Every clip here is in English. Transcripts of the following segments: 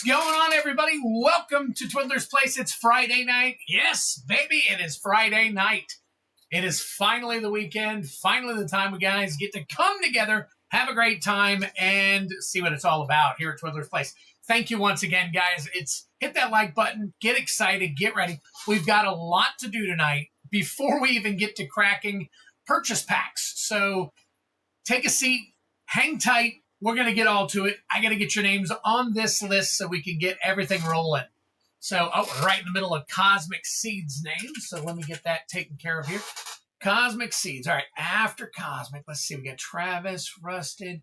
What's going on, everybody? Welcome to Twiddler's Place. It's Friday night. Yes, baby, it is Friday night. It is finally the weekend, finally the time we guys get to come together, have a great time, and see what it's all about here at Twiddler's Place. Thank you once again, guys. Hit that like button, get excited, get ready. We've got a lot to do tonight before we even get to cracking purchase packs. So take a seat, hang tight. We're going to get all to it. I got to get your names on this list so we can get everything rolling. So, we're right in the middle of Cosmic Seeds names. So let me get that taken care of here. Cosmic Seeds. All right, after Cosmic, let's see. We got Travis, Rusted,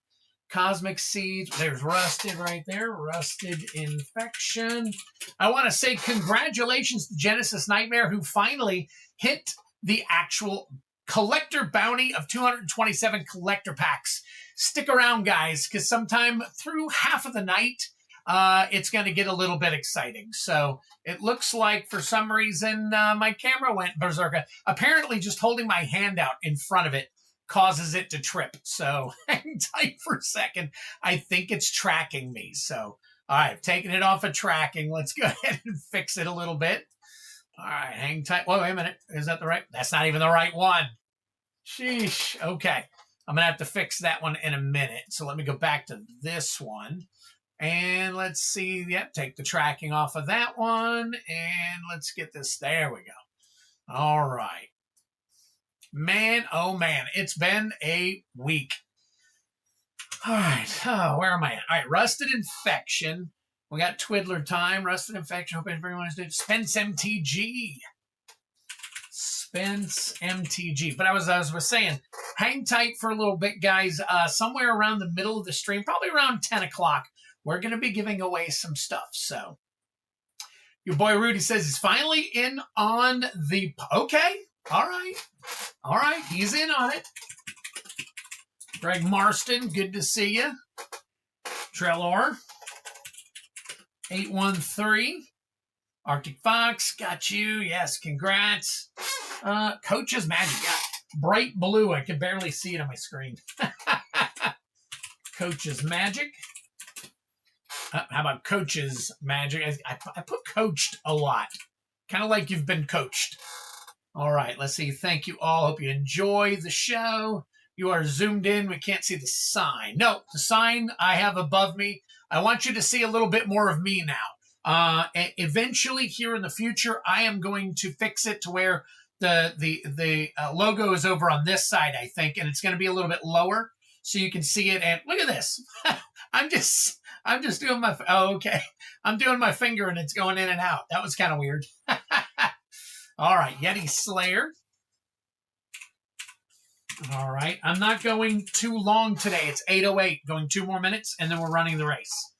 Cosmic Seeds. There's Rusted right there. Rusted Infection. I want to say congratulations to Genesis Nightmare, who finally hit the actual collector bounty of 227 collector packs. Stick around, guys, because sometime through half of the night, it's going to get a little bit exciting. So it looks like for some reason my camera went berserker. Apparently just holding my hand out in front of it causes it to trip. So hang tight for a second. I think it's tracking me. So, all right, taking it off of tracking. Let's go ahead and fix it a little bit. All right, hang tight. Whoa, wait a minute. Is that the right? That's not even the right one. Sheesh. Okay. I'm going to have to fix that one in a minute. So let me go back to this one. And let's see. Yep, take the tracking off of that one. And let's get this. There we go. All right. Man, oh man. It's been a week. All right. Oh, where am I at? All right. Rusted Infection. We got Twiddler time. Rusted Infection. Hope everyone's doing Spence MTG. Spence MTG. But I was saying, hang tight for a little bit, guys. Somewhere around the middle of the stream, probably around 10 o'clock, we're going to be giving away some stuff. So your boy Rudy says he's finally in on the... Okay. All right. All right. He's in on it. Greg Marston, good to see you. Trellor. 813. Arctic Fox, got you. Yes, congrats. Coach's Magic. Yeah. Bright blue. I can barely see it on my screen. Coach's Magic. How about Coach's Magic? I put coached a lot. Kind of like you've been coached. All right, let's see. Thank you all. Hope you enjoy the show. You are zoomed in. We can't see the sign. No, the sign I have above me. I want you to see a little bit more of me now. Eventually, here in the future, I am going to fix it to where the logo is over on this side, I think, and it's going to be a little bit lower so you can see it. And look at this. I'm just doing my, okay. I'm doing my finger and it's going in and out. That was kind of weird. All right. Yeti Slayer. All right. I'm not going too long today. It's 8:08, going 2 more minutes, and then we're running the race.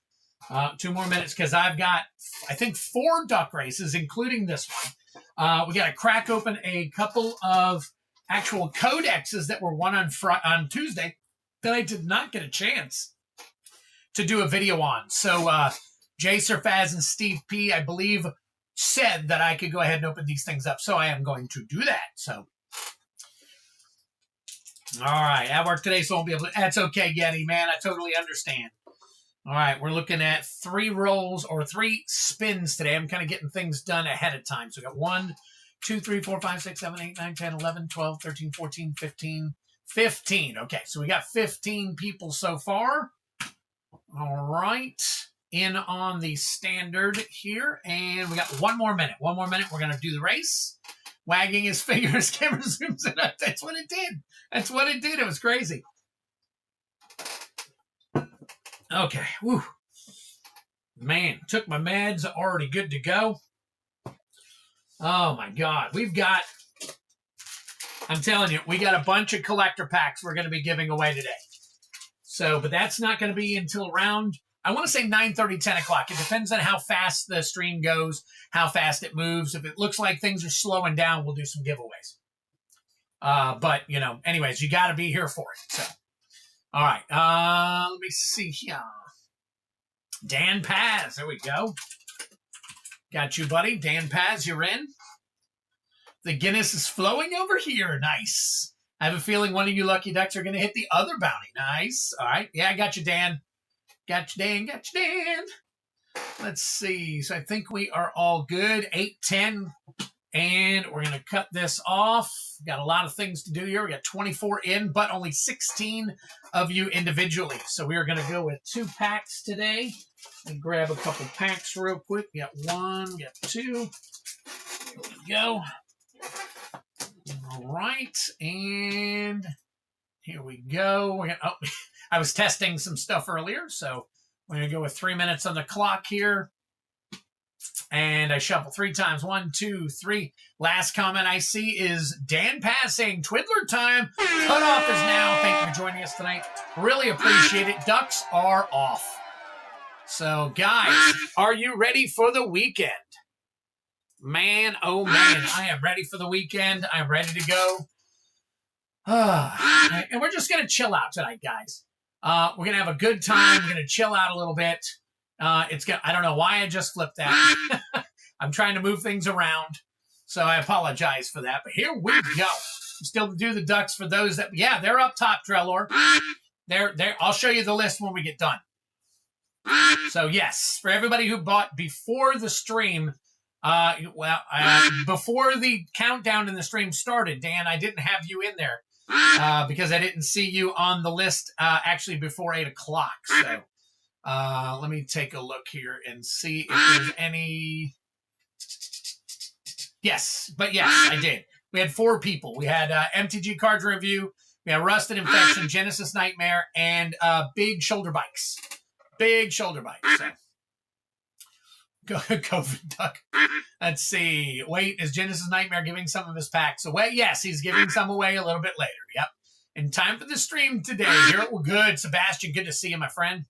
2 more minutes because I've got, I think, 4 duck races, including this one. We got to crack open a couple of actual codexes that were won on Tuesday that I did not get a chance to do a video on. So Jay Surfaz and Steve P, I believe, said that I could go ahead and open these things up. So I am going to do that. So, all right. I work today, so I won't be able to. That's okay, Yeti, man. I totally understand. All right, we're looking at 3 rolls or 3 spins today. I'm kind of getting things done ahead of time. So we got 1, 2, 3, 4, 5, 6, 7, 8, 9, 10, 11, 12, 13, 14, 15, 15. Okay, so we got 15 people so far. All right, in on the standard here. And we got 1 more minute. 1 more minute. We're going to do the race. Wagging his finger as camera zooms in. That's what it did. That's what it did. It was crazy. Okay, whew. Man, took my meds, already good to go. Oh my God, I'm telling you, we got a bunch of collector packs we're going to be giving away today. So, but that's not going to be until around, I want to say 9:30, 10 o'clock. It depends on how fast the stream goes, how fast it moves. If it looks like things are slowing down, we'll do some giveaways. But, you know, anyways, you got to be here for it, so. All right, let me see here. Dan Paz, there we go. Got you, buddy. Dan Paz, you're in. The Guinness is flowing over here. Nice. I have a feeling one of you lucky ducks are going to hit the other bounty. Nice. All right. Yeah, I got you, Dan. Got you, Dan. Got you, Dan. Let's see. So I think we are all good. 8:10. And we're going to cut this off. Got a lot of things to do here. We got 24 in, but only 16 of you individually. So we are going to go with 2 packs today. And grab a couple packs real quick. We got 1, we got 2. Here we go. All right. And here we go. We're gonna, I was testing some stuff earlier, so we're going to go with 3 minutes on the clock here. And I shuffle 3 times. 1, 2, 3. Last comment I see is Dan passing. Twiddler time. Cutoff is now. Thank you for joining us tonight. Really appreciate it. Ducks are off. So, guys, are you ready for the weekend? Man, oh man, I am ready for the weekend. I'm ready to go. And we're just going to chill out tonight, guys. We're going to have a good time. We're going to chill out a little bit. I don't know why I just flipped that. I'm trying to move things around, so I apologize for that. But here we go. Still to do the Ducks for those that, yeah, they're up top, Trellor. They're. I'll show you the list when we get done. So yes, for everybody who bought before the stream, before the countdown in the stream started, Dan, I didn't have you in there because I didn't see you on the list actually before 8 o'clock. So. Let me take a look here and see if there's any. Yes, but yes, I did. We had 4 people. We had MTG Cards Review, we had Rusted Infection, Genesis Nightmare, and Big Shoulder Bikes. Big Shoulder Bikes. So. COVID Duck. Let's see. Wait, is Genesis Nightmare giving some of his packs away? Yes, he's giving some away a little bit later. Yep. In time for the stream today. Here, good. Sebastian, good to see you, my friend.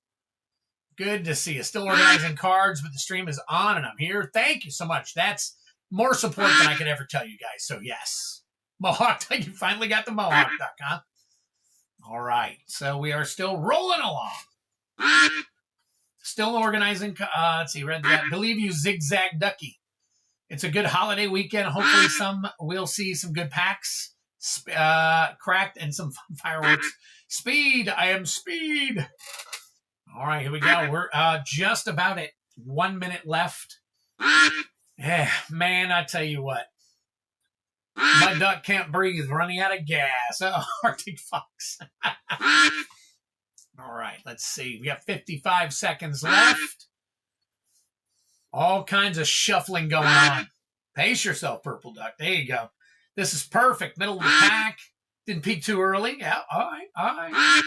Good to see you. Still organizing cards, but the stream is on and I'm here. Thank you so much. That's more support than I could ever tell you guys. So, yes. Mohawk Duck, you finally got the Mohawk Duck, huh? All right. So, we are still rolling along. Still organizing. Let's see. Read that. Believe you, Zigzag Ducky. It's a good holiday weekend. Hopefully, we'll see some good packs cracked and some fireworks. Speed. I am Speed. All right, here we go. We're just about at 1 minute left. Yeah, man, I tell you what. My duck can't breathe, running out of gas. Oh, Arctic Fox. All right, let's see. We got 55 seconds left. All kinds of shuffling going on. Pace yourself, Purple Duck. There you go. This is perfect. Middle of the pack. Didn't peak too early. Yeah, all right.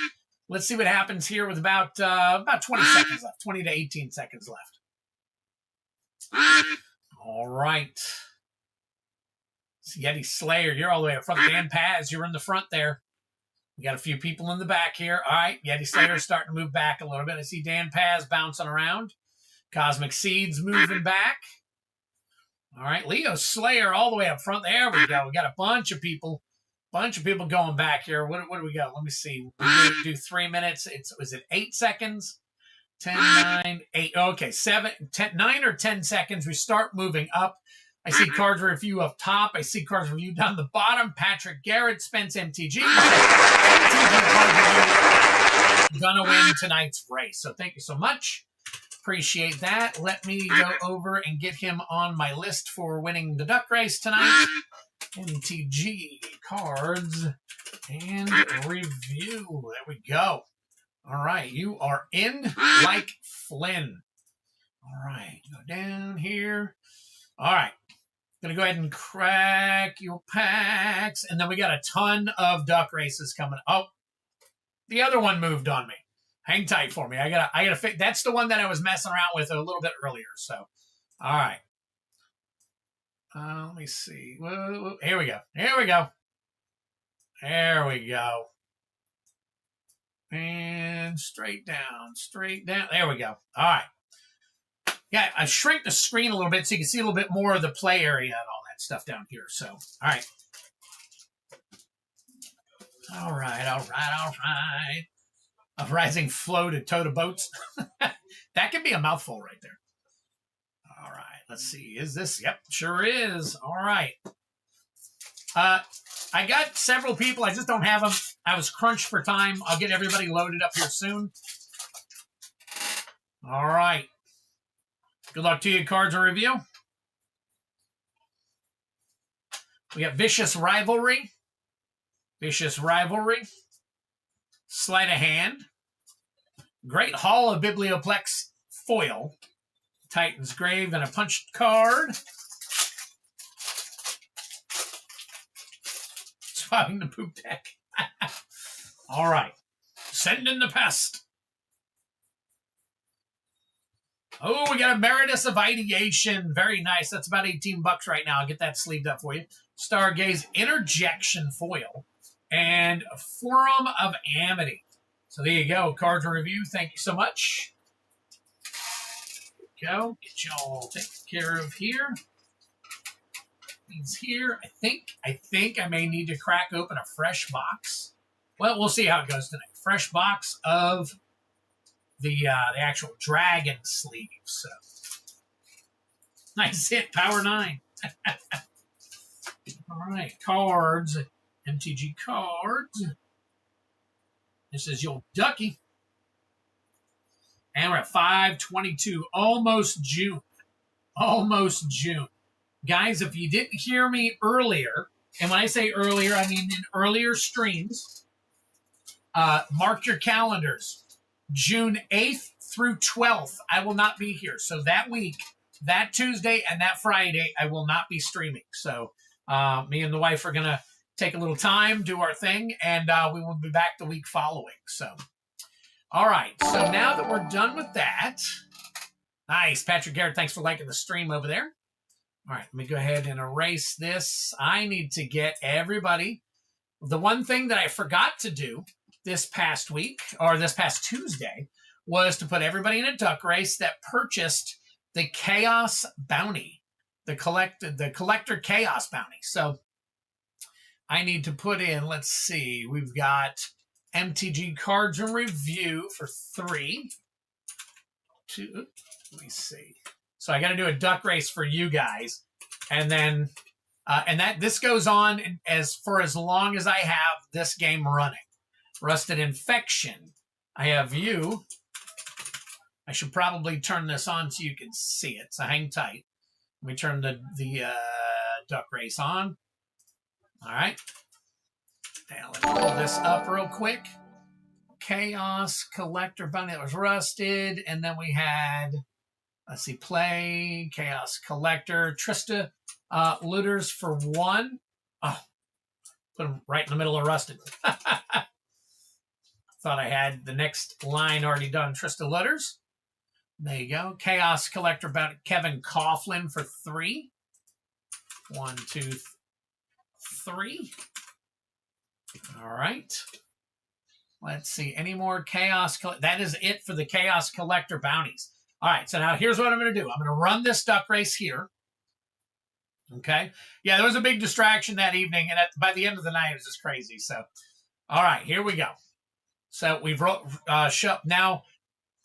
Let's see what happens here with about 20 seconds left, 20 to 18 seconds left. All right. Yeti Slayer, you're all the way up front. Dan Paz, you're in the front there. We got a few people in the back here. All right, Yeti Slayer's starting to move back a little bit. I see Dan Paz bouncing around. Cosmic Seeds moving back. All right, Leo Slayer all the way up front. There we go. We got a bunch of people. Going back here. What do we got? Let me see. We do 3 minutes. Was it 8 seconds? 10, 9, 8. Okay, 7, 10, 9 or 10 seconds. We start moving up. I see Cards Review up top. I see Cards Review down the bottom. Patrick Garrett, Spence MTG. MTG Cards Review gonna win tonight's race. So thank you so much. Appreciate that. Let me go over and get him on my list for winning the duck race tonight. MTG Cards and Review. There we go. All right. You are in like Flynn. All right. Go down here. All right. Going to go ahead and crack your packs. And then we got a ton of duck races coming. Oh, the other one moved on me. Hang tight for me. I gotta fix. That's the one that I was messing around with a little bit earlier. So, all right. Let me see. Whoa. Here we go. Here we go. There we go. And straight down, straight down. There we go. All right. Yeah, I shrink the screen a little bit so you can see a little bit more of the play area and all that stuff down here. So, all right. All right, all right, all right. A rising flow to tow the boats. That could be a mouthful right there. All right, let's see. Is this? Yep, sure is. All right. I got several people. I just don't have them. I was crunched for time. I'll get everybody loaded up here soon. All right. Good luck to you, cards and review. We got Vicious Rivalry. Vicious Rivalry. Sleight of Hand. Great Hall of Biblioplex foil. Titan's Grave and a punched card. Swapping the poop deck. All right. Send in the pest. Oh, we got Emeritus of Ideation. Very nice. That's about $18 right now. I'll get that sleeved up for you. Stargaze Interjection foil. And Forum of Amity. So there you go. Cards and review. Thank you so much. There we go. Get y'all taken care of here. Things here. I think I may need to crack open a fresh box. Well, we'll see how it goes tonight. Fresh box of the actual dragon sleeve. So nice hit, Power 9. All right, cards, MTG cards. This is your ducky. And we're at 5/22, almost June. Almost June. Guys, if you didn't hear me earlier, and when I say earlier, I mean in earlier streams, mark your calendars. June 8th through 12th, I will not be here. So that week, that Tuesday and that Friday, I will not be streaming. So me and the wife are going to take a little time, do our thing, and we will be back the week following. So, all right. So now that we're done with that, nice. Patrick Garrett, thanks for liking the stream over there. All right, let me go ahead and erase this. I need to get everybody. The one thing that I forgot to do this past week, or this past Tuesday, was to put everybody in a duck race that purchased the Chaos Bounty, the Collector Chaos Bounty. So I need to put in, let's see, we've got MTG Cards and Review for 3. 2, let me see. So I got to do a duck race for you guys. And then, this goes on for as long as I have this game running. Rusted Infection. I have you. I should probably turn this on so you can see it. So hang tight. Let me turn the duck race on. All right. Now let's pull this up real quick. Chaos Collector Bounty that was rusted. And then we had, let's see, play, Chaos Collector, Trista Looters for 1. Oh, put them right in the middle of rusted. Thought I had the next line already done. Trista Looters. There you go. Chaos Collector Bounty, Kevin Coughlin for 3. 1, 2, 3. All right. Let's see. Any more Chaos? That is it for the Chaos Collector bounties. All right. So now here's what I'm going to do. I'm going to run this duck race here. Okay. Yeah, there was a big distraction that evening, and by the end of the night, it was just crazy. So, all right, here we go. So we've rolled. Now,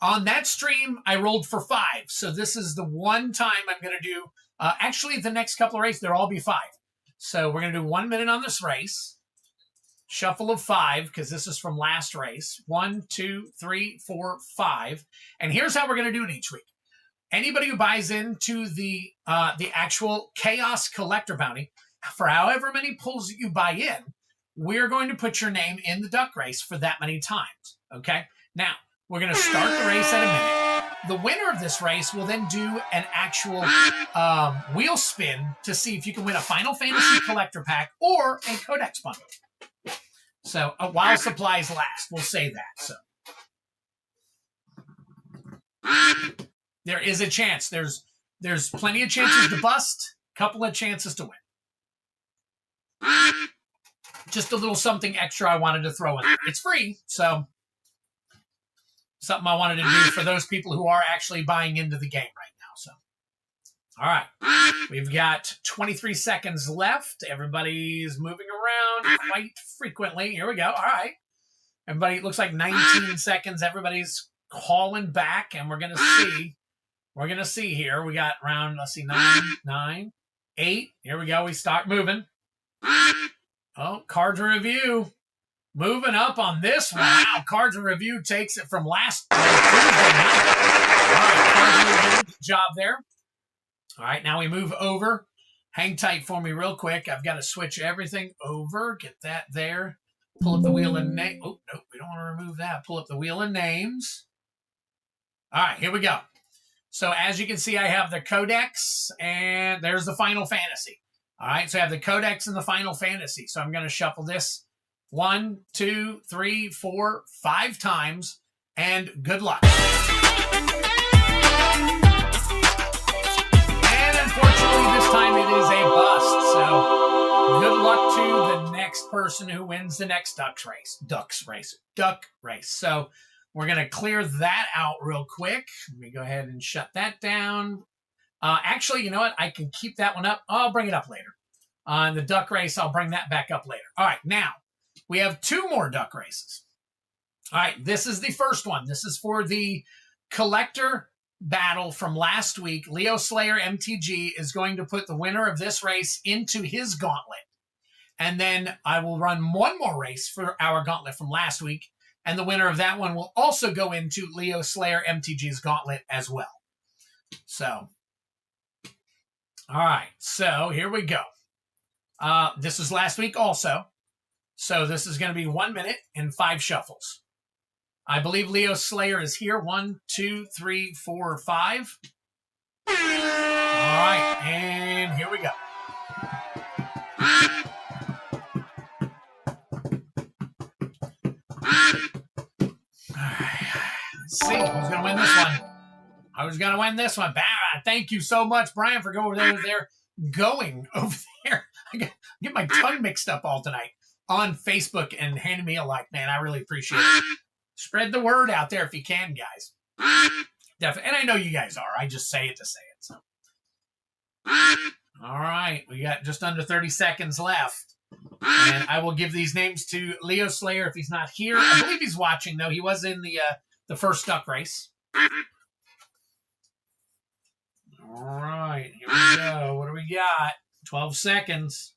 on that stream, I rolled for 5. So this is the one time I'm going to do. Actually, the next couple of races, they'll all be 5. So we're going to do 1 minute on this race. Shuffle of 5, because this is from last race. 1, 2, 3, 4, 5. And here's how we're going to do it each week. Anybody who buys into the actual Chaos Collector bounty, for however many pulls that you buy in, we're going to put your name in the duck race for that many times. Okay? Now, we're going to start the race at a minute. The winner of this race will then do an actual wheel spin to see if you can win a Final Fantasy Collector pack or a Codex bundle. So, while supplies last, we'll say that. So, there is a chance. There's plenty of chances to bust, couple of chances to win. Just a little something extra I wanted to throw in there. It's free, so something I wanted to do for those people who are actually buying into the game right now. So, all right, we've got 23 seconds left. Everybody's moving around quite frequently. Here we go. All right, everybody. It looks like 19 seconds. Everybody's calling back, and we're gonna see. We're gonna see here. We got round. Let's see, 9, 8. Here we go. We start moving. Oh, Cards and Review. Moving up on this one. Wow, Cards and Review takes it from last Tuesday night. right, good job there. All right, now we move over. Hang tight for me real quick. I've got to switch everything over. Get that there. Pull up the wheel of name. Oh, nope, we don't want to remove that. Pull up the wheel of names. All right, here we go. So as you can see, I have the Codex, and there's the Final Fantasy. All right, so I have the Codex and the Final Fantasy. So I'm going to shuffle this 1, 2, 3, 4, 5 times, and good luck. Unfortunately, this time it is a bust, so good luck to the next person who wins the next duck race. So we're going to clear that out real quick. Let me go ahead and shut that down. Actually, you know what? I can keep that one up. I'll bring it up later. On the duck race, I'll bring that back up later. All right, now we have 2 more duck races. All right, this is the first one. This is for the collector battle from last week. Leo Slayer MTG is going to put the winner of this race into his gauntlet. And then I will run one more race for our gauntlet from last week. And the winner of that one will also go into Leo Slayer MTG's gauntlet as well. So, all right. So here we go. This is last week also. So this is going to be 1 minute and 5 shuffles. I believe Leo Slayer is here. 1, 2, 3, 4, 5. All right, and here we go. Let's see who's going to win this one. Who's going to win this one? Thank you so much, Brian, for going over there. I get my tongue mixed up all tonight on Facebook and handing me a like, man. I really appreciate it. Spread the word out there if you can, guys. Definitely. And I know you guys are. I just say it to say it. So, all right. We got just under 30 seconds left. And I will give these names to Leo Slayer if he's not here. I believe he's watching, though. He was in the first duck race. All right. Here we go. What do we got? 12 seconds.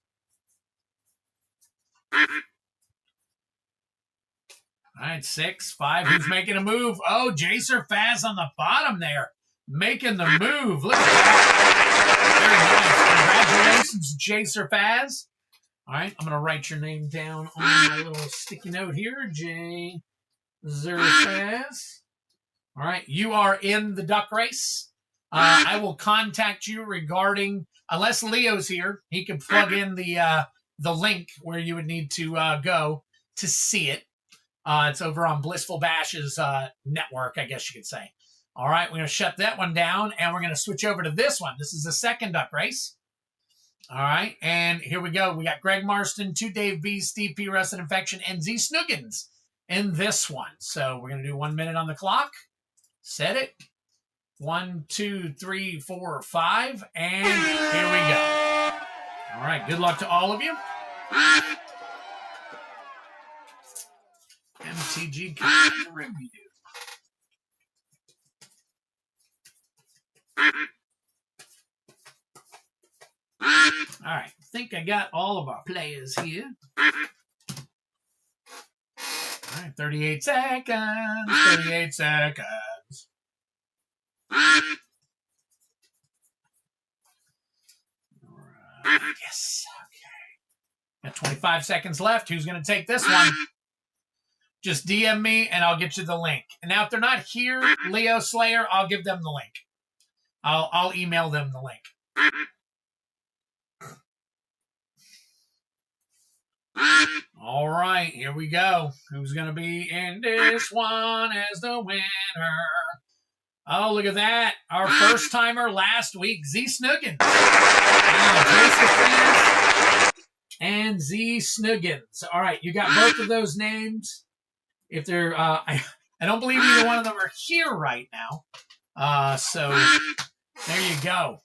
All right, 6, 5. Who's making a move? Oh, Jacer Faz on the bottom there. Making the move. Look at that. Very nice. Congratulations, Jacer Faz. All right, I'm going to write your name down on my little sticky note here. Jacer Faz. All right, you are in the duck race. I will contact you regarding, unless Leo's here, he can plug in the link where you would need to go to see it. It's over on Blissful Bash's network, I guess you could say. All right, we're going to shut that one down, and we're going to switch over to this one. This is the second duck race. All right, and here we go. We got Greg Marston, 2 Dave B, Steve P, Rusted Infection, and Z Snuggins in this one. So we're going to do 1 minute on the clock. Set it. 1, 2, 3, 4, 5, and here we go. All right, good luck to all of you. MTG review. All right, I think I got all of our players here. All right, 38 seconds. 38 seconds. All right, yes, okay. Got 25 seconds left. Who's going to take this one? Just DM me, and I'll get you the link. And now, if they're not here, Leo Slayer, I'll give them the link. I'll email them the link. All right, here we go. Who's going to be in this one as the winner? Oh, look at that. Our first-timer last week, Z Snuggins. And Z Snuggins. All right, you got both of those names. If they're, I don't believe either one of them are here right now. So there you go.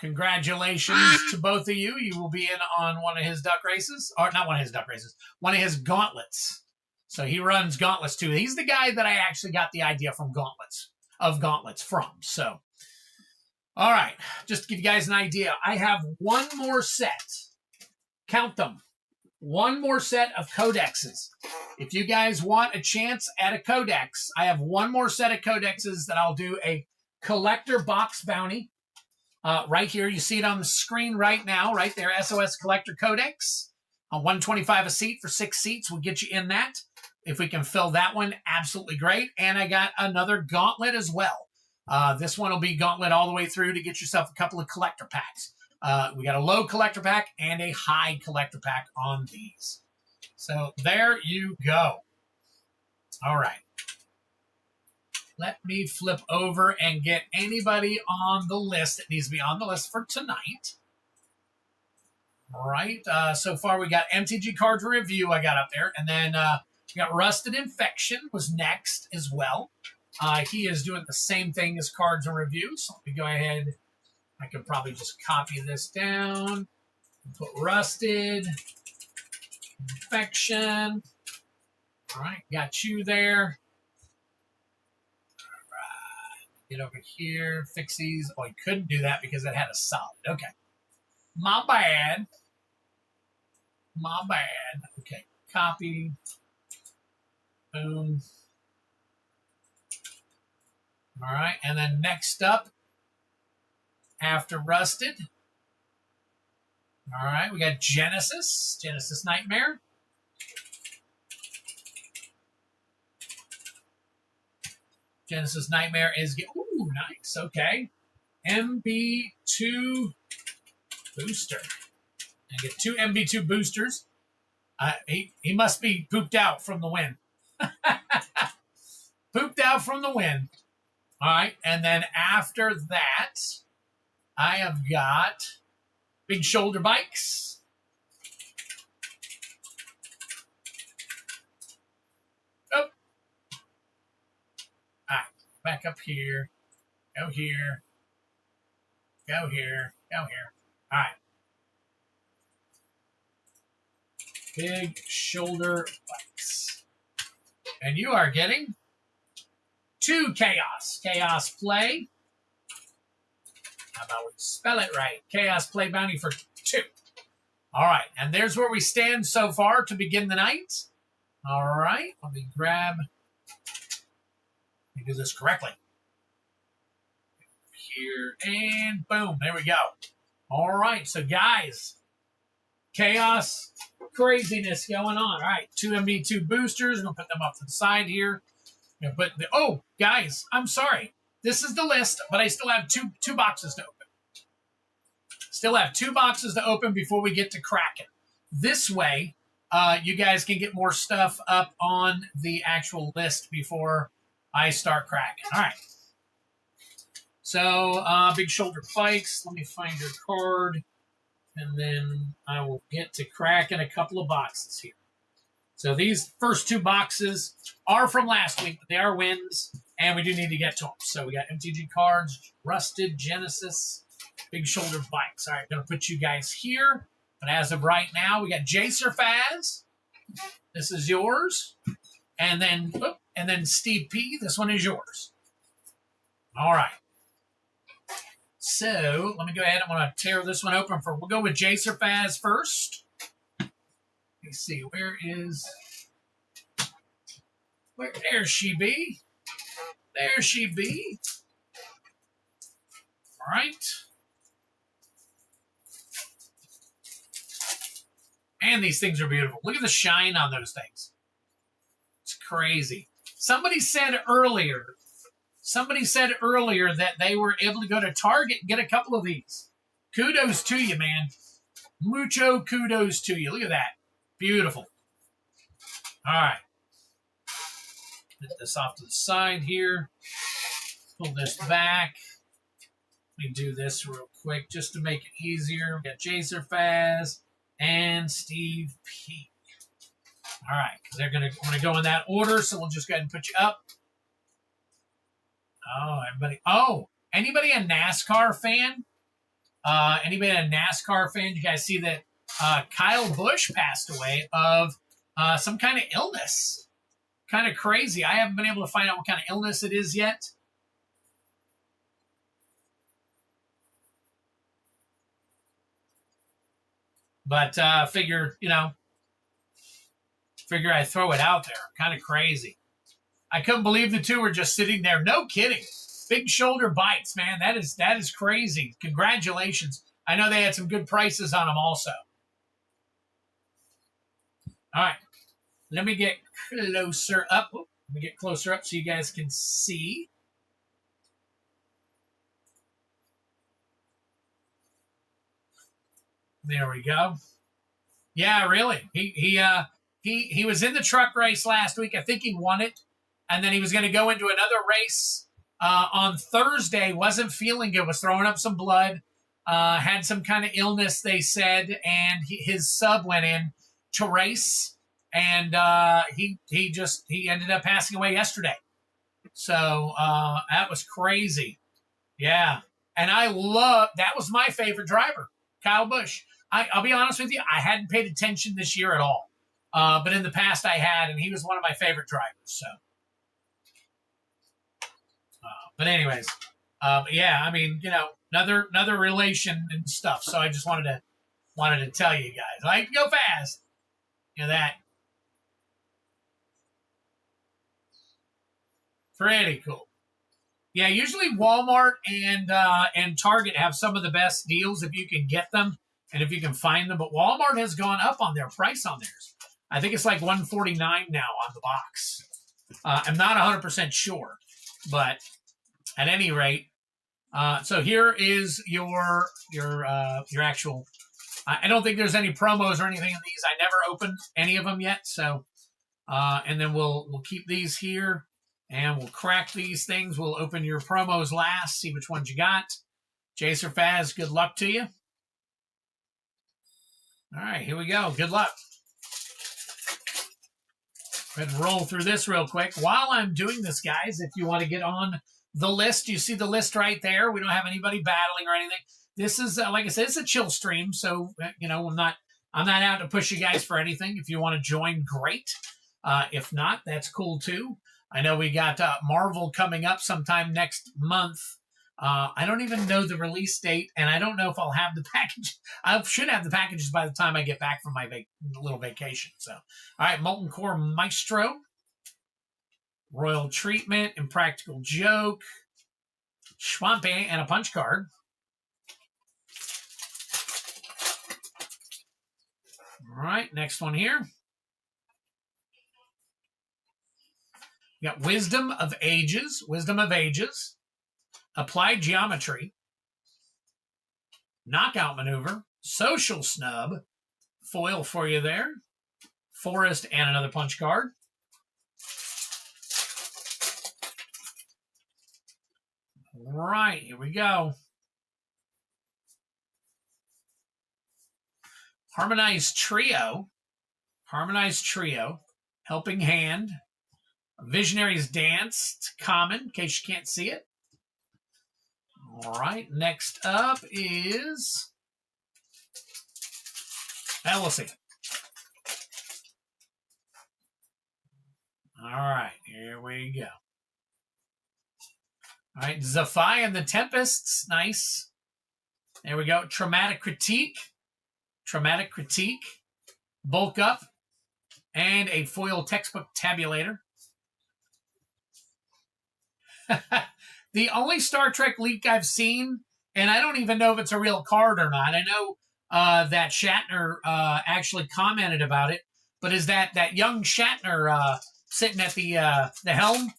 Congratulations to both of you. You will be in on one of his duck races. Or not one of his duck races. One of his gauntlets. So he runs gauntlets too. He's the guy that I actually got the idea from gauntlets from. So, all right. Just to give you guys an idea, I have one more set. Count them. One more set of codexes. if you guys want a chance at a Codex, I have one more set of Codexes that I'll do a collector box bounty. Right here, you see it on the screen right now, right there, SOS Collector Codex. $125 a seat for 6 seats. We'll get you in that. If we can fill that one, absolutely great. And I got another gauntlet as well. This one will be gauntlet all the way through to get yourself a couple of collector packs. We got a low collector pack and a high collector pack on these. So there you go. All right. Let me flip over and get anybody on the list that needs to be on the list for tonight. All right. So far, we got MTG Cards Review I got up there. And then we got Rusted Infection was next as well. He is doing the same thing as Cards and Review. So let me go ahead. I could probably just copy this down. Put Rusted Infection. All right. Got you there. Get over here, fix these. Oh, I couldn't do that because it had a solid. Okay. My bad. My bad. Okay. Copy. Boom. All right. And then next up, after Rusted. All right. We got Genesis. Genesis Nightmare. Genesis Nightmare is... Ooh, nice. Okay. MB2 booster. I get 2 MB2 boosters. He must be pooped out from the win. Pooped out from the win. All right. And then after that, I have got Big Shoulder Bikes. Oh. All right. Back up here. Go here. Go here. Go here. All right. Big Shoulder Bikes. And you are getting 2 Chaos. Chaos Play. How about we spell it right? Chaos Play bounty for 2. All right. And there's where we stand so far to begin the night. All right. Let me grab. Let me do this correctly. Here and boom. There we go. All right. So, guys, chaos craziness going on. All right. 2 MB2 boosters. I'm going to put them up to the side here. But oh, guys, I'm sorry. This is the list, but I still have two boxes to open. Still have 2 boxes to open before we get to Kraken. This way, you guys can get more stuff up on the actual list before I start Kraken. All right. So, Big Shoulder Bikes. Let me find your card, and then I will get to Kraken a couple of boxes here. So these first 2 boxes are from last week, but they are wins, and we do need to get to them. So we got MTG Cards, Rusted, Genesis, Big Shoulder Bikes. All right, going to put you guys here. But as of right now, we got Jacer Faz. This is yours. And then Steve P. This one is yours. All right. So let me go ahead. I'm going to tear this one open. We'll go with Jacer Faz first. Let's see, there she be. There she be. All right. And these things are beautiful. Look at the shine on those things. It's crazy. Somebody said earlier that they were able to go to Target and get a couple of these. Kudos to you, man. Mucho kudos to you. Look at that. Beautiful. All right. Put this off to the side here. Pull this back. Let me do this real quick just to make it easier. We got Jacer Faz and Steve P. All right, because they're going to go in that order, so we'll just go ahead and put you up. Oh, everybody. Oh, anybody a NASCAR fan? You guys see that Kyle Busch passed away of some kind of illness. Kind of crazy. I haven't been able to find out what kind of illness it is yet. But figure, Figure I'd throw it out there. Kind of crazy. I couldn't believe the two were just sitting there. No kidding. Big shoulder bites, man. That is crazy. Congratulations. I know they had some good prices on them also. All right. Let me get closer up. Let me get closer up so you guys can see. There we go. Yeah, really. He was in the truck race last week. I think he won it. And then he was going to go into another race on Thursday. Wasn't feeling good. Was throwing up some blood. Had some kind of illness, they said. And his sub went in to race. And he ended up passing away yesterday. So that was crazy. Yeah. And that was my favorite driver, Kyle Busch. I'll be honest with you, I hadn't paid attention this year at all. But in the past I had, and he was one of my favorite drivers. So, but anyways, yeah, I mean, you know, another relation and stuff. So I just wanted to tell you guys, I like to go fast. You know that. Pretty cool. Yeah, usually Walmart and Target have some of the best deals if you can get them and if you can find them. But Walmart has gone up on their price on theirs. I think it's like $149 now on the box. I'm not 100% sure, but at any rate, so here is your actual. I don't think there's any promos or anything in these. I never opened any of them yet, so and then we'll keep these here. And we'll crack these things. We'll open your promos last, see which ones you got. Jacer Faz, good luck to you. All right, here we go. Good luck. Go ahead and roll through this real quick. While I'm doing this, guys, if you want to get on the list, you see the list right there. We don't have anybody battling or anything. This is, like I said, it's a chill stream, so you know I'm not out to push you guys for anything. If you want to join, great. If not, that's cool too. I know we got Marvel coming up sometime next month. I don't even know the release date, and I don't know if I'll have the package. I should have the packages by the time I get back from my little vacation. So, all right, Molten Core Maestro, Royal Treatment, Impractical Joke, Schwampy, and a punch card. All right, next one here. You got Wisdom of Ages, Applied Geometry, Knockout Maneuver, Social Snub, foil for you there, Forest, and another punch card. All right, here we go. Harmonized Trio, Helping Hand, Visionary's Dance, it's common, in case you can't see it. All right, next up is... we'll see. All right, here we go. All right, Zephi and the Tempests, nice. There we go. Traumatic Critique, Bulk Up, and a foil textbook tabulator. The only Star Trek leak I've seen, and I don't even know if it's a real card or not. I know that Shatner actually commented about it, but is that young Shatner sitting at the helm?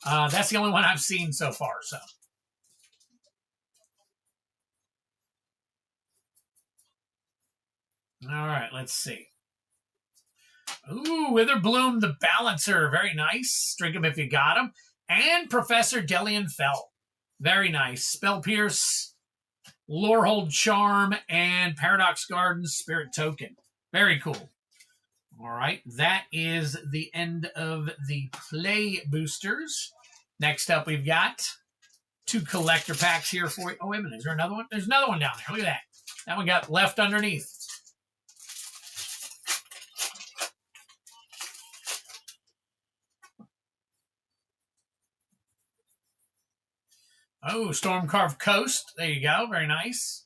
That's the only one I've seen so far. So, all right, let's see. Ooh, Witherbloom the Balancer, very nice. Drink him if you got him. And Professor Delian Fell. Very nice. Spell Pierce, Lorehold Charm, and Paradox Garden Spirit Token. Very cool. All right. That is the end of the play boosters. Next up, we've got 2 collector packs here for you. Oh, wait a minute. Is there another one? There's another one down there. Look at that. That one got left underneath. Oh, Stormcarved Coast. There you go. Very nice.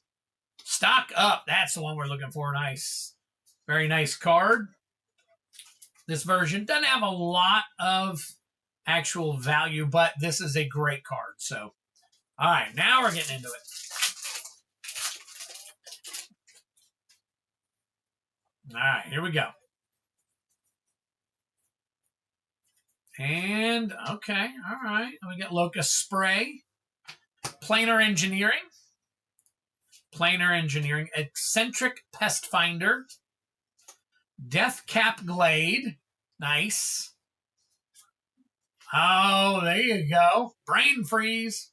Stock Up. That's the one we're looking for. Nice. Very nice card. This version doesn't have a lot of actual value, but this is a great card. So, all right, now we're getting into it. All right, here we go. And, okay, all right. We got Locust Spray, Planar Engineering, Eccentric Pest Finder, Death Cap Glade, nice. Oh, there you go. Brain Freeze,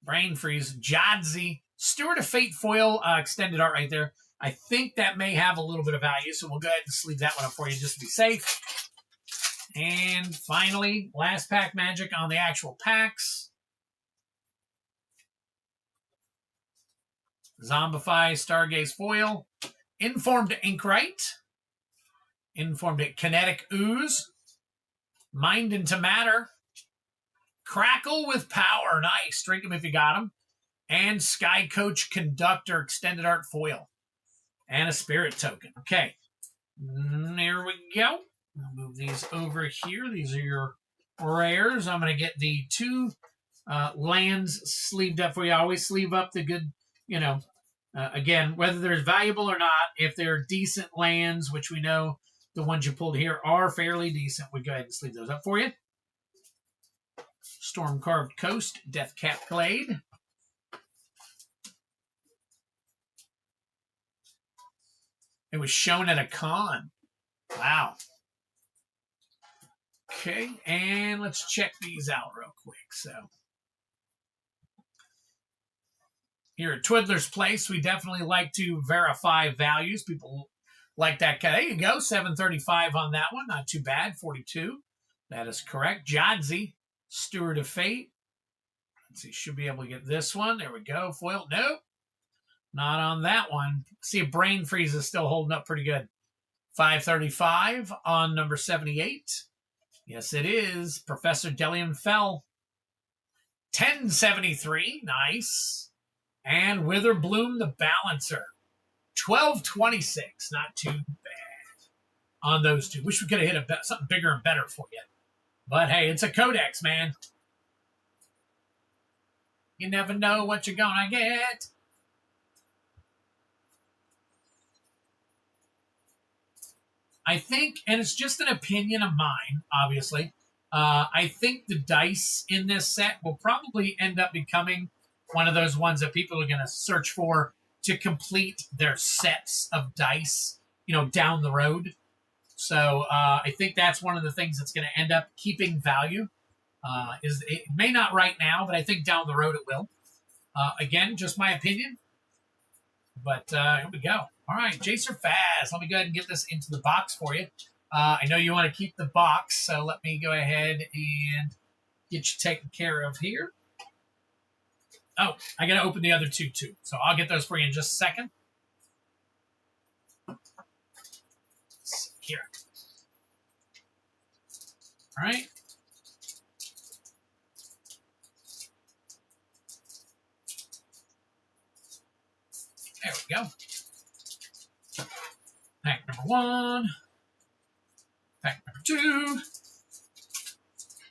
Jadzi, Steward of Fate foil extended art right there. I think that may have a little bit of value, so we'll go ahead and sleeve that one up for you just to be safe. And finally, last pack magic on the actual packs. Zombify, Stargaze foil, Informed Inkwright, Kinetic Ooze, Mind into Matter, Crackle with Power, nice, drink them if you got them, and Sky Coach Conductor extended art foil, and a Spirit token. Okay, there we go. I'll move these over here. These are your rares. I'm going to get the 2 lands sleeved up for you. I always sleeve up the good, again, whether they're valuable or not, if they're decent lands, which we know the ones you pulled here are fairly decent, we go ahead and sleeve those up for you. Storm Carved Coast, Death Cap Glade. It was shown at a con. Wow. Okay, and let's check these out real quick. So, here at Twiddler's Place, we definitely like to verify values. People like that. There you go, 735 on that one. Not too bad, 42. That is correct. Jadzi, Steward of Fate. Let's see, should be able to get this one. There we go. Foil, nope. Not on that one. See if Brain Freeze is still holding up pretty good. 535 on number 78. Yes, it is. Professor Delium Fell. 1073. Nice. And Witherbloom the Balancer. 1226. Not too bad on those two. Wish we could have hit something bigger and better for you. But hey, it's a Codex, man. You never know what you're going to get. I think, and it's just an opinion of mine, obviously, I think the dice in this set will probably end up becoming one of those ones that people are going to search for to complete their sets of dice, down the road. So I think that's one of the things that's going to end up keeping value. It may not right now, but I think down the road it will. Again, just my opinion. But here we go. All right, Jacer Fast. Let me go ahead and get this into the box for you. I know you want to keep the box, so let me go ahead and get you taken care of here. Oh, I got to open the other two, too. So I'll get those for you in just a second. Let's see here. All right. There we go. Pack number 1. Pack number 2.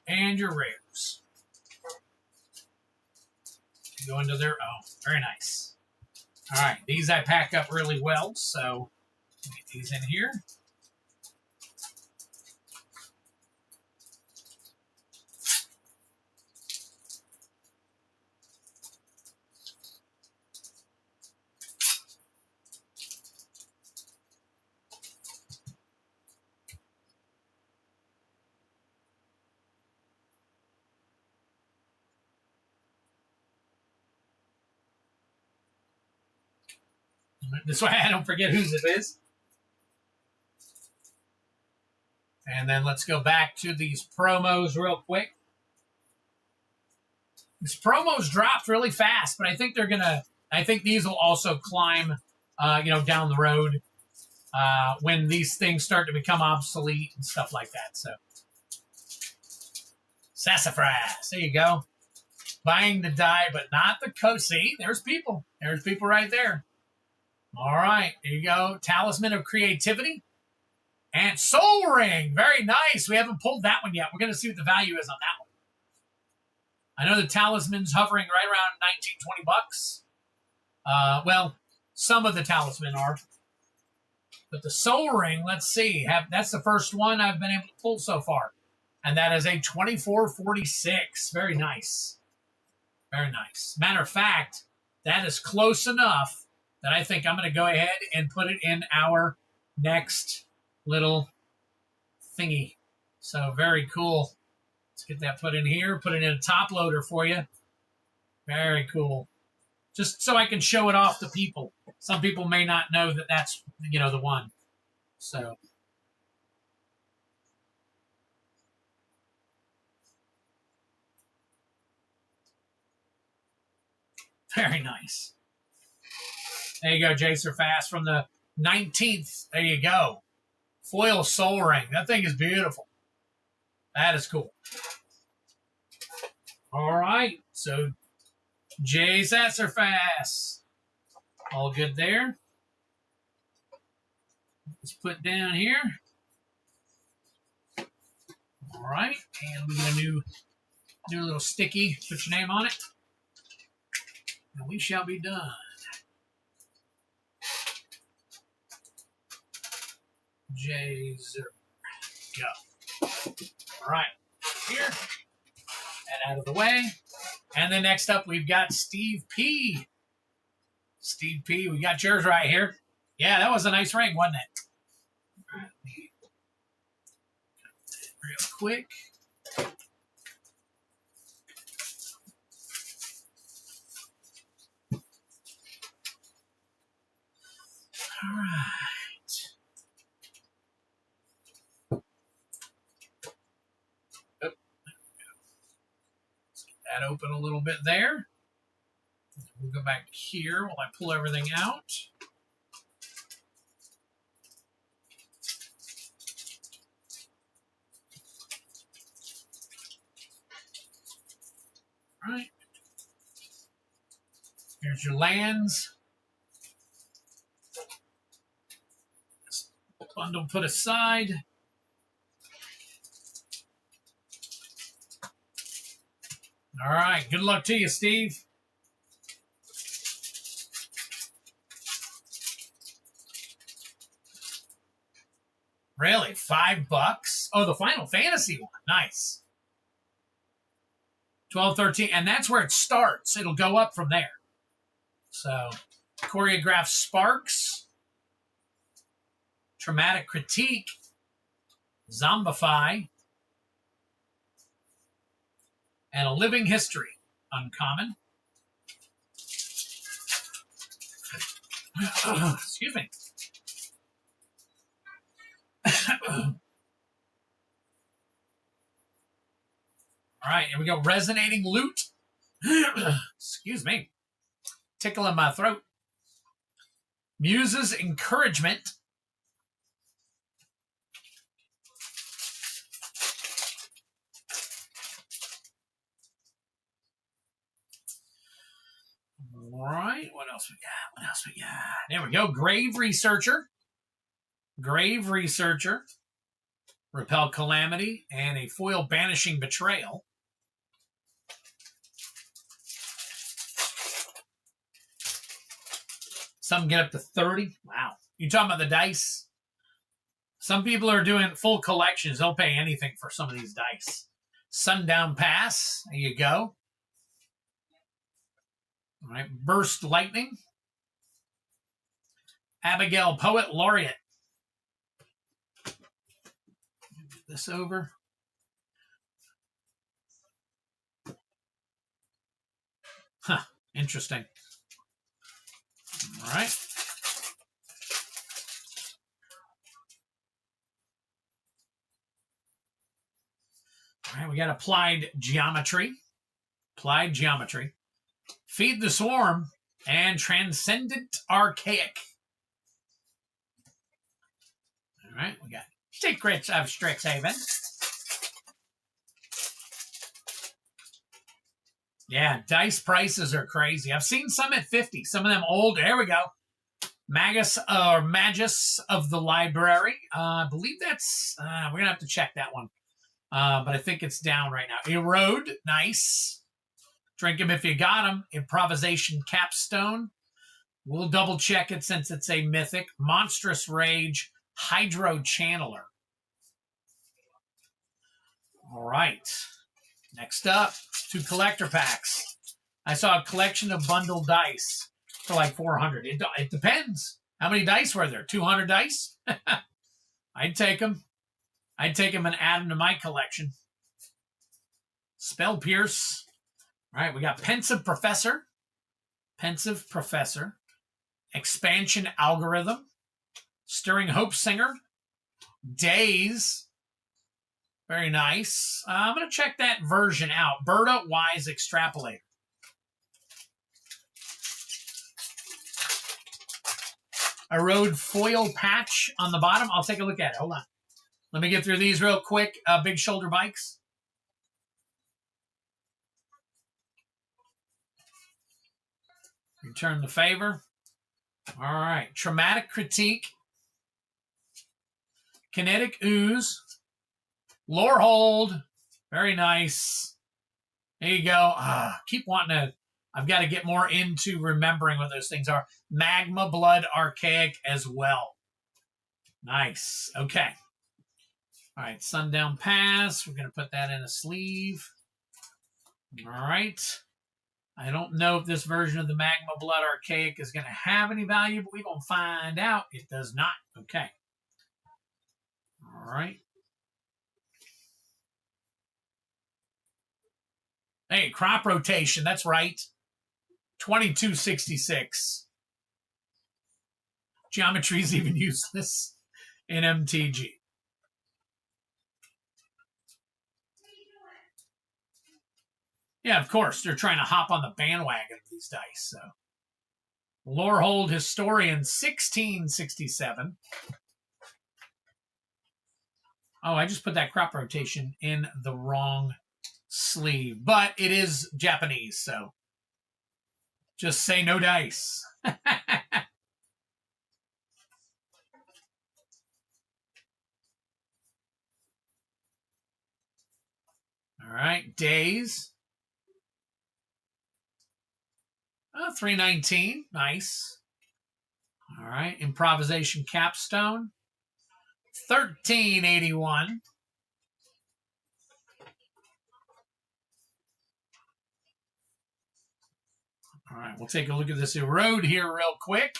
And your rares. Go into their own. Very nice. All right. These I pack up really well, so get these in here. This way I don't forget whose it is. And then let's go back to these promos real quick. These promos dropped really fast, but I think I think these will also climb, down the road when these things start to become obsolete and stuff like that. So, Sassafras, there you go. Buying the die, but not the code. See, there's people. There's people right there. All right, there you go. Talisman of Creativity, And Soul Ring. Very nice. We haven't pulled that one yet. We're going to see what the value is on that one. I know the talisman's hovering right around 19, 20 bucks. Well, some of the talisman are. But the Soul Ring, let's see. That's the first one I've been able to pull so far. And that is a 2446. Very nice. Very nice. Matter of fact, that is close enough that I think I'm going to go ahead and put it in our next little thingy. So very cool. Let's get that put in here. Put it in a top loader for you. Very cool. Just so I can show it off to people. Some people may not know that that's, you know, the one. So. Very nice. There you go, Jacer Fast from the 19th. There you go. Foil Soul Ring. That thing is beautiful. That is cool. All right. So, Jacer Fast. All good there. Let's put down here. All right. And we got a new little sticky. Put your name on it. And we shall be done. Jazer. Go. All right. Here. And out of the way. And then next up, we've got Steve P. Steve P. We got yours right here. Yeah, that was a nice ring, wasn't it? All right. Real quick. All right. Oh, there we go. Let's get that open a little bit there. We'll go back here while I pull everything out. All right. Here's your lands. Bundle put aside. All right. Good luck to you, Steve. Really? $5? Oh, the Final Fantasy one. Nice. 12, 13. And that's where it starts. It'll go up from there. So, choreographed Sparks. Traumatic Critique, Zombify, and A Living History, uncommon. Excuse me. All right, here we go. Resonating Loot. Excuse me. Tickle in my throat. Muse's Encouragement. All right, what else we got? What else we got? There we go. Grave Researcher. Grave Researcher. Repel Calamity. And a foil Banishing Betrayal. Some get up to 30. Wow. You talking about the dice? Some people are doing full collections. They'll pay anything for some of these dice. Sundown Pass. There you go. All right, Burst Lightning. Abigail Poet Laureate. Get this over. Huh, interesting. All right. All right, we got Applied Geometry. Applied Geometry. Feed the Swarm, and Transcendent Archaic. All right, we got Secrets of Strixhaven. Yeah, dice prices are crazy. I've seen some at 50, some of them old. There we go. Magus or Magus of the Library. I believe that's, we're going to have to check that one. But I think it's down right now. Erode, nice. Drink him if you got him. Improvisation Capstone. We'll double check it since it's a mythic. Monstrous Rage, Hydro Channeler. All right. Next up, 2 collector packs. I saw a collection of bundled dice for like 400. It depends. How many dice were there? 200 dice? I'd take them. I'd take them and add them to my collection. Spell Pierce. All right, we got Pensive Professor. Pensive Professor. Expansion Algorithm. Stirring Hope Singer. Days. Very nice. I'm going to check that version out. Berta Wise Extrapolator. Erode foil patch on the bottom. I'll take a look at it. Hold on. Let me get through these real quick. Big shoulder bikes. Return the favor. All right. Traumatic Critique. Kinetic Ooze. Lore Hold. Very nice. There you go. Keep wanting to. I've got to get more into remembering what those things are. Magma Blood Archaic as well. Nice. Okay. All right. Sundown Pass. We're going to put that in a sleeve. All right. I don't know if this version of the Magma Blood Archaic is going to have any value, but we're going to find out. It does not. Okay. All right. Hey, crop rotation. That's right. 2266. Geometry is even useless in MTG. Yeah, of course. They're trying to hop on the bandwagon of these dice. So, Lorehold Historian 1667. Oh, I just put that crop rotation in the wrong sleeve. But it is Japanese, so just say no dice. All right, Days. 319, nice. All right, Improvisation Capstone. 1381. All right, we'll take a look at this Erode here real quick.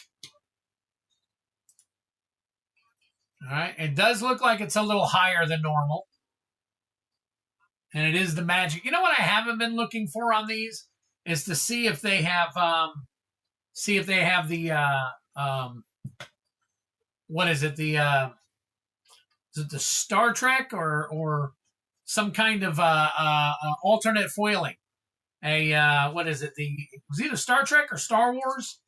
All right, it does look like it's a little higher than normal. And it is the magic. You know what I haven't been looking for on these is to see if they have the what is it? Is it the Star Trek or some kind of alternate foiling? What is it? Was either Star Trek or Star Wars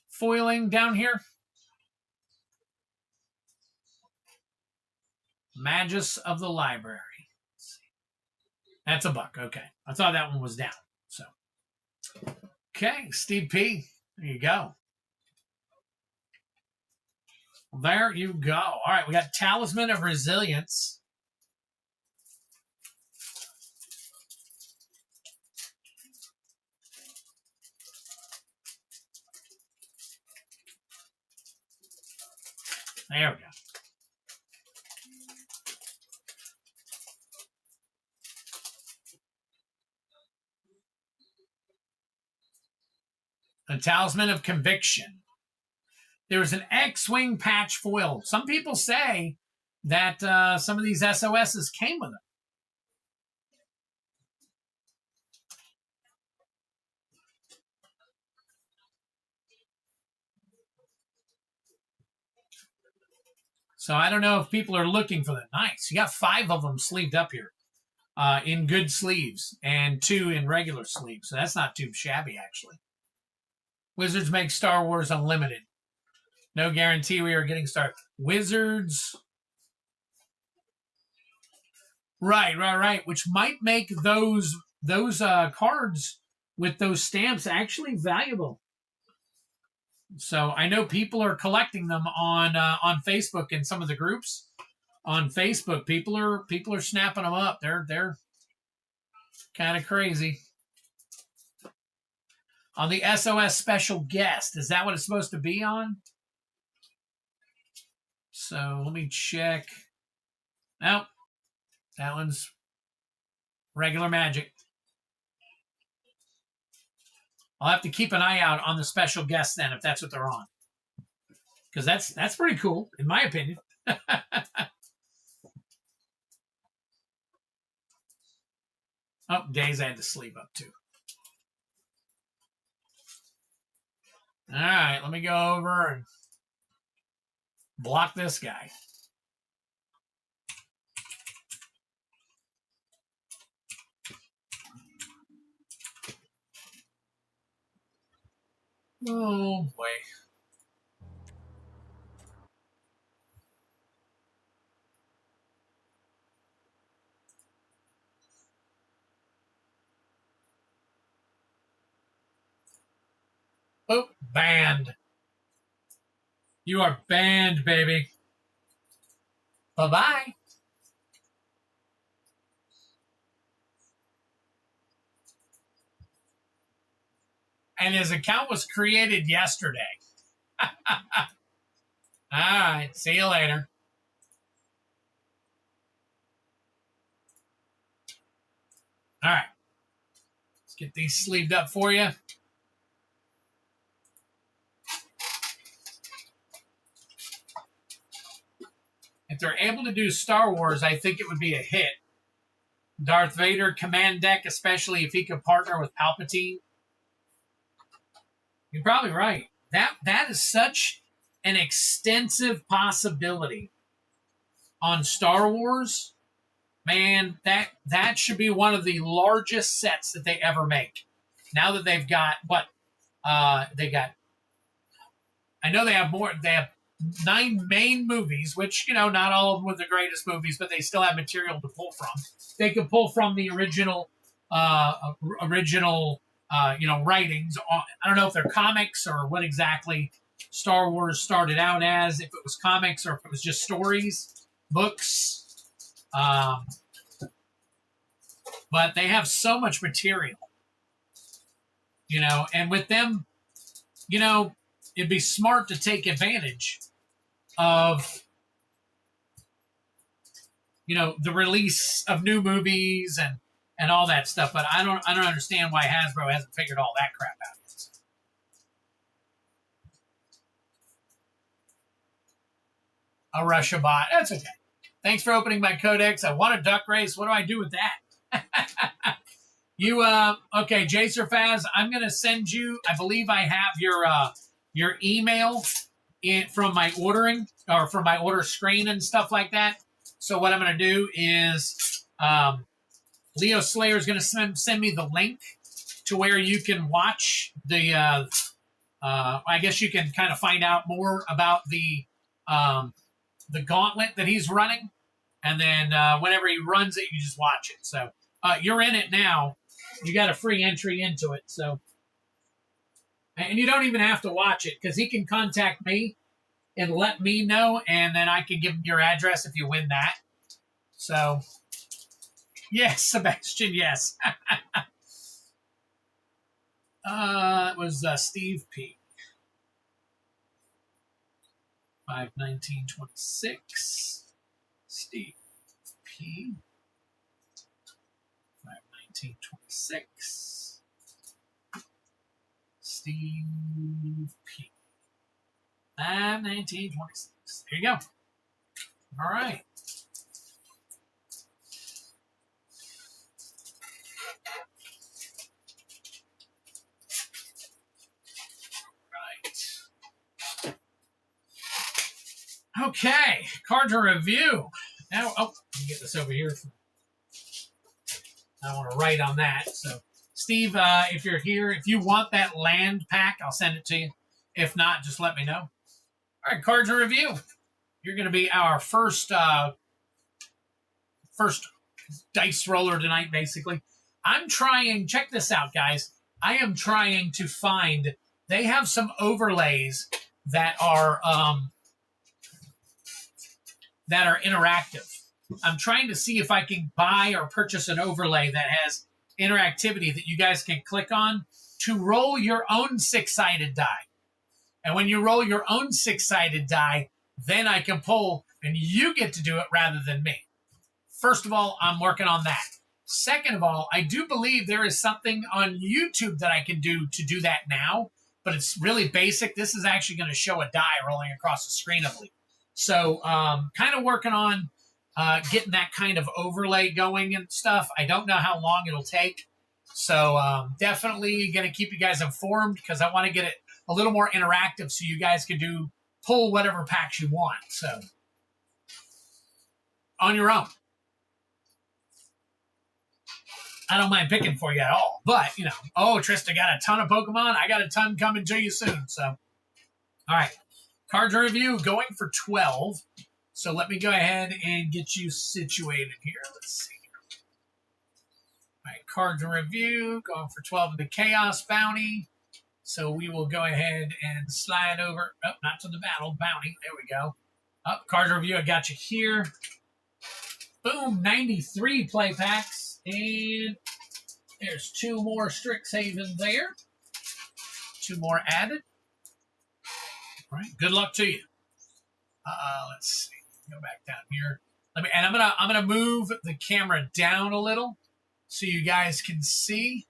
foiling down here? Magus of the Library. That's a buck. Okay. I thought that one was down. So, okay, Steve P. There you go. There you go. All right, we got Talisman of Resilience. There we go. A Talisman of Conviction. There was an X-Wing patch foil. Some people say that some of these SOSs came with them. So I don't know if people are looking for them. Nice. You got 5 of them sleeved up here in good sleeves and 2 in regular sleeves. So that's not too shabby, actually. Wizards make Star Wars Unlimited. No guarantee we are getting started. Wizards. Right. Which might make those cards with those stamps actually valuable. So I know people are collecting them on Facebook and some of the groups on Facebook. People are snapping them up. They're kind of crazy. On the SOS special guest, is that what it's supposed to be on? So let me check. Nope, that one's regular Magic. I'll have to keep an eye out on the special guests then if that's what they're on, because that's pretty cool in my opinion. Oh, days I had to sleep up too. All right, let me go over and block this guy. Oh boy. Oh, banned. You are banned, baby. Bye-bye. And his account was created yesterday. All right, see you later. All right. Let's get these sleeved up for you. If they're able to do Star Wars, I think it would be a hit. Darth Vader command deck, especially if he could partner with Palpatine. You're probably right. That is such an extensive possibility on Star Wars. Man, that should be one of the largest sets that they ever make. Now that they've got what they got. I know they have more. They have 9 main movies, which, you know, not all of them were the greatest movies, but they still have material to pull from. They could pull from the original writings. I don't know if they're comics or what exactly Star Wars started out as, if it was comics or if it was just stories, books. But they have so much material, you know, and with them, you know, it'd be smart to take advantage of, you know, the release of new movies and all that stuff. But I don't understand why Hasbro hasn't figured all that crap out yet. A Russia bot. That's okay. Thanks for opening my Codex. I want a duck race. What do I do with that? Okay, Jacer Faz, I'm going to send you, I believe I have your email from my ordering, or from my order screen and stuff like that. So what I'm going to do is Leo Slayer is going to send me the link to where you can watch the, I guess you can kind of find out more about the gauntlet that he's running. And then whenever he runs it, you just watch it. So you're in it now. You got a free entry into it. So, and you don't even have to watch it, because he can contact me and let me know, and then I can give him your address if you win that. So, yes, Sebastian, yes. It was Steve P. 5/19/26. Steve P. 5/19/26. Steve P. 5/19/26. There you go. All right. Okay, card to review. Now, let me get this over here. I want to write on that. So, Steve, if you're here, if you want that land pack, I'll send it to you. If not, just let me know. All right, card to review. You're going to be our first dice roller tonight, basically. I'm trying, check this out, guys. I am trying to find they have some overlays that are interactive. I'm trying to see if I can buy or purchase an overlay that has interactivity that you guys can click on to roll your own six-sided die. And when you roll your own six-sided die, then I can pull and you get to do it rather than me. First of all, I'm working on that. Second of all, I do believe there is something on YouTube that I can do to do that now, but it's really basic. This is actually going to show a die rolling across the screen, I believe. So kind of working on getting that kind of overlay going and stuff. I don't know how long it'll take. So definitely going to keep you guys informed because I want to get it a little more interactive so you guys can pull whatever packs you want. So on your own. I don't mind picking for you at all. But, you know, oh, Trista got a ton of Pokemon. I got a ton coming to you soon. So, all right. Cards review going for 12. So let me go ahead and get you situated here. Let's see. All right, cards review going for 12 of the Chaos Bounty. So we will go ahead and slide over. Oh, not to the battle. Bounty. There we go. Up, cards review. I got you here. Boom. 93 play packs. And there's 2 more Strixhaven there. 2 more added. All right. Good luck to you. Let's see. Go back down here. I'm gonna move the camera down a little so you guys can see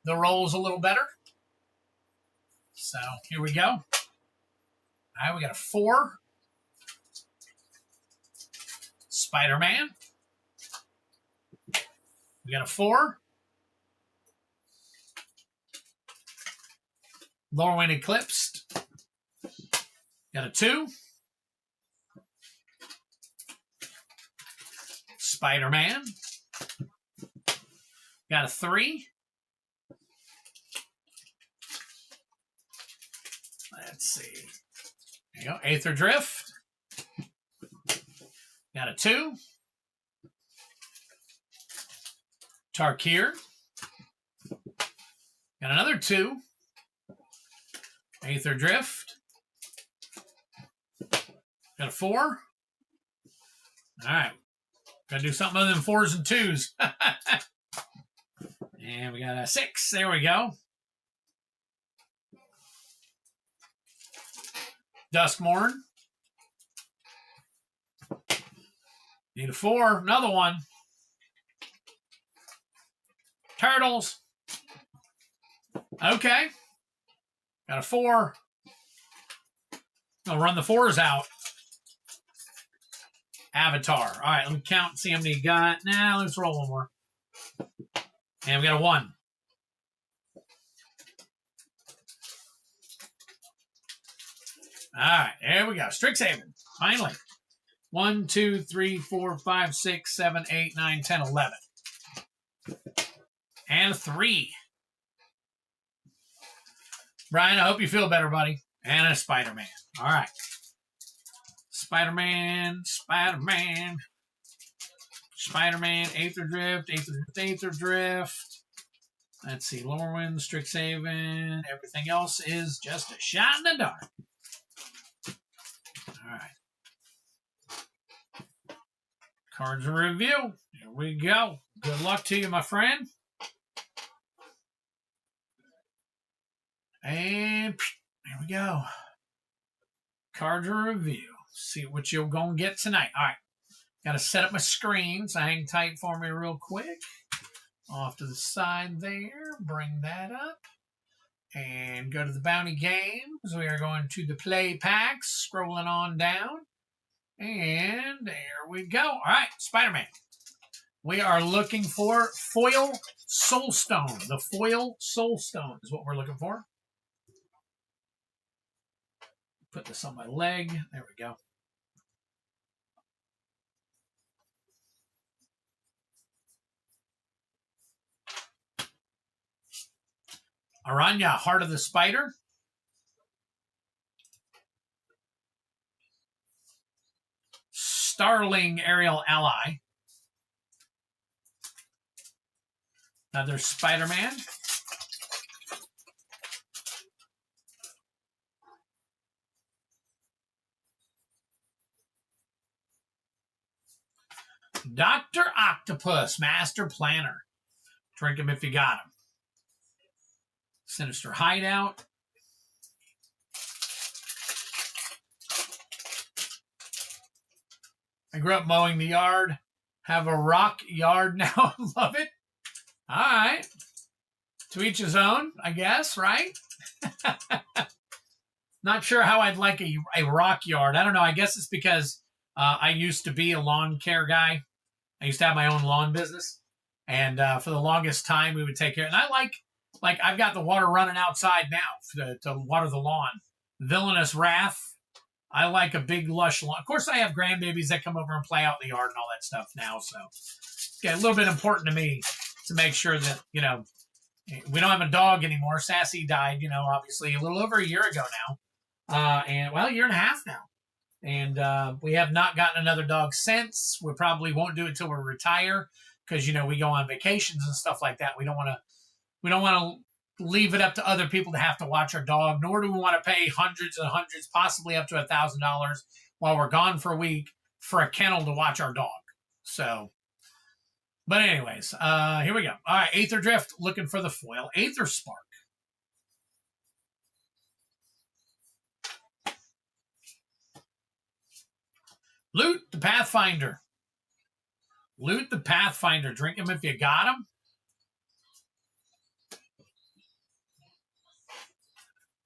the rolls a little better. So here we go. All right, we got a 4. Spider-Man. We got a 4. Lorwyn Eclipsed. Got a 2. Spider-Man. Got a 3. Let's see. There you go. Aether Drift. Got a 2. Tarkir. Got another 2. Aether Drift. Got a 4. All right. Got to do something other than 4s and 2s. And we got a 6. There we go. Duskmorn. Need a 4. Another one. Turtles. Okay. Got a 4. I'll run the 4s out. Avatar. All right, let me count and see how many you got. Now let's roll one more. And we got a 1. All right, there we go. Strixhaven. Finally. 1, 2, 3, 4, 5, 6, 7, 8, 9, 10, 11. And a 3. Brian, I hope you feel better, buddy. And a Spider-Man. All right. Spider-Man, Spider-Man. Spider-Man, Aether Drift, Aether Drift. Let's see, Lorwyn, Strixhaven. Everything else is just a shot in the dark. All right. Cards review. Here we go. Good luck to you, my friend. And there we go. Cards review. See what you're going to get tonight. All right. Got to set up my screen, so hang tight for me real quick. Off to the side there. Bring that up. And go to the bounty games. We are going to the play packs. Scrolling on down. And there we go. All right, Spider-Man. We are looking for Foil Soulstone. The Foil Soulstone is what we're looking for. Put this on my leg. There we go. Aranya, Heart of the Spider. Starling, Aerial Ally. Another Spider-Man. Dr. Octopus, Master Planner. Drink him if you got him. Sinister Hideout. I grew up mowing the yard. Have a rock yard now. Love it. All right. To each his own, I guess, right? Not sure how I'd like a rock yard. I don't know. I guess it's because I used to be a lawn care guy. I used to have my own lawn business. And for the longest time, we would take care. And I like I've got the water running outside now to water the lawn. Villainous Wrath. I like a big, lush lawn. Of course, I have grandbabies that come over and play out in the yard and all that stuff now. So it's a little bit important to me to make sure that, you know, we don't have a dog anymore. Sassy died, you know, obviously a little over a year ago now. And, well, a year and a half now. And we have not gotten another dog since. We probably won't do it until we retire because, you know, we go on vacations and stuff like that. We don't want to leave it up to other people to have to watch our dog, nor do we want to pay hundreds and hundreds, possibly up to $1,000 while we're gone for a week for a kennel to watch our dog. So, but anyways, here we go. All right, Aether Drift, looking for the foil. Aether Spark. Loot the Pathfinder. Loot the Pathfinder. Drink him if you got him.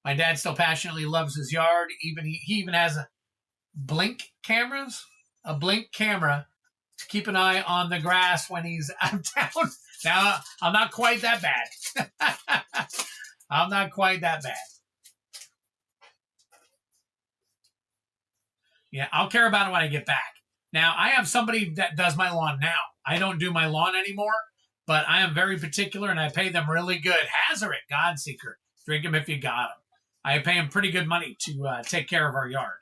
My dad still passionately loves his yard. He even has a blink camera to keep an eye on the grass when he's out of town. Now, I'm not quite that bad. I'm not quite that bad. Yeah, I'll care about it when I get back. Now, I have somebody that does my lawn now. I don't do my lawn anymore, but I am very particular, and I pay them really good. Hazaret, Godseeker. Drink him if you got him. I pay him pretty good money to take care of our yard.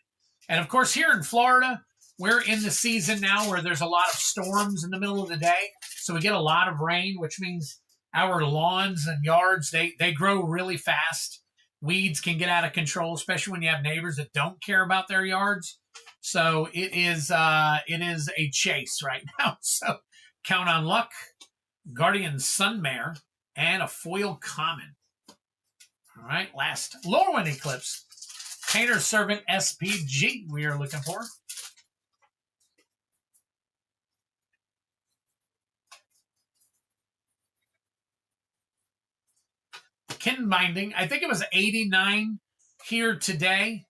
And, of course, here in Florida, we're in the season now where there's a lot of storms in the middle of the day. So we get a lot of rain, which means our lawns and yards, they grow really fast. Weeds can get out of control, especially when you have neighbors that don't care about their yards. So it is a chase right now. So count on luck, Guardian Sunmare, and a foil common. All right, last Lorwyn Eclipse. Painter Servant SPG we are looking for. Kin Binding. I think it was 89 here today,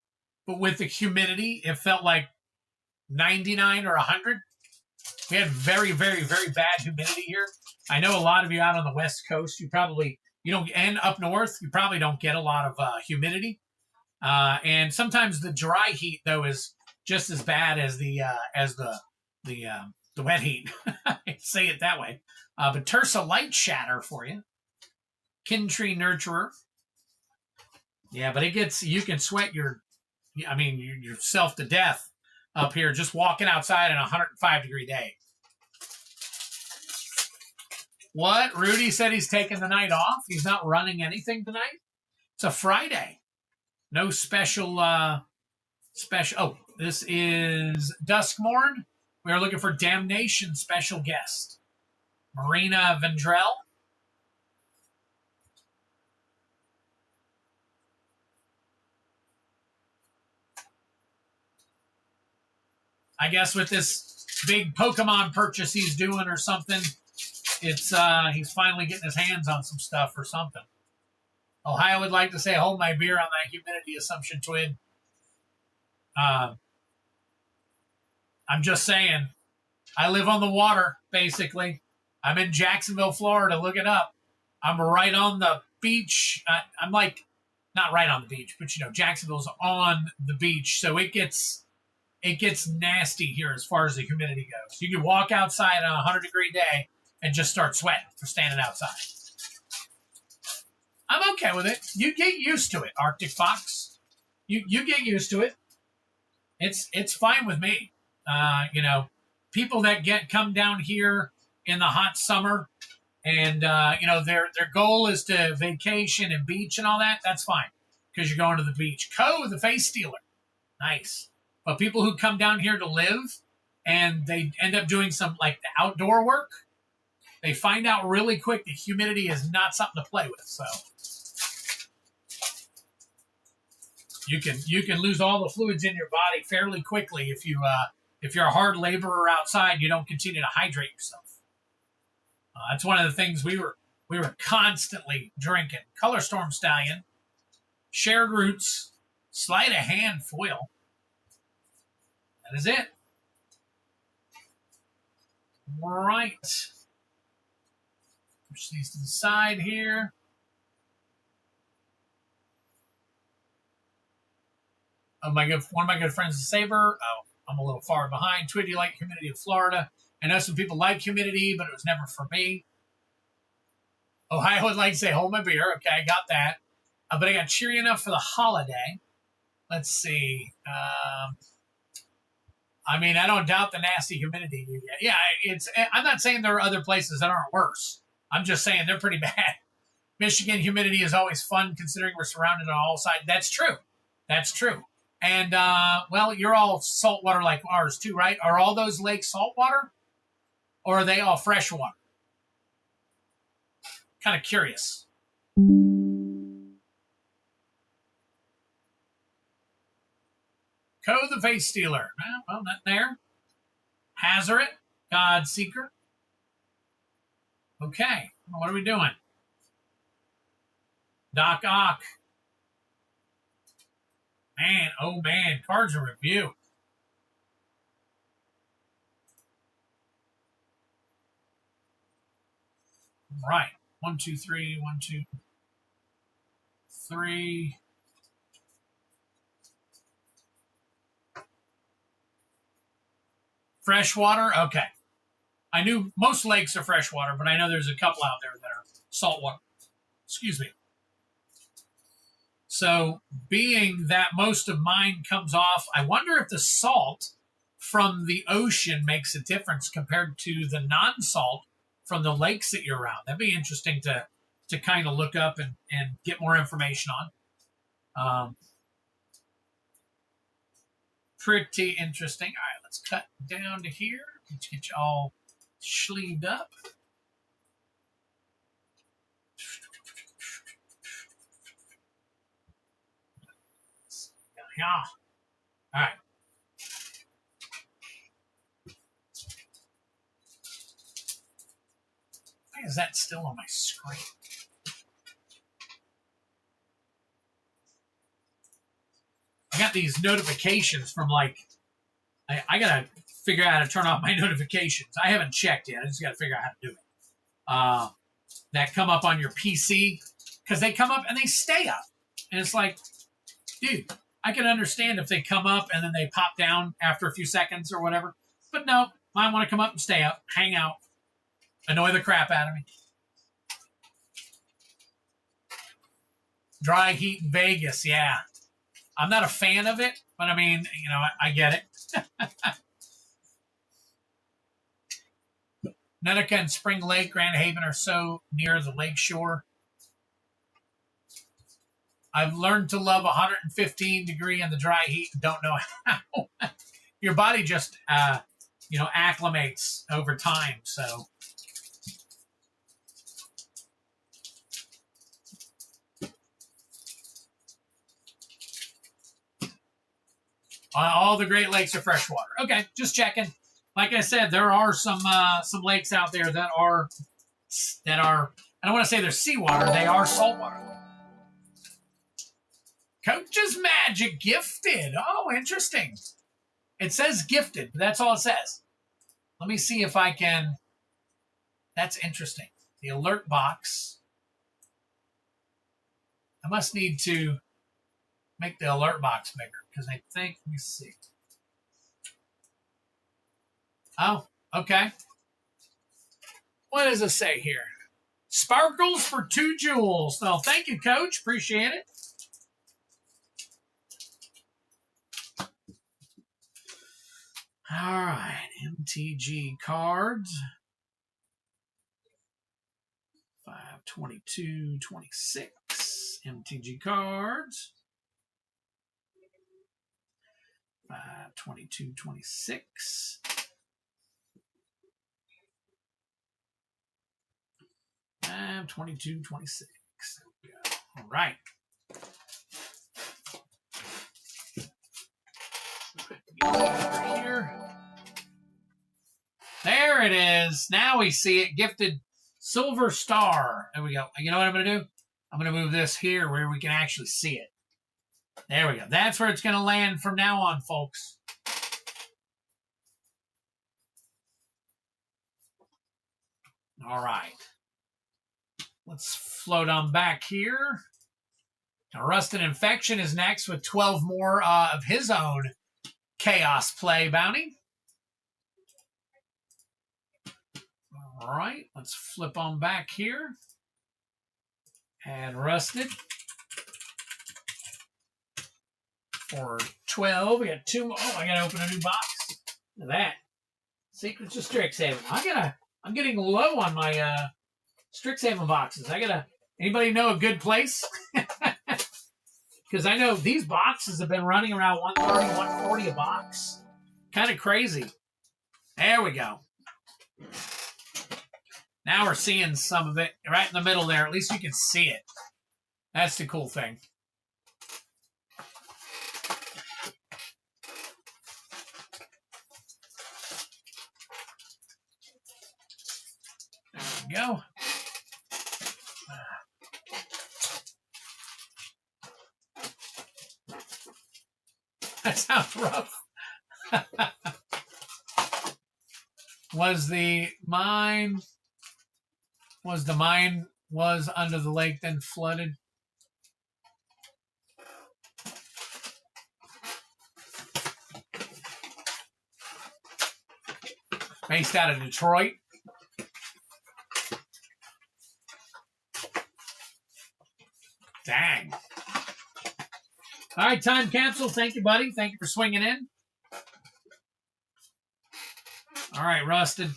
but with the humidity, it felt like 99 or 100. We had very, very, very bad humidity here. I know a lot of you out on the West Coast, you don't, and up north, you probably don't get a lot of humidity. And sometimes the dry heat, though, is just as bad as the wet heat. I say it that way. But Tersa Light Shatter for you. Kintree Nurturer. Yeah, but you can sweat yourself to death up here just walking outside on a 105-degree day. What? Rudy said he's taking the night off? He's not running anything tonight? It's a Friday. No special, oh, this is Duskmorn. We are looking for Damnation special guest. Marina Vendrell. I guess with this big Pokemon purchase he's doing or something, it's he's finally getting his hands on some stuff or something. Ohio would like to say, hold my beer on that humidity assumption, Twin. I'm just saying, I live on the water, basically. I'm in Jacksonville, Florida. Look it up. I'm right on the beach. I'm like, not right on the beach, but, Jacksonville's on the beach. So it gets nasty here as far as the humidity goes. You can walk outside on a 100-degree day and just start sweating for standing outside. I'm okay with it. You get used to it, Arctic Fox. You get used to it. It's fine with me. People that come down here in the hot summer and their goal is to vacation and beach and all that, that's fine because you're going to the beach. The Face Stealer. Nice. But people who come down here to live and they end up doing some like the outdoor work, they find out really quick that humidity is not something to play with. So you can lose all the fluids in your body fairly quickly if you're a hard laborer outside. You don't continue to hydrate yourself. That's one of the things we were constantly drinking. Color Storm Stallion, Shared Roots, Sleight of Hand Foil. That is it. Right. Push these to the side here. One of my good friends is Saber. Oh, I'm a little far behind. Twid, you like humidity of Florida? I know some people like humidity, but it was never for me. Ohio would like to say, hold my beer. Okay, I got that. But I got cheery enough for the holiday. Let's see. I mean, I don't doubt the nasty humidity you get. Yeah, I'm not saying there are other places that aren't worse. I'm just saying they're pretty bad. Michigan humidity is always fun considering we're surrounded on all sides. That's true. That's true. And, well, you're all saltwater like ours too, right? Are all those lakes saltwater? Or are they all freshwater? Kind of curious. Code the Face Stealer. Well, not there. Hazaret, God Seeker. Okay, what are we doing? Doc Ock. Man, oh man, cards of review. Right. 1, 2, 3, 1, 2, 3. Freshwater? Okay. I knew most lakes are freshwater, but I know there's a couple out there that are saltwater. Excuse me. So, being that most of mine comes off, I wonder if the salt from the ocean makes a difference compared to the non-salt from the lakes that you're around. That'd be interesting to kind of look up and get more information on. Pretty interesting. All right, let's cut down to here. Let's get you all sleeved up. Yeah. All right. Why is that still on my screen? I got these notifications from like, I got to figure out how to turn off my notifications. I haven't checked yet. I just got to figure out how to do it. That come up on your PC, because they come up and they stay up. And it's like, dude, I can understand if they come up and then they pop down after a few seconds or whatever. But no, I want to come up and stay up, hang out, annoy the crap out of me. Dry heat in Vegas, yeah. I'm not a fan of it, but I mean, you know, I get it. Nunica and Spring Lake, Grand Haven are so near the lake shore. I've learned to love 115 degree in the dry heat and don't know how. Your body just, you know, acclimates over time. So, all the Great Lakes are freshwater. Okay, just checking. Like I said, there are some lakes out there that are. I don't want to say they're seawater. They are saltwater. Coach's Magic gifted. Oh, interesting. It says gifted, but that's all it says. Let me see if I can. That's interesting. The alert box. I must need to make the alert box bigger because I think, let me see. Oh, okay. What does it say here? Sparkles for 2 jewels. No, thank you, Coach. Appreciate it. All right, MTG cards. 5/22/26. MTG cards. 5/22/26. 22, 26. There we go. All right. Here. There it is. Now we see it. Gifted Silver Star. There we go. You know what I'm going to do? I'm going to move this here where we can actually see it. There we go. That's where it's going to land from now on, folks. All right. Let's float on back here. Now, Rusted Infection is next with 12 more of his own Chaos Play bounty. All right. Let's flip on back here. Add Rusted. For 12, we got 2 more. Oh, I gotta open a new box. Look at that. Secrets of Strixhaven. I'm getting low on my Strixhaven boxes. Anybody know a good place? Because I know these boxes have been running around 130, 140 a box. Kind of crazy. There we go. Now we're seeing some of it right in the middle there. At least you can see it. That's the cool thing. Go. That sounds rough. Was the mine under the lake then flooded? Based out of Detroit. Dang. All right, Time Capsule. Thank you, buddy. Thank you for swinging in. All right, Rusted.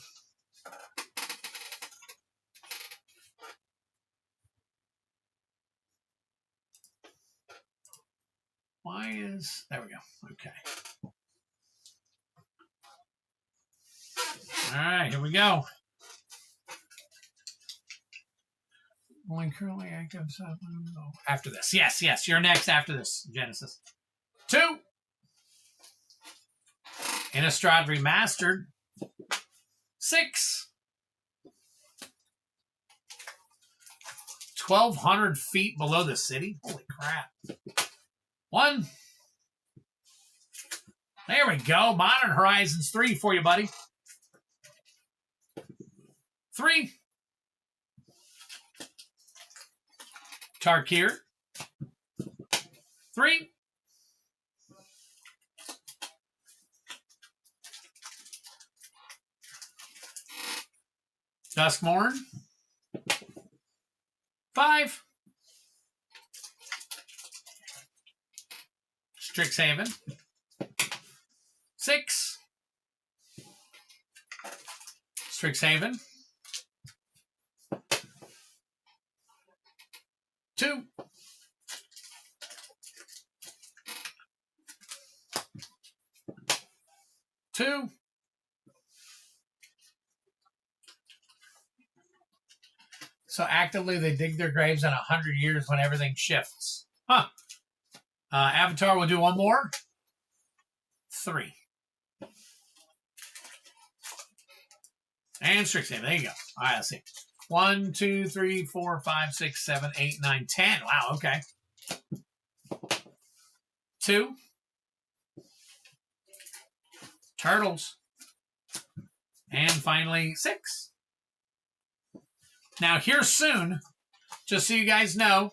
There we go. Okay. All right, here we go. Only currently active. After this. Yes. You're next after this, Genesis. 2. Innistrad Remastered. 6. 1,200 feet below the city. Holy crap. 1. There we go. Modern Horizons 3 for you, buddy. 3. Tarkir. 3. Duskmorn. 5. Strixhaven. 6. Strixhaven. 2. So actively they dig their graves in 100 years when everything shifts. Huh. Avatar will do 1 more. 3. And Strixhaven. There you go. All right, let's see. 1, 2, 3, 4, 5, 6, 7, 8, 9, 10. Wow, okay. 2. Turtles. And finally, 6. Now, here soon, just so you guys know,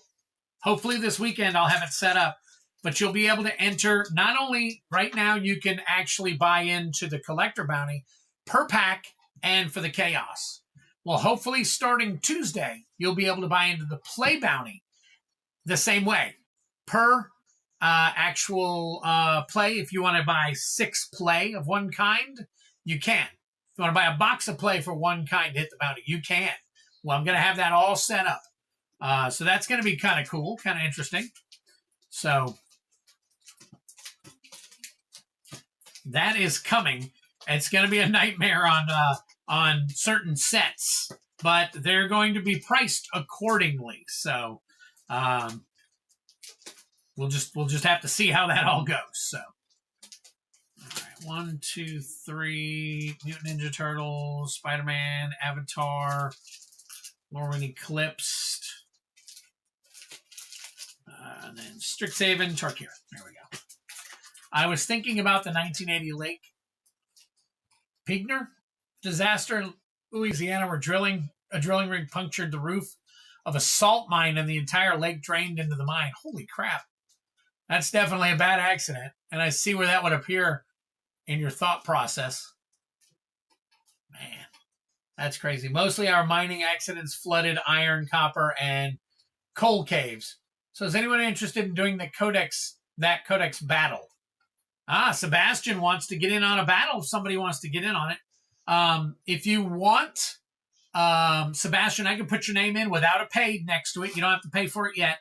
hopefully this weekend I'll have it set up, but you'll be able to enter, not only right now you can actually buy into the collector bounty per pack and for the chaos. Well, hopefully starting Tuesday, you'll be able to buy into the play bounty the same way. Per actual play, if you want to buy 6 play of one kind, you can. If you want to buy a box of play for one kind to hit the bounty, you can. Well, I'm going to have that all set up. So that's going to be kind of cool, kind of interesting. So that is coming. It's going to be a nightmare on certain sets but they're going to be priced accordingly. So we'll just have to see how that all goes. So, all right, 1, 2, 3, Mutant Ninja Turtles, Spider-Man, Avatar, Lorwyn Eclipsed, and then Strixhaven, Tarkir. There we go. I was thinking about the 1980 Lake Pigner disaster in Louisiana, where a drilling rig punctured the roof of a salt mine and the entire lake drained into the mine. Holy crap. That's definitely a bad accident. And I see where that would appear in your thought process. Man, that's crazy. Mostly our mining accidents flooded iron, copper, and coal caves. So is anyone interested in doing the Codex battle? Sebastian wants to get in on a battle if somebody wants to get in on it. If you want, Sebastian, I can put your name in without a paid next to it. You don't have to pay for it yet.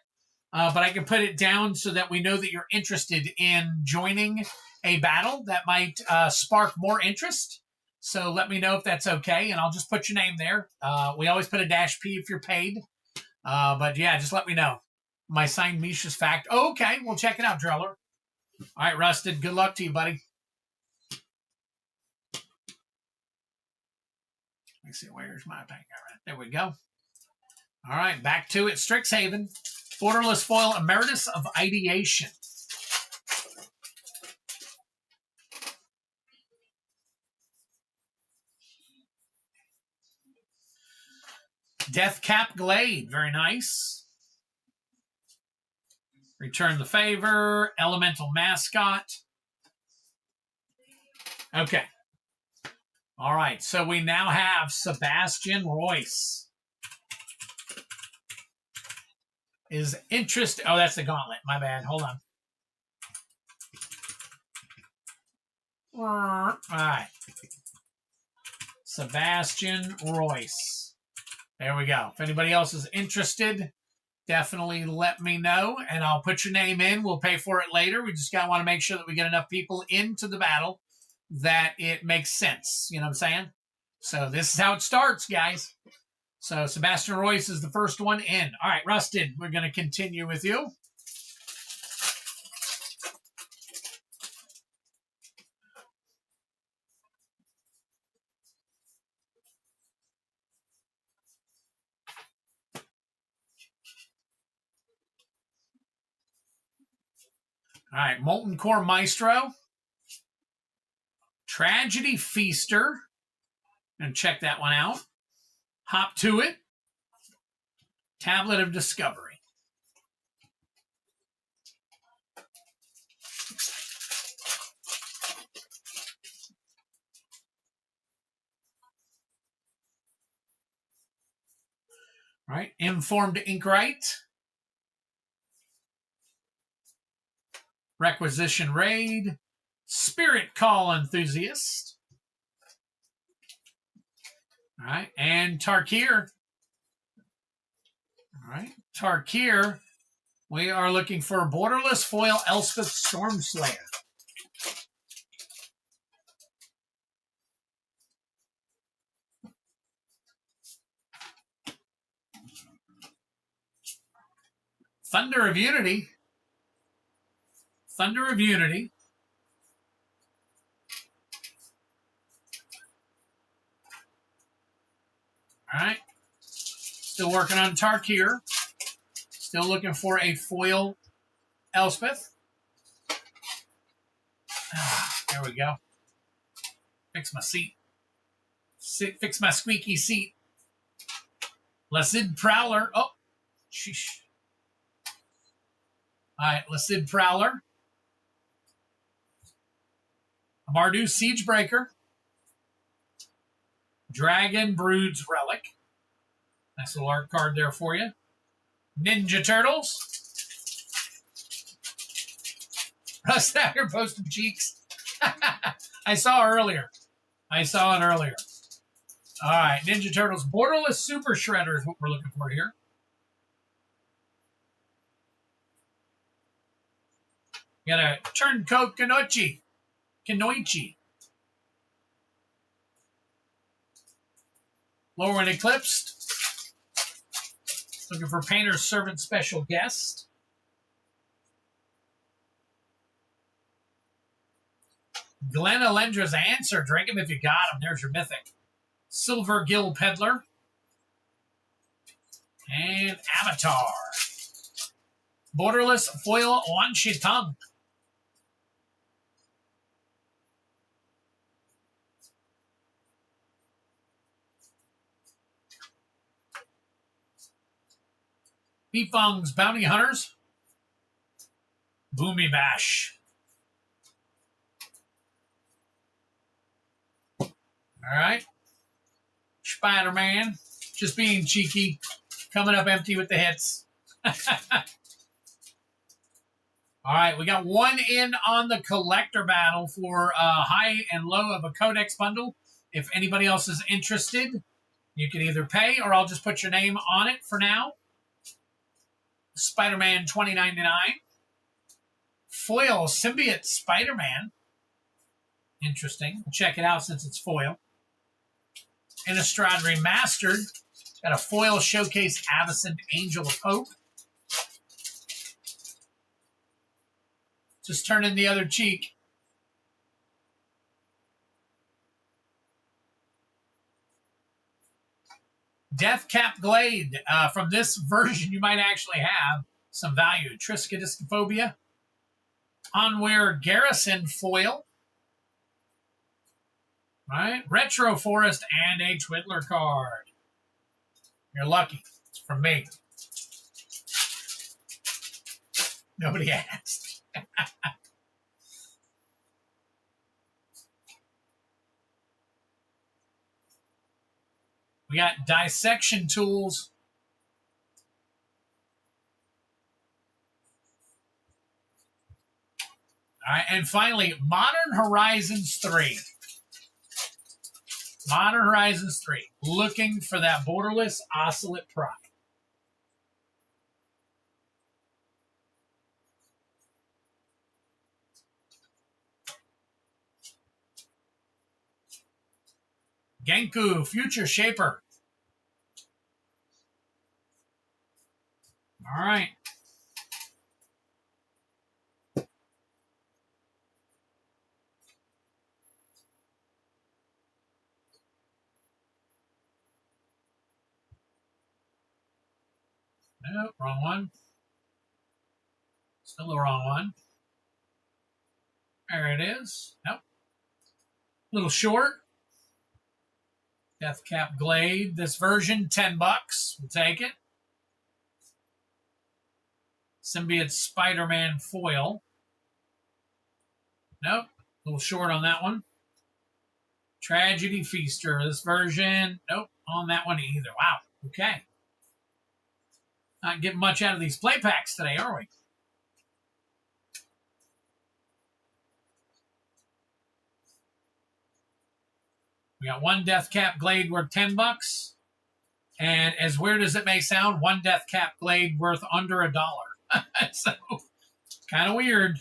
But I can put it down so that we know that you're interested in joining a battle that might spark more interest. So let me know if that's okay, and I'll just put your name there. We always put a -P if you're paid. But yeah, just let me know. My signed Misha's fact. Okay, we'll check it out, Driller. All right, Rusted, good luck to you, buddy. Let's see, where's my bank? All right, there we go. All right, back to it. Strixhaven, Borderless Foil, Emeritus of Ideation. Deathcap Glade, very nice. Return the Favor, Elemental Mascot. Okay. All right, so we now have Sebastian Royce. Is interest... Oh, that's the gauntlet. My bad. Hold on. All right. Sebastian Royce. There we go. If anybody else is interested, definitely let me know, and I'll put your name in. We'll pay for it later. We just want to make sure that we get enough people into the battle that it makes sense. You know what I'm saying? So this is how it starts, guys. So Sebastian Royce is the first one in. All right, Rusted, we're going to continue with you. All right, Molten Core Maestro. Tragedy Feaster. And check that one out. Hop to it. Tablet of Discovery. All right, Informed Inkwright. Requisition Raid. Spirit Call Enthusiast. All right, and Tarkir. All right, Tarkir. We are looking for a Borderless Foil Elspeth Stormslayer. Thunder of Unity. Thunder of Unity. All right. Still working on Tarkir. Still looking for a foil Elspeth. There we go. Fix my seat. Fix my squeaky seat. Lacid Prowler. Oh, sheesh. All right, Lacid Prowler. Mardu Siegebreaker. Dragon Brood's Relic. Nice little art card there for you. Ninja Turtles. Russ Dagger posted cheeks. I saw it earlier. All right, Ninja Turtles. Borderless Super Shredder is what we're looking for here. You got a Turncoat Kanoichi. Lower and Eclipsed. Looking for Painter's Servant Special Guest. Glenn Alendra's Answer. Drink him if you got him. There's your Mythic. Silver Gill Peddler. And Avatar. Borderless Foil Wan Shi Tong. Beefong's Bounty Hunters. Boomy Bash. All right. Spider-Man. Just being cheeky. Coming up empty with the hits. All right. We got one in on the collector battle for high and low of a Codex bundle. If anybody else is interested, you can either pay or I'll just put your name on it for now. Spider-Man $20.99. Foil Symbiote Spider-Man. Interesting. We'll check it out since it's foil. Innistrad Remastered. Got a foil Showcase Avacyn Angel of Hope. Just turn in the other cheek. Deathcap Glade. From this version, you might actually have some value. Triskaidiscophobia. Onwear Garrison Foil. All right. Retro Forest and a Twiddler card. You're lucky. It's from me. Nobody asked. We got dissection tools. All right, and finally, Modern Horizons 3. Modern Horizons 3. Looking for that borderless Oscillate Pride. Genku, Future Shaper. All right. Nope, wrong one. Still the wrong one. There it is. Nope. A little short. Deathcap Glade. This version, $10. We'll take it. Symbiote Spider-Man Foil. Nope. A little short on that one. Tragedy Feaster. This version, nope, on that one either. Wow. Okay. Not getting much out of these play packs today, are we? We got one Deathcap Glade worth $10. And as weird as it may sound, one Deathcap Glade worth under $1. So, kind of weird.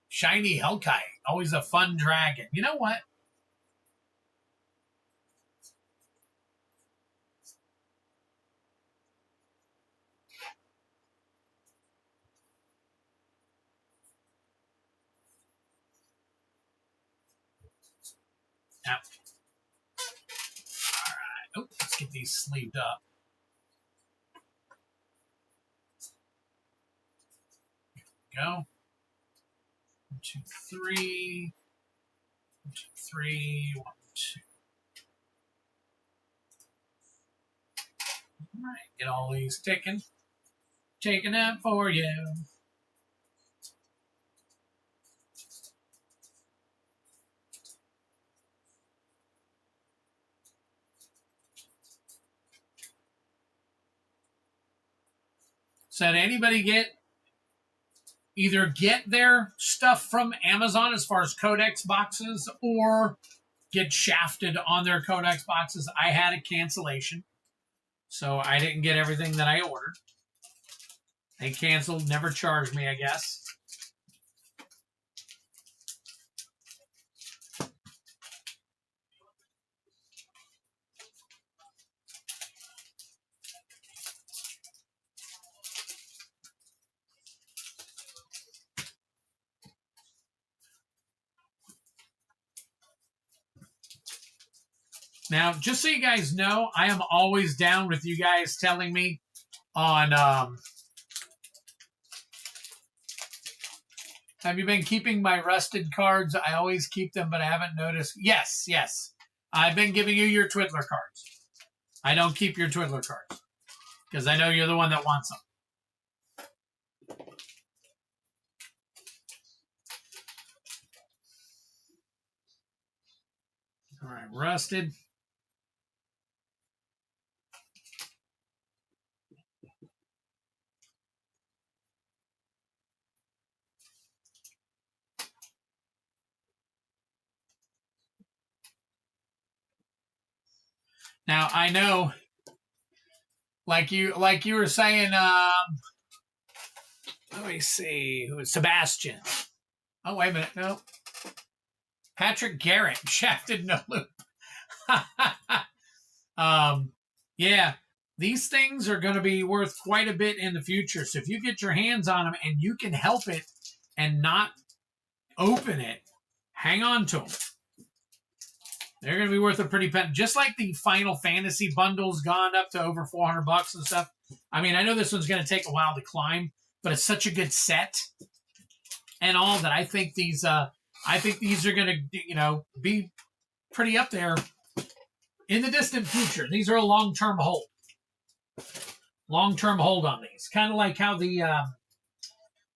Shiny Hellkite. Always a fun dragon. You know what? Now, all right. Oh, let's get these sleeved up. There we go. 1, 2, 3. 1, 2, 3. 1, 2. All right. Get all these ticking. Taking that for you. So did anybody either get their stuff from Amazon as far as Codex boxes or get shafted on their Codex boxes? I had a cancellation, so I didn't get everything that I ordered. They canceled, never charged me, I guess. Now, just so you guys know, I am always down with you guys telling me on, have you been keeping my rusted cards? I always keep them, but I haven't noticed. Yes, yes. I've been giving you your Twiddler cards. I don't keep your Twiddler cards because I know you're the one that wants them. All right, rusted. Now I know, like you were saying. Let me see. Who is Sebastian? Oh, wait a minute. No. Patrick Garrett, shafted no loop. Yeah, these things are going to be worth quite a bit in the future. So if you get your hands on them and you can help it and not open it, hang on to them. They're going to be worth a pretty penny. Just like the Final Fantasy bundles gone up to over $400 and stuff. I mean, I know this one's going to take a while to climb, but it's such a good set and all that I think these are going to, be pretty up there in the distant future. These are a long-term hold. Long-term hold on these. Kind of like how the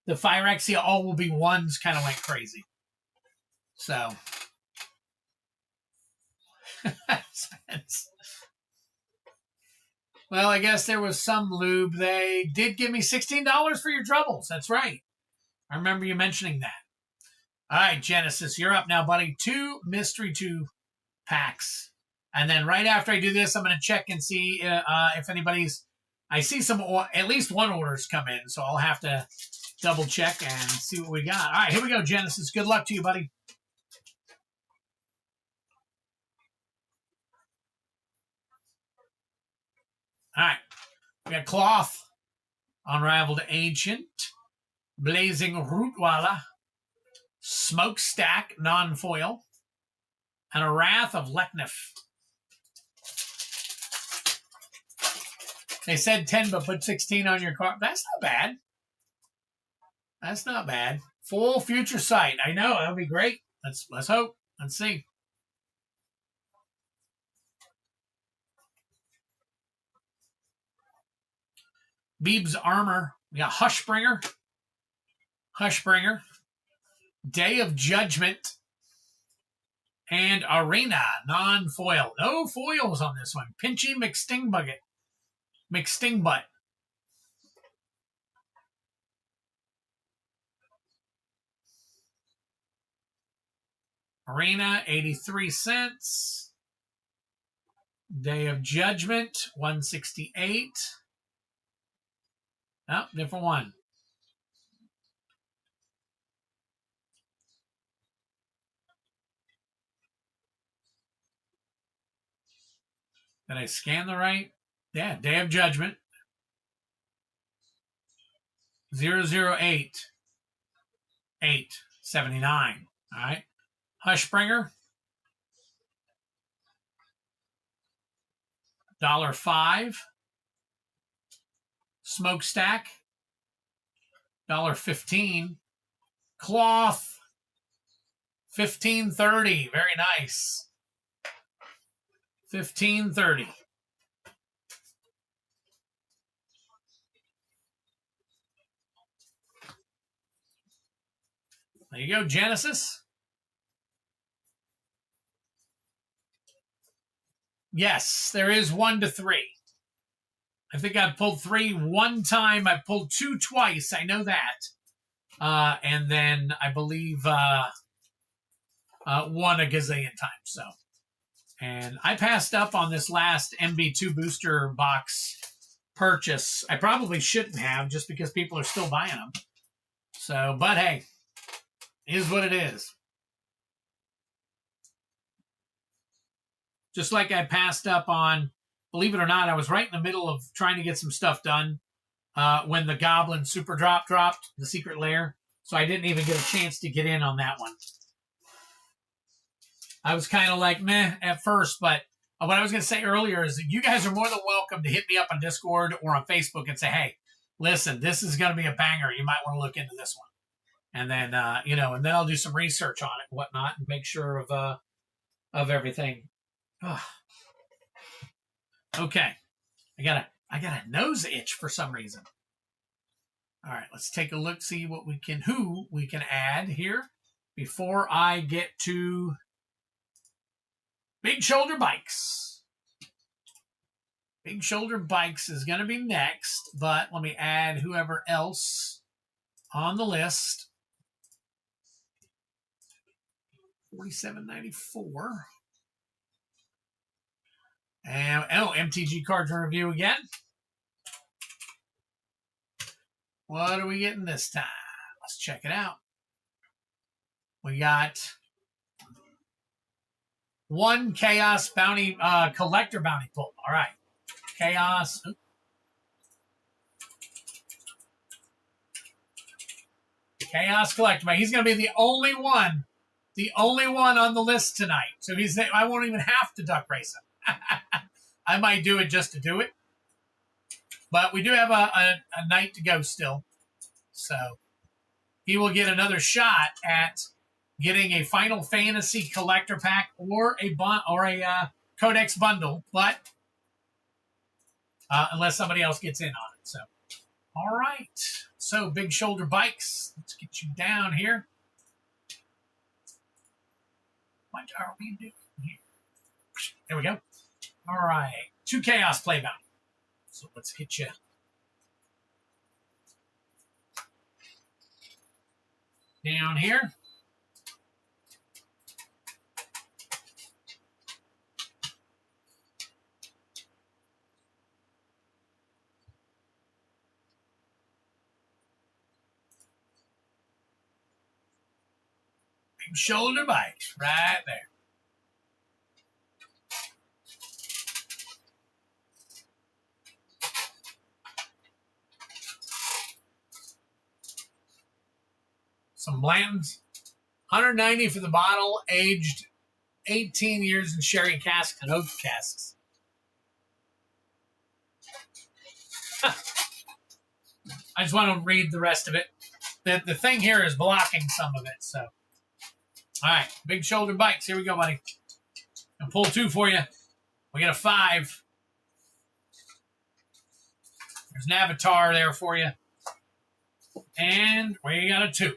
Phyrexia All Will Be Ones kind of went crazy. So. Well, I guess there was some lube. They did give me $16 for your troubles. That's right. I remember you mentioning that. All right, Genesis, you're up now, buddy. 2 mystery 2 packs. And then right after I do this, I'm going to check and see if anybody's... I see at least one order's come in, so I'll have to double check and see what we got. All right, here we go, Genesis. Good luck to you, buddy. All right, we got Cloth, Unraveled Ancient, Blazing Rootwalla, Smokestack, non-foil, and a Wrath of Leknif. They said 10, but put 16 on your card. That's not bad. That's not bad. Full Future Sight. I know, that'll be great. Let's hope. Let's see. Beeb's Armor. We got Hushbringer. Day of Judgment. And Arena, non-foil. No foils on this one. Pinchy McStingbutt. Arena, 83 cents. Day of Judgment, 168. Oh, different one. Did I scan the right? Yeah, Day of Judgment. 008. 879. All right. Hushbringer. $5. Smokestack. $15. Cloth. $15.30. Very nice. $15.30. There you go, Genesis. Yes, there is 1 to 3. I think I've pulled 3 one time. I pulled 2 twice. I know that. And then I believe 1 a gazillion times. So, and I passed up on this last MB2 booster box purchase. I probably shouldn't have, just because people are still buying them. So, but hey, is what it is. Just like I passed up on, believe it or not, I was right in the middle of trying to get some stuff done when the Goblin Super Drop dropped, the Secret Lair. So I didn't even get a chance to get in on that one. I was kind of like, meh, at first, but what I was going to say earlier is that you guys are more than welcome to hit me up on Discord or on Facebook and say, hey, listen, this is going to be a banger. You might want to look into this one. And then, and then I'll do some research on it and whatnot and make sure of everything. Ugh. Okay. I got a nose itch for some reason. All right, let's take a look, see who we can add here before I get to Big Shoulder Bikes. Big Shoulder Bikes is going to be next, but let me add whoever else on the list. 47.94. And MTG cards review again. What are we getting this time? Let's check it out. We got one Chaos Bounty Collector Bounty Pull. All right. Chaos. Chaos Collector. He's going to be the only one on the list tonight. So I won't even have to duck race him. I might do it just to do it. But we do have a night to go still. So he will get another shot at getting a Final Fantasy collector pack or a Codex bundle, but unless somebody else gets in on it. So, all right. So, Big Shoulder Bikes, let's get you down here. What are we doing here? There we go. All right. 2 Chaos Play Bounty. So, let's get you down here. Big Shoulder Bikes right there. Some Blanton's. 190 for the bottle, aged 18 years in sherry casks and oak casks. I just want to read the rest of it. The thing here is blocking some of it, so. All right, Big Shoulder Bikes. Here we go, buddy. I'll pull 2 for you. We got a 5. There's an avatar there for you. And we got a 2.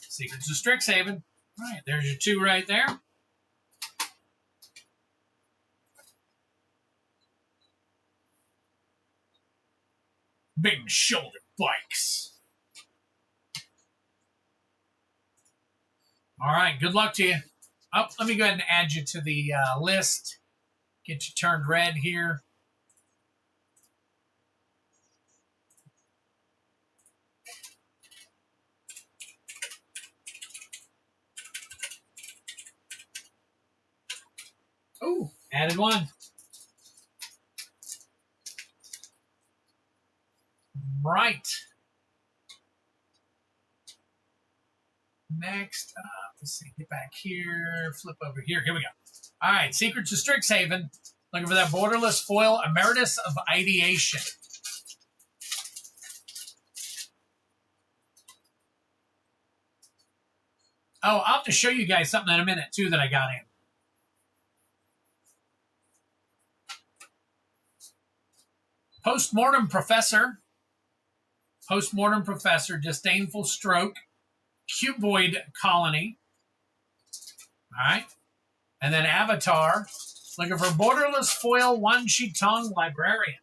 Secrets of Strixhaven. All right, there's your 2 right there. Big Shoulder Bikes. All right, good luck to you. Oh, let me go ahead and add you to the list. Get you turned red here. Oh, added 1. Right. Next, let's see, get back here, flip over here. Here we go. All right, Secrets of Strixhaven. Looking for that borderless foil, Emeritus of Ideation. Oh, I'll have to show you guys something in a minute, too, that I got in. Postmortem Professor. Postmortem Professor, Disdainful Stroke. Cuboid Colony. All right. And then Avatar. Looking for borderless foil Wan Shi Tong Librarian.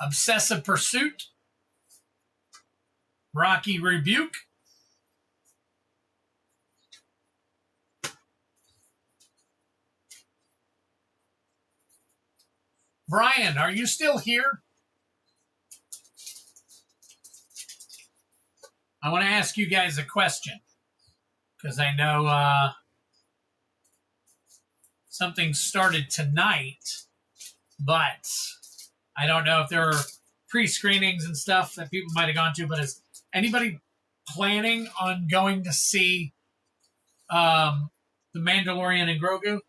Obsessive Pursuit. Rocky Rebuke. Brian, are you still here? I want to ask you guys a question because I know something started tonight, but I don't know if there are pre-screenings and stuff that people might have gone to, but is anybody planning on going to see The Mandalorian and Grogu?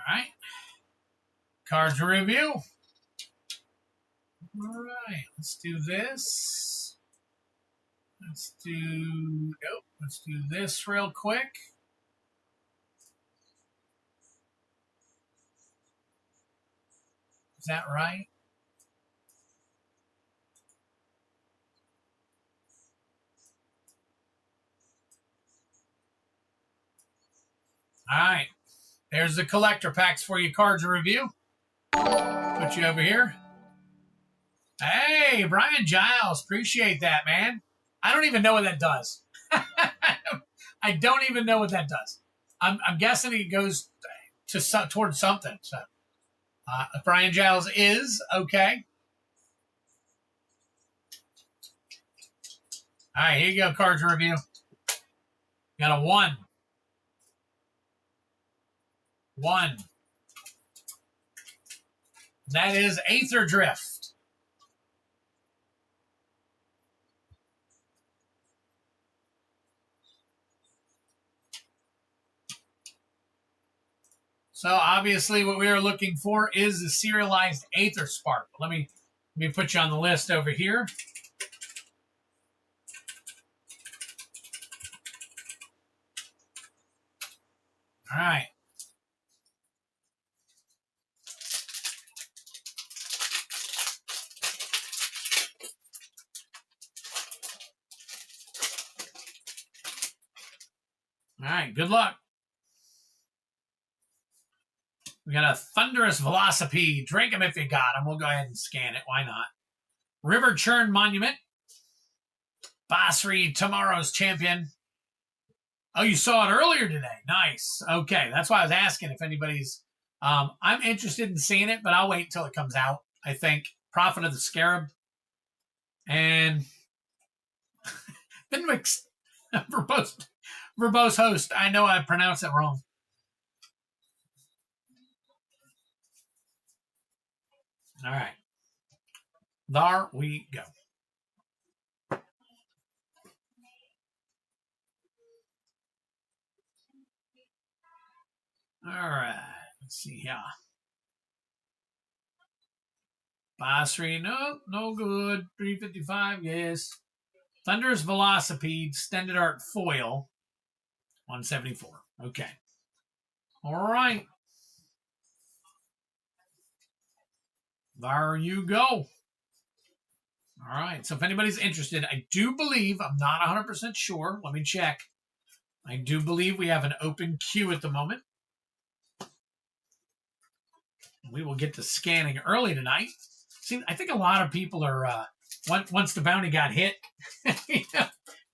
All right. Cards review. All right. Let's do this. Let's do this real quick. Is that right? All right. There's the collector packs for you. Cards to review. Put you over here. Hey, Brian Giles. Appreciate that, man. I don't even know what that does. I don't even know what that does. I'm guessing it goes to towards something. So, Brian Giles is okay. All right, here you go. Cards to review. Got a 1. 1. That is Aether Drift. So obviously what we are looking for is the serialized Aether Spark. Let me put you on the list over here. All right. All right, good luck. We got a Thunderous Velocipede. Drink them if you got them. We'll go ahead and scan it. Why not? River Churn Monument. Basri, tomorrow's champion. Oh, you saw it earlier today. Nice. Okay, that's why I was asking if anybody's... I'm interested in seeing it, but I'll wait until it comes out, I think. Prophet of the Scarab. And... verbose host. I know I pronounced it wrong. All right. There we go. All right. Let's see here. Basri, no good. 355, yes. Thunderous Velocipede, Standard Art Foil, 174. Okay. All right. There you go. All right. So if anybody's interested, I do believe, I'm not 100% sure. Let me check. I do believe we have an open queue at the moment. We will get to scanning early tonight. See, I think a lot of people are, once the bounty got hit,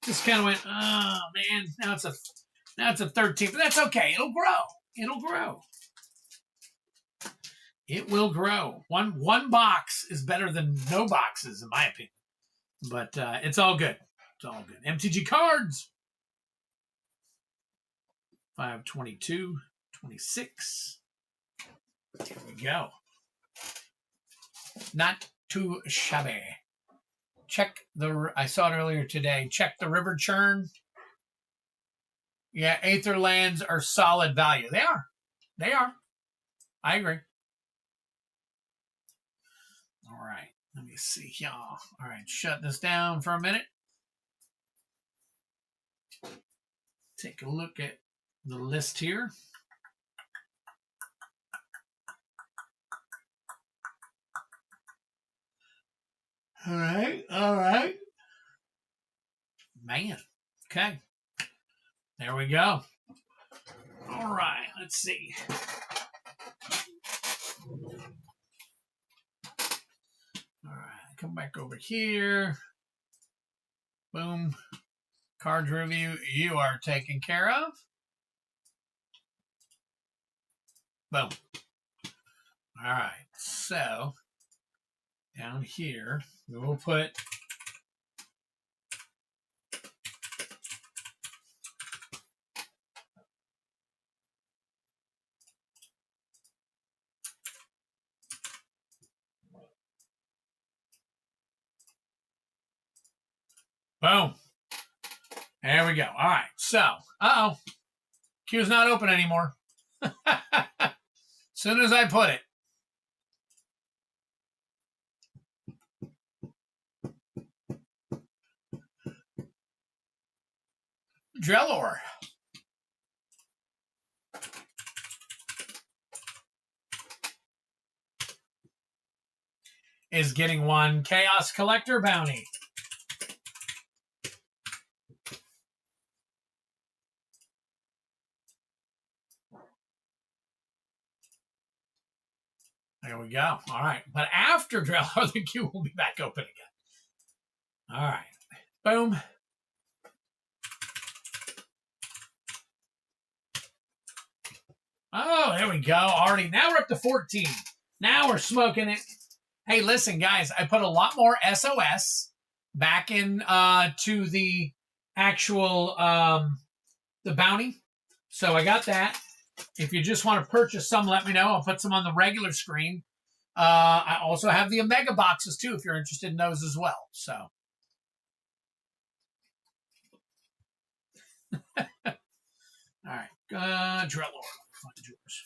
just kind of went, oh, man, now it's a 13. But that's okay. It'll grow. It'll grow. It will grow. One box is better than no boxes, in my opinion. But it's all good. It's all good. MTG cards. 522, 26. Here we go. Not too shabby. Check I saw it earlier today. Check the River Churn. Yeah, Aether lands are solid value. They are. They are. I agree. All right. Let me see here. All right. Shut this down for a minute. Take a look at the list here. All right. All right. Man. Okay. There we go. All right. Let's see. All right. Come back over here. Boom. Cards review. You are taken care of. Boom. All right, so down here we will put boom. There we go. All right, so queue's not open anymore. As soon as I put it. Drellor. Is getting one Chaos Collector bounty. There we go. All right. But after Drellor, the queue will be back open again. All right. Boom. Oh, there we go. Already. Now we're up to 14. Now we're smoking it. Hey, listen, guys. I put a lot more SOS back in to the actual the bounty. So I got that. If you just want to purchase some, let me know. I'll put some on the regular screen. I also have the Omega boxes, too, if you're interested in those as well. So. All right. Drellor. Find yours.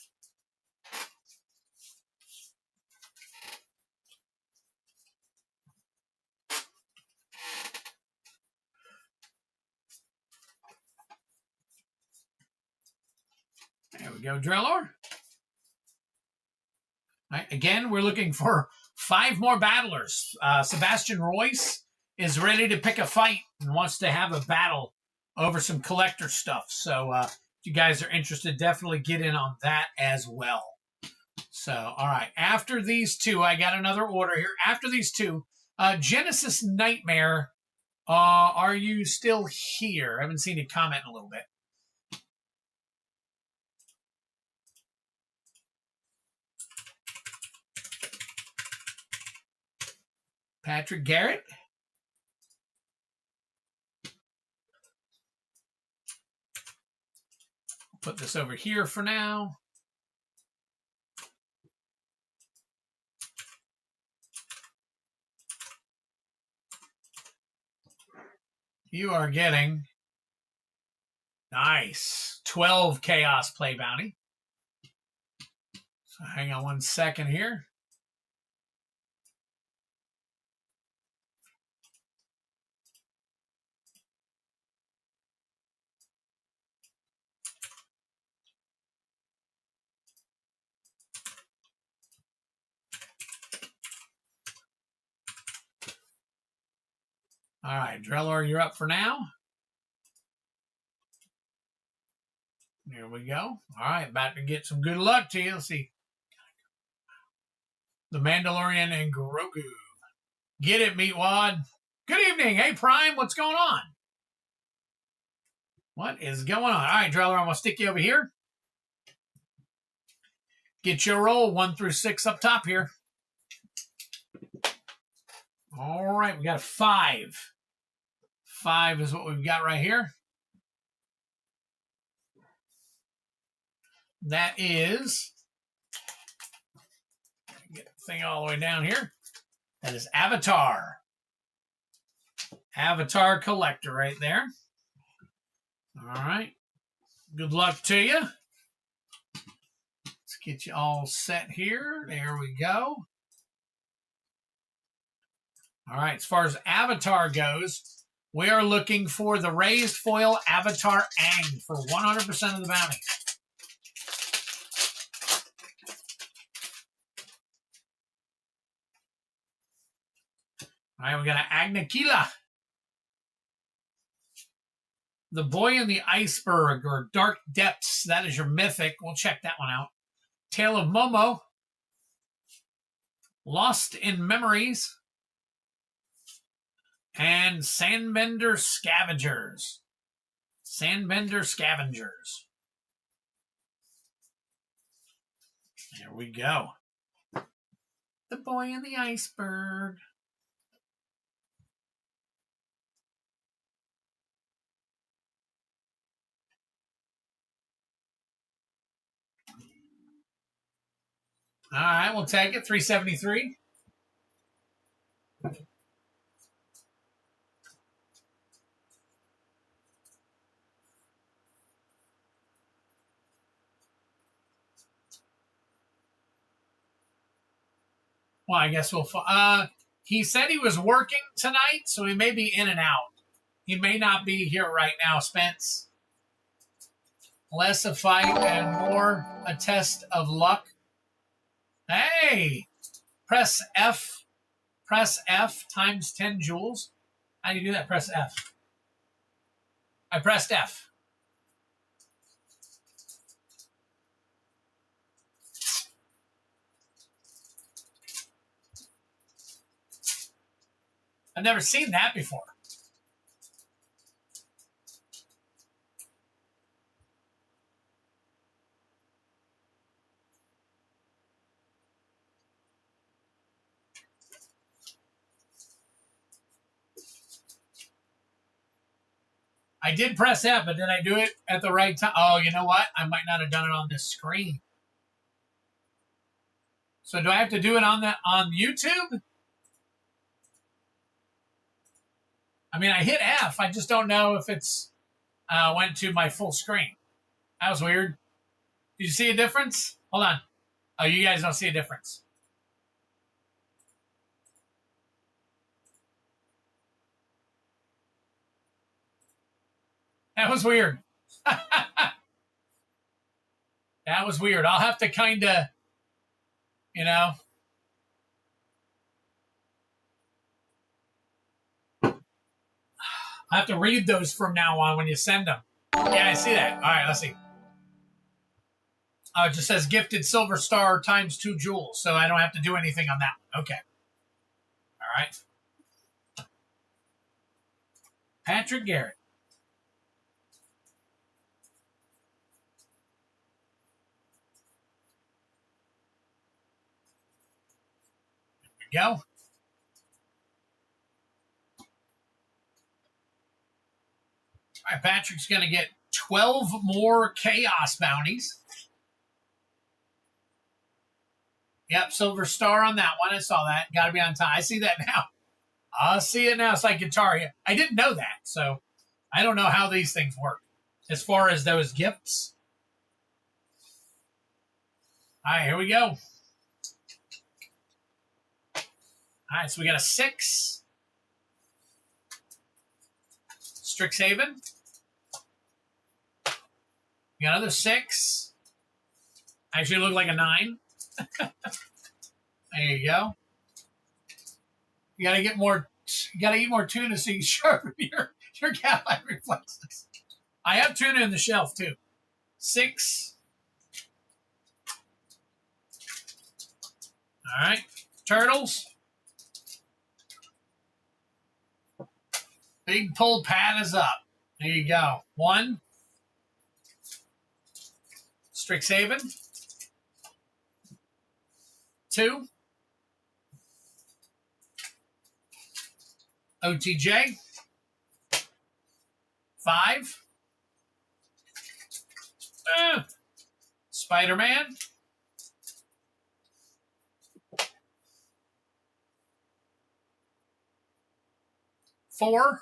There we go, Drellor. Right, again, we're looking for 5 more battlers. Sebastian Royce is ready to pick a fight and wants to have a battle over some collector stuff. So if you guys are interested, definitely get in on that as well. So, all right. After these two, I got another order here. After these two, Genesis Nightmare, are you still here? I haven't seen you comment in a little bit. Patrick Garrett. Put this over here for now. You are getting nice 12 Chaos Play bounty. So hang on one second here. All right, Drellor, you're up for now. Here we go. All right, about to get some good luck to you. Let's see. The Mandalorian and Grogu. Get it, Meatwad. Good evening. Hey, Prime, what's going on? What is going on? All right, Drellor, I'm going to stick you over here. Get your roll 1 through 6 up top here. All right, we got a 5. 5 is what we've got right here. That is, get the thing all the way down here. That is Avatar. Avatar Collector right there. All right. Good luck to you. Let's get you all set here. There we go. All right. As far as Avatar goes, we are looking for the raised foil Avatar Aang for 100% of the bounty. All right, we got an Agnakila. The Boy in the Iceberg or Dark Depths. That is your Mythic. We'll check that one out. Tale of Momo. Lost in Memories. And Sandbender Scavengers. Sandbender Scavengers. There we go. The boy and the iceberg. All right, we'll take it. 373. Well, I guess we'll. He said he was working tonight, so he may be in and out. He may not be here right now, Spence. Less a fight and more a test of luck. Hey, press F. Press F times 10 joules. How do you do that? Press F. I pressed F. I've never seen that before. I did press F, but did I do it at the right time? Oh, you know what? I might not have done it on this screen. So do I have to do it on YouTube? I mean, I hit F. I just don't know if it's went to my full screen. That was weird. Did you see a difference? Hold on. Oh, you guys don't see a difference. That was weird. That was weird. I'll have to kind of, you know. I have to read those from now on when you send them. Yeah, I see that. All right, let's see. Oh, it just says gifted silver star times 2 joules, so I don't have to do anything on that one. Okay. All right. Patrick Garrett. There we go. All right, Patrick's going to get 12 more chaos bounties. Yep, silver star on that one. I saw that. Got to be on time. I see that now. I see it now. It's like guitar. I didn't know that, so I don't know how these things work as far as those gifts. All right, here we go. All right, so we got a 6. Strixhaven. We got another 6. Actually, look like a 9. There you go. You gotta get more. You gotta eat more tuna so you sharpen your cat-eye reflexes. I have tuna in the shelf too. 6. All right, turtles. Big pull pad is up. There you go. 1. Strixhaven. 2. OTJ. 5. Spider-Man. 4.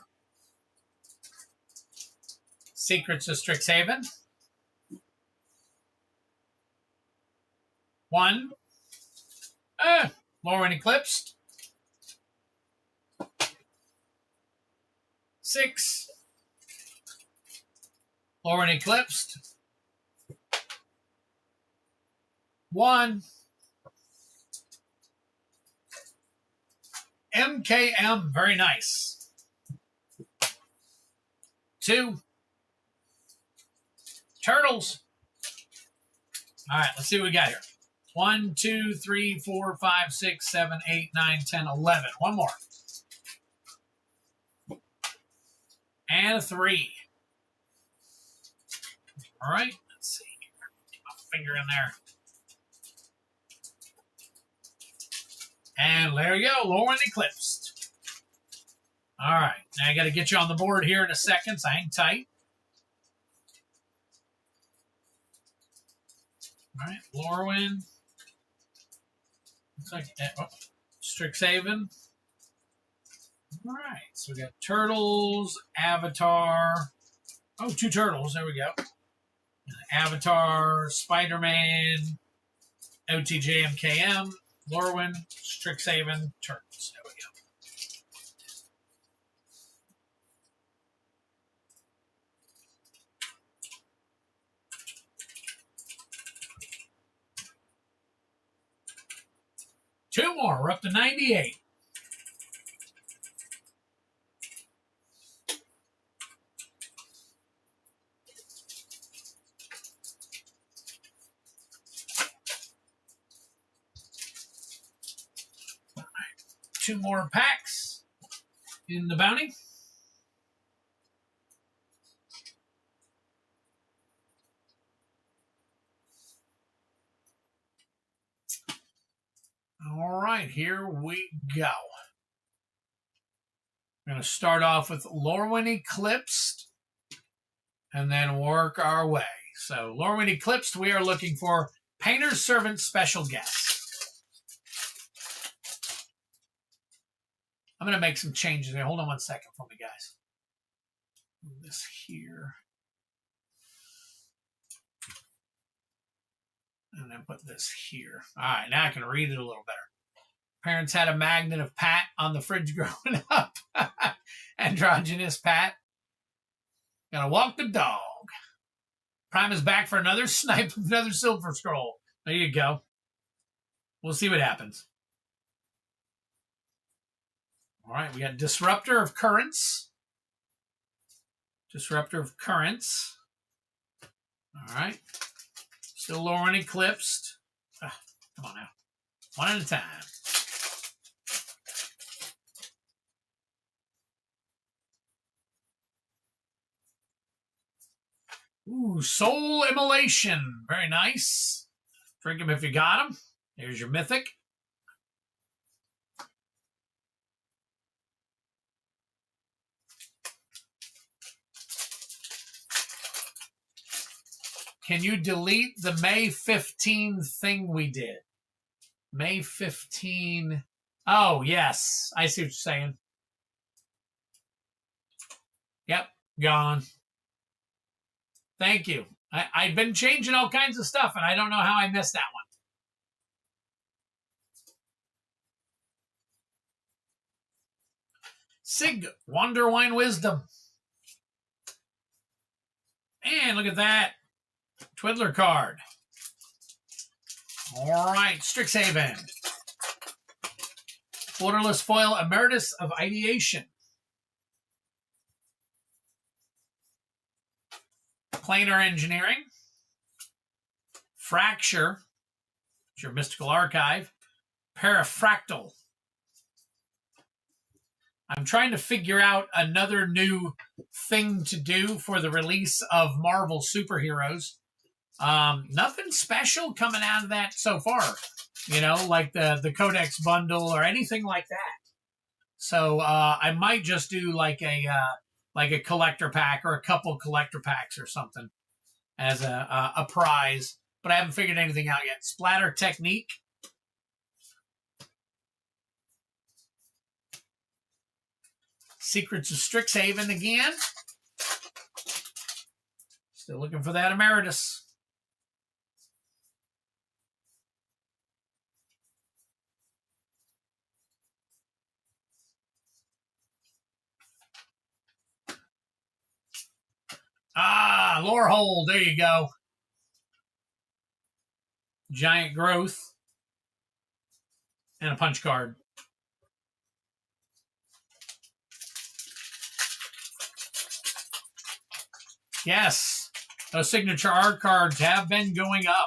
Secrets of Strixhaven. 1. Lauren Eclipsed. 6. Lauren Eclipsed. 1. MKM, very nice. 2. Turtles. All right, let's see what we got here. 1, 2, 3, 4, 5, 6, 7, 8, 9, 10, 11. One more. And a 3. All right, let's see. Get my finger in there. And there you go, Lauren Eclipsed. All right, now I got to get you on the board here in a second, so hang tight. All right, Lorwyn. Looks like Strixhaven. All right, so we got Turtles, Avatar. Oh, 2 Turtles. There we go. Avatar, Spider-Man, OTJ MKM, Lorwyn, Strixhaven, Turtles. There we go. Two more. We're up to 98. All right. 2 more packs in the bounty. All right, here we go. We're going to start off with Lorwyn Eclipsed and then work our way. So, Lorwyn Eclipsed, we are looking for Painter's Servant Special Guest. I'm going to make some changes here. Hold on one second for me, guys. Move this here. And then put this here. All right, now I can read it a little better. Parents had a magnet of Pat on the fridge growing up. Androgynous Pat. Gonna walk the dog. Prime is back for another snipe of another Silver Scroll. There you go. We'll see what happens. All right, we got Disruptor of Currents. Disruptor of Currents. All right. Still Lauren Eclipsed. Come on now. One at a time. Ooh, Soul Immolation. Very nice. Drink them if you got them. There's your Mythic. Can you delete the May 15 thing we did? May 15. Oh, yes. I see what you're saying. Yep, gone. Thank you. I've been changing all kinds of stuff, and I don't know how I missed that one. Sig, Wonderwine Wisdom. And look at that. Twiddler card. All right, Strixhaven. Borderless Foil, Emeritus of Ideation. Planar Engineering. Fracture. It's your Mystical Archive. Parafractal. I'm trying to figure out another new thing to do for the release of Marvel superheroes. Nothing special coming out of that so far, you know, like the Codex bundle or anything like that. So I might just do like a collector pack or a couple collector packs or something as a prize, but I haven't figured anything out yet. Splatter Technique. Secrets of Strixhaven again. Still looking for that Emeritus. Ah, Lorehold. There you go. Giant Growth. And a punch card. Yes, those signature art cards have been going up.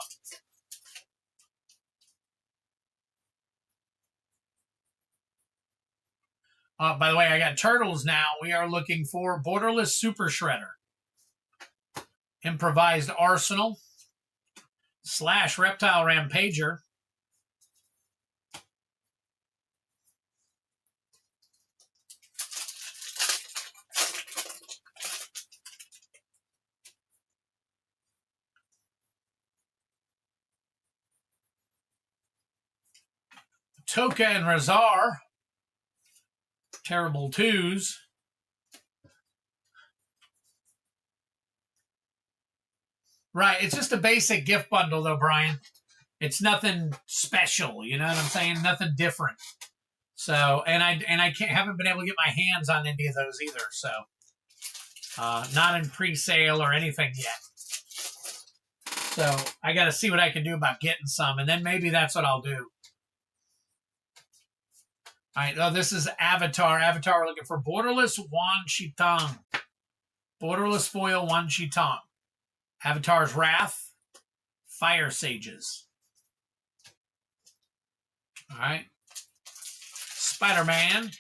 By the way, I got Turtles now. We are looking for Borderless Super Shredder. Improvised Arsenal. / Reptile Rampager. Toka and Razar. Terrible twos. Right, it's just a basic gift bundle, though, Brian. It's nothing special, you know what I'm saying? Nothing different. So, and I haven't been able to get my hands on any of those either. So, not in pre-sale or anything yet. So, I got to see what I can do about getting some, and then maybe that's what I'll do. All right, oh, this is Avatar. Avatar, we're looking for Borderless Wan Shitang. Borderless Foil Wan Shitang. Avatar's Wrath, Fire Sages. All right. Spider-Man.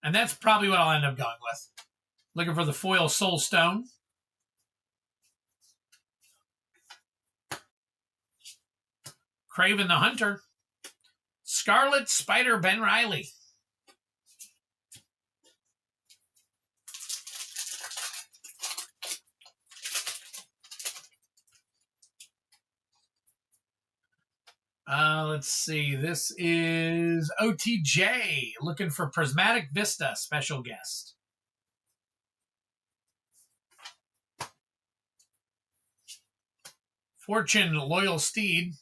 And that's probably what I'll end up going with. Looking for the foil Soul Stone. Craven the Hunter. Scarlet Spider Ben Reilly. Let's see. This is OTJ. Looking for Prismatic Vista special guest. Fortune Loyal Steed.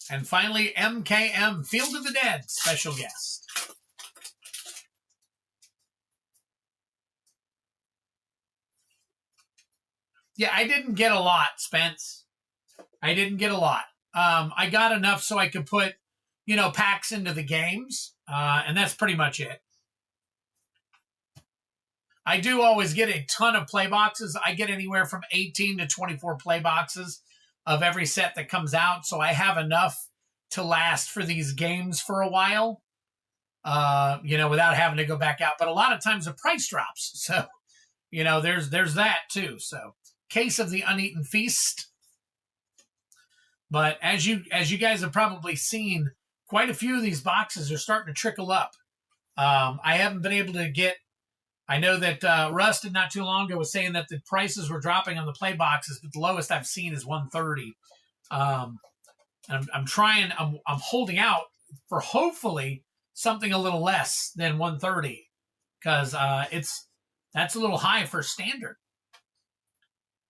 And finally, MKM, Field of the Dead, special guest. Yeah, I didn't get a lot, Spence. I didn't get a lot. I got enough so I could put, you know, packs into the games, and that's pretty much it. I do always get a ton of play boxes. I get anywhere from 18 to 24 play boxes of every set that comes out, so I have enough to last for these games for a while, you know, without having to go back out. But a lot of times the price drops, so, you know, there's that too. So, Case of the Uneaten Feast. But as you guys have probably seen, quite a few of these boxes are starting to trickle up. I haven't been able to get. I know that Rusted not too long ago was saying that the prices were dropping on the play boxes, but the lowest I've seen is 130. I'm trying. I'm holding out for hopefully something a little less than 130, because that's a little high for standard.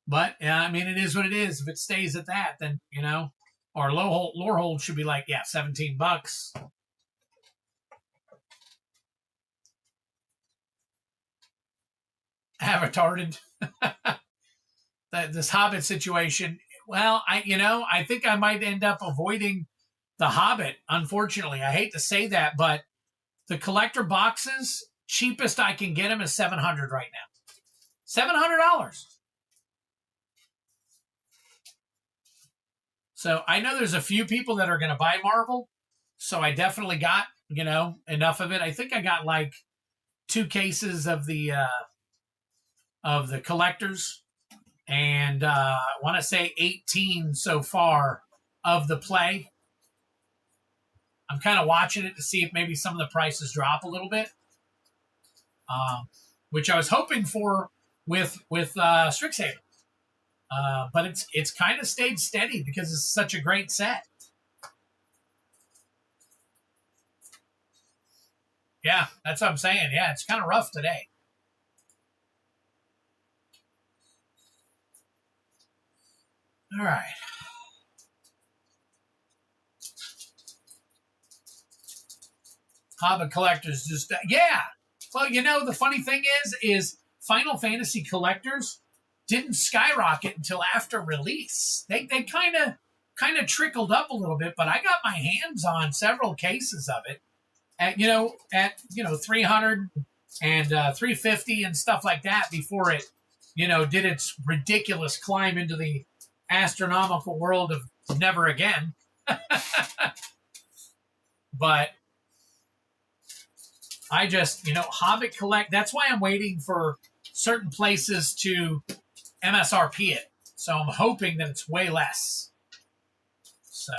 But I mean, it is what it is. If it stays at that, then, you know, our lore hold should be like, yeah, $17. Avatarded. This Hobbit situation. Well, I think I might end up avoiding the Hobbit. Unfortunately, I hate to say that, but the collector boxes, cheapest I can get them is $700 right now. $700. So I know there's a few people that are going to buy Marvel. So I definitely got, you know, enough of it. I think I got like 2 cases of the collectors, and I want to say 18 so far of the play. I'm kind of watching it to see if maybe some of the prices drop a little bit, which I was hoping for with Strixhaven. But it's kind of stayed steady because it's such a great set. Yeah, that's what I'm saying. Yeah, it's kind of rough today. All right. Hobbit collectors just, yeah. Well, you know, the funny thing is Final Fantasy collectors didn't skyrocket until after release. They kind of trickled up a little bit, but I got my hands on several cases of it at 300 and 350 and stuff like that before it, you know, did its ridiculous climb into the astronomical world of never again. But I just, you know, Hobbit collect. That's why I'm waiting for certain places to MSRP it. So I'm hoping that it's way less. So.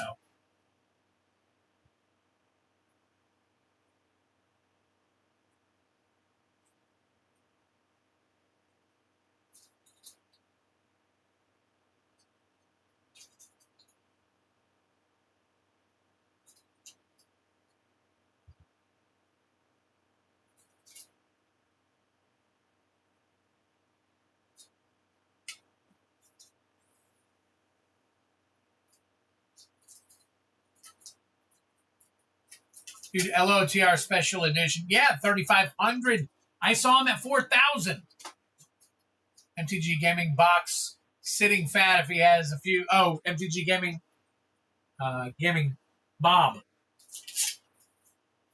Dude, LOTR Special Edition. Yeah, 3,500. I saw him at 4,000. MTG Gaming box. Sitting fat if he has a few. Oh, MTG Gaming. Gaming Bob.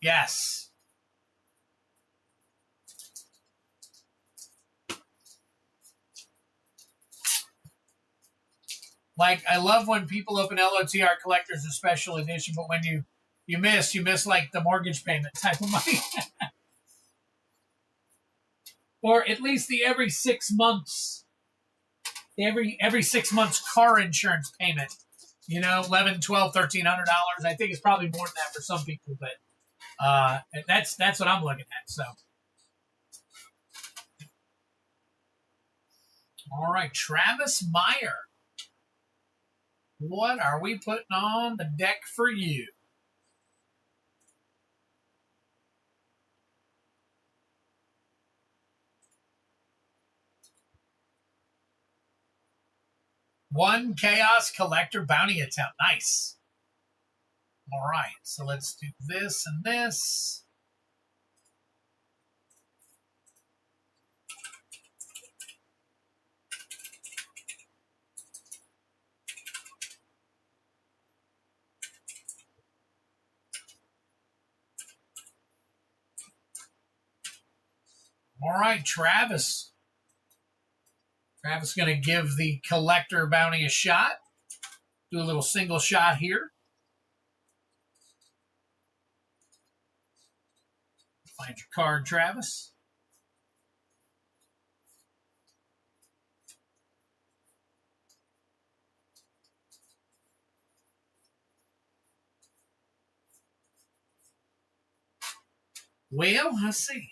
Yes. Like, I love when people open LOTR collectors a special edition, but when you miss like the mortgage payment type of money. Or at least the every 6 months, every 6 months car insurance payment. You know, $1,100, $1,200, $1,300. I think it's probably more than that for some people, but that's what I'm looking at. So, all right, Travis Meyer. What are we putting on the deck for you? One Chaos Collector Bounty Attempt. Nice. All right, so let's do this and this. All right, Travis. Travis is going to give the Collector Bounty a shot. Do a little single shot here. Find your card, Travis. Well, let's see.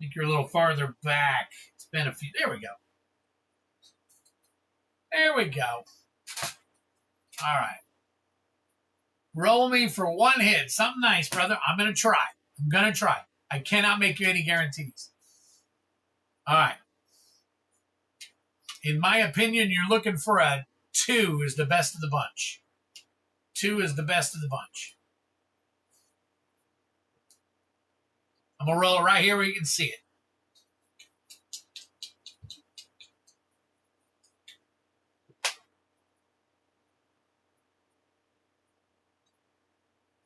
I think you're a little farther back. It's been a few. There we go. There we go. All right. Roll me for one hit. Something nice, brother. I'm going to try. I'm going to try. I cannot make you any guarantees. All right. In my opinion, you're looking for a 2 is the best of the bunch. 2 is the best of the bunch. I'm going to roll it right here where you can see it.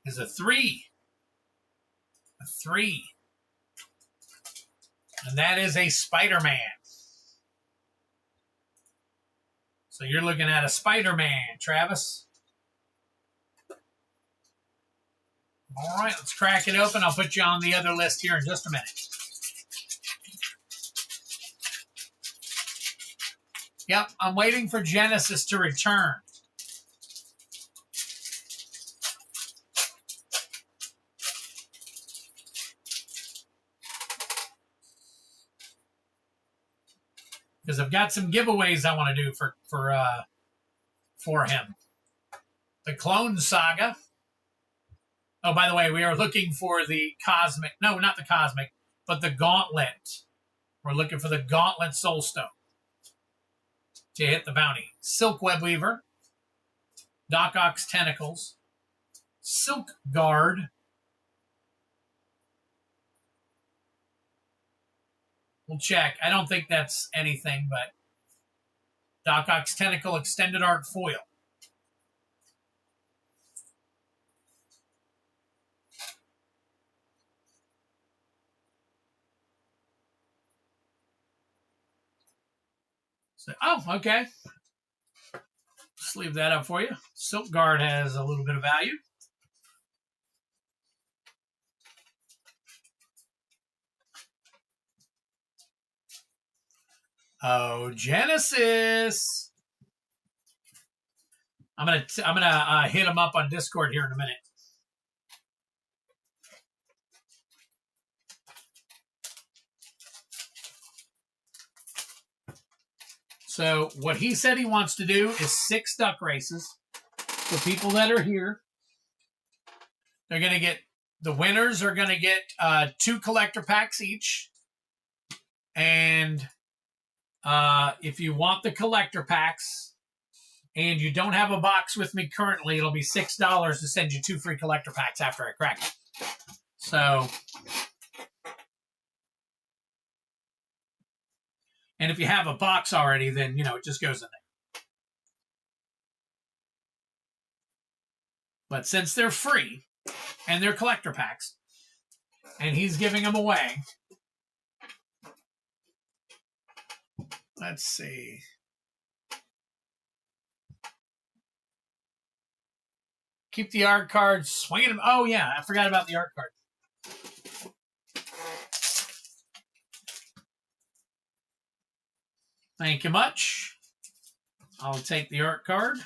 Is a 3. A 3. And that is a Spider-Man. So you're looking at a Spider-Man, Travis. All right, let's crack it open. I'll put you on the other list here in just a minute. Yep, I'm waiting for Genesis to return. Because I've got some giveaways I want to do for him. The Clone Saga. Oh, by the way, we are looking for the Cosmic. No, not the Cosmic, but the Gauntlet. We're looking for the Gauntlet Soulstone to hit the bounty. Silk Web Weaver. Doc Ock's Tentacles. Silk Guard. We'll check. I don't think that's anything, but Doc Ock's Tentacle Extended Art Foil. So, oh, okay. Just leave that up for you. Silk Guard has a little bit of value. Oh, Genesis. I'm gonna hit him up on Discord here in a minute. So what he said he wants to do is 6 duck races. For people that are here, they're going to get, the winners are going to get 2 collector packs each. And if you want the collector packs, and you don't have a box with me currently, it'll be $6 to send you 2 free collector packs after I crack it. So, and if you have a box already, then, you know, it just goes in there. But since they're free, and they're collector packs, and he's giving them away, let's see. Keep the art cards, swinging them. Oh, yeah, I forgot about the art card. Thank you much. I'll take the art card.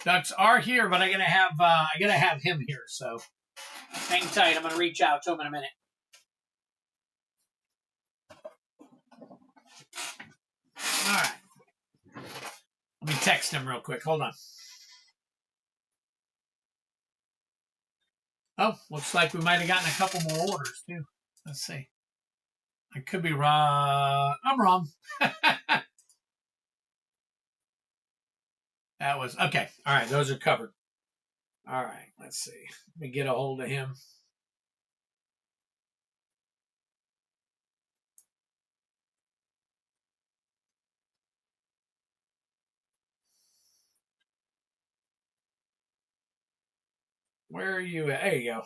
Ducks are here, but I gotta have him here. So hang tight. I'm gonna reach out to him in a minute. All right. Let me text him real quick. Hold on. Oh, looks like we might have gotten a couple more orders too. Let's see. I could be wrong. I'm wrong. That was okay. All right, those are covered. All right, let's see. Let me get a hold of him. Where are you at? There you go.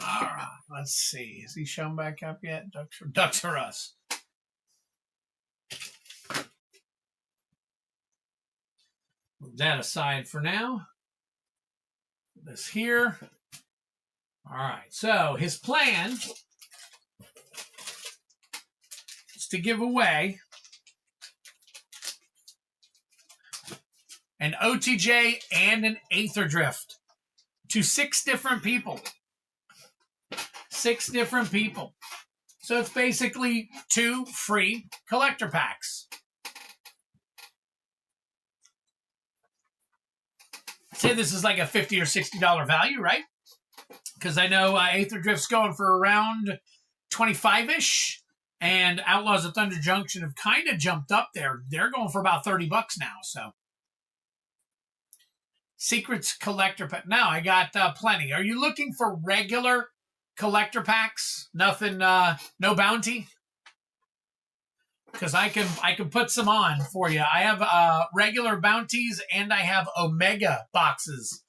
All right, let's see. Is he shown back up yet? Ducks or us? Move that aside for now. Put this here. All right, so his plan is to give away an OTJ and an Aether Drift to 6 different people. 6 different people. So it's basically 2 free collector packs. I'd say this is like a $50 or $60 value, right? Because I know Aether Drift's going for around 25-ish, and Outlaws of Thunder Junction have kind of jumped up there. They're going for about $30 now, so. Secrets collector pack. Now I got plenty. Are you looking for regular collector packs? Nothing, no bounty? Because I can put some on for you. I have regular bounties and I have Omega boxes,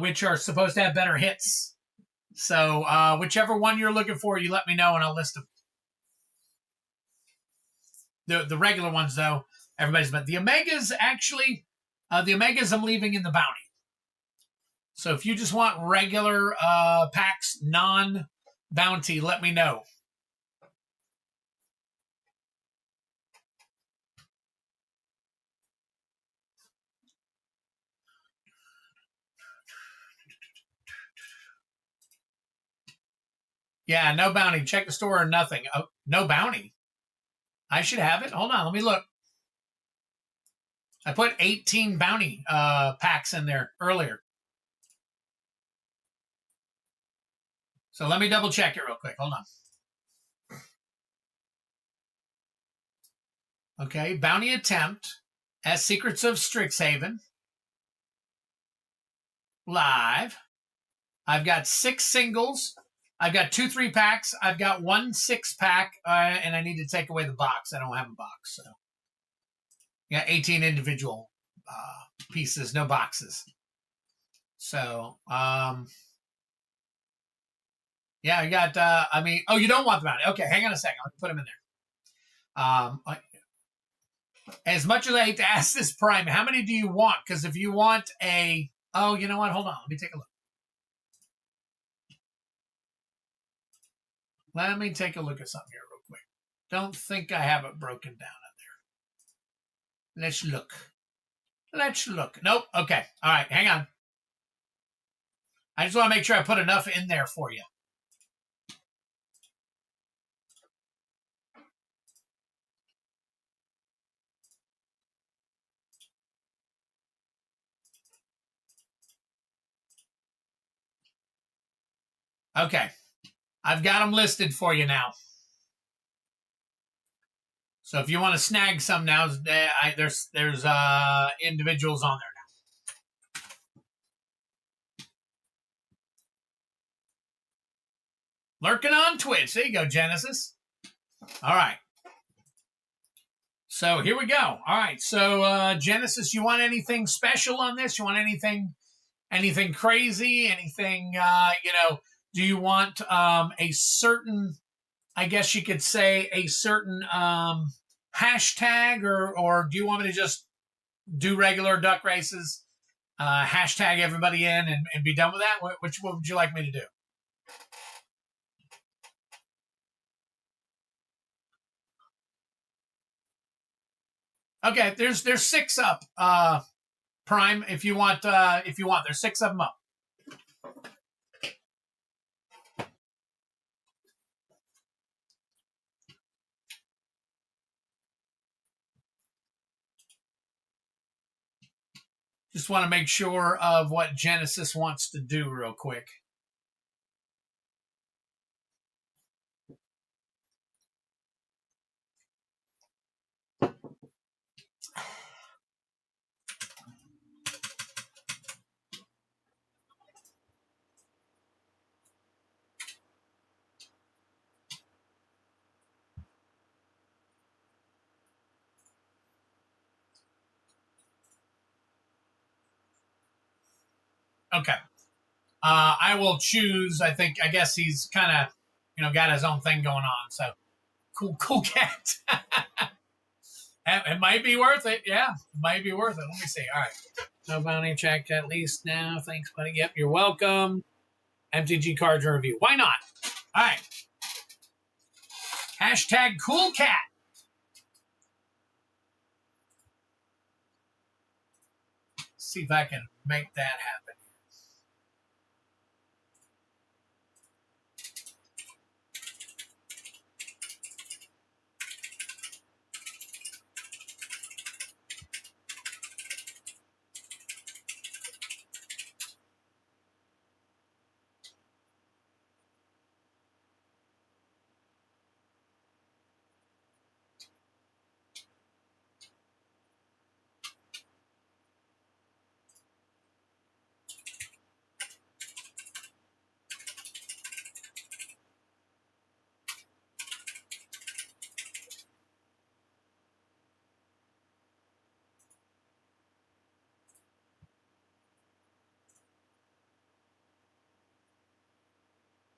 which are supposed to have better hits. So whichever one you're looking for, you let me know and I'll list them. The regular ones though, everybody's but the Omegas actually, the Omegas I'm leaving in the bounty. So if you just want regular packs, non-bounty, let me know. Yeah, no bounty. Check the store or nothing. Oh, no bounty. I should have it. Hold on, let me look. I put 18 bounty packs in there earlier. So let me double check it real quick. Hold on. Okay, bounty attempt as Secrets of Strixhaven. Live. I've got 6 singles. I've got 2 3-packs. I've got 1 6-pack, and I need to take away the box. I don't have a box, so. Yeah, 18 individual pieces, no boxes. So, yeah, I got, oh, you don't want the bounty. Okay, hang on a second. I'll put them in there. As much as I hate to ask this Prime, how many do you want? Because if you want oh, you know what? Hold on. Let me take a look. Let me take a look at something here real quick. Don't think I have it broken down in there. Let's look. Let's look. Nope. Okay. All right. Hang on. I just want to make sure I put enough in there for you. Okay. I've got them listed for you now. So if you want to snag some now, there's individuals on there now. Lurking on Twitch. There you go, Genesis. All right. So here we go. All right. So Genesis, you want anything special on this? You want anything crazy? Anything? Do you want a certain? I guess you could say a certain hashtag, or do you want me to just do regular duck races? Hashtag everybody in and be done with that. What would you like me to do? Okay, there's 6 up. Prime, if you want, there's 6 of them up. Just want to make sure of what Genesis wants to do real quick. Okay. I will choose. I guess he's kind of, got his own thing going on. So cool cat. It might be worth it. Yeah, it might be worth it. Let me see. All right. No bounty check at least now. Thanks, buddy. Yep, you're welcome. MTG cards and review. Why not? All right. Hashtag cool cat. See if I can make that happen.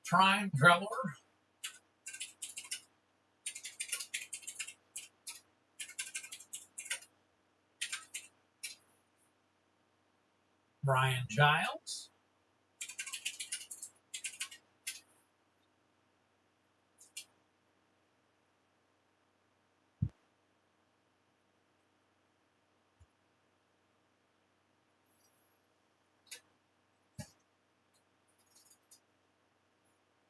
Prime Driller. Brian Giles.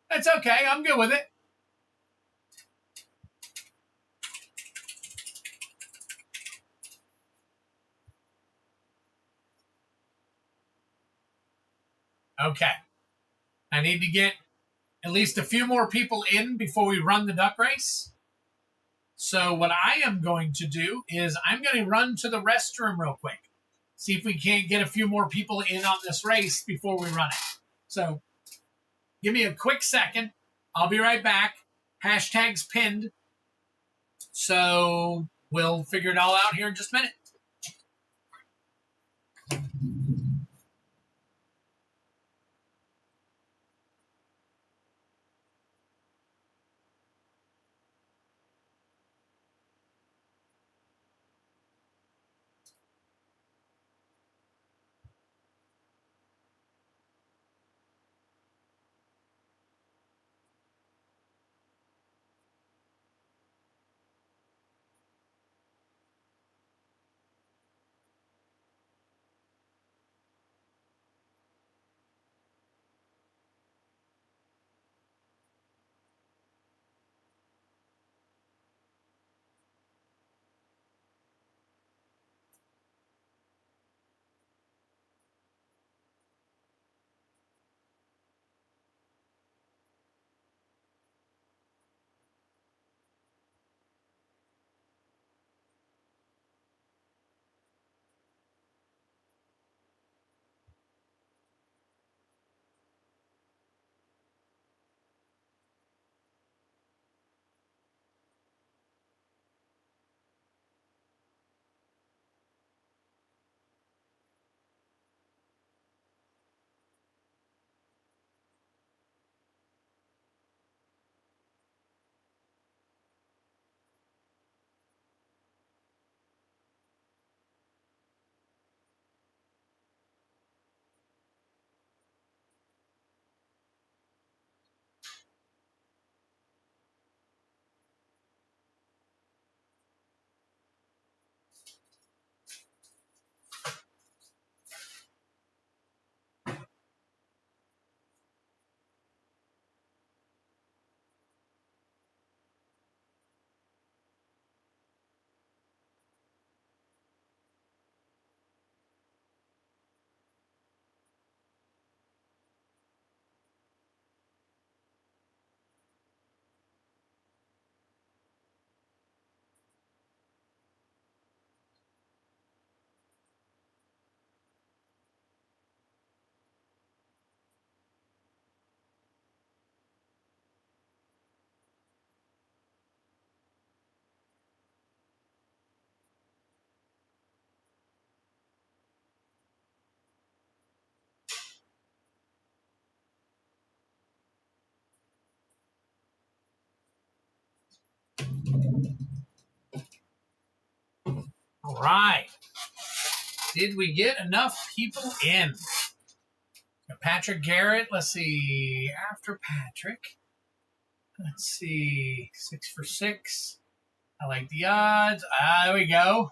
That's okay. I'm good with it. Okay. I need to get at least a few more people in before we run the duck race. So what I am going to do is I'm going to run to the restroom real quick. See if we can't get a few more people in on this race before we run it. So give me a quick second. I'll be right back. Hashtags pinned. So we'll figure it all out here in just a minute. All right. Did we get enough people in? Patrick Garrett. Let's see. After Patrick. Let's see. 6 for 6. I like the odds. There we go.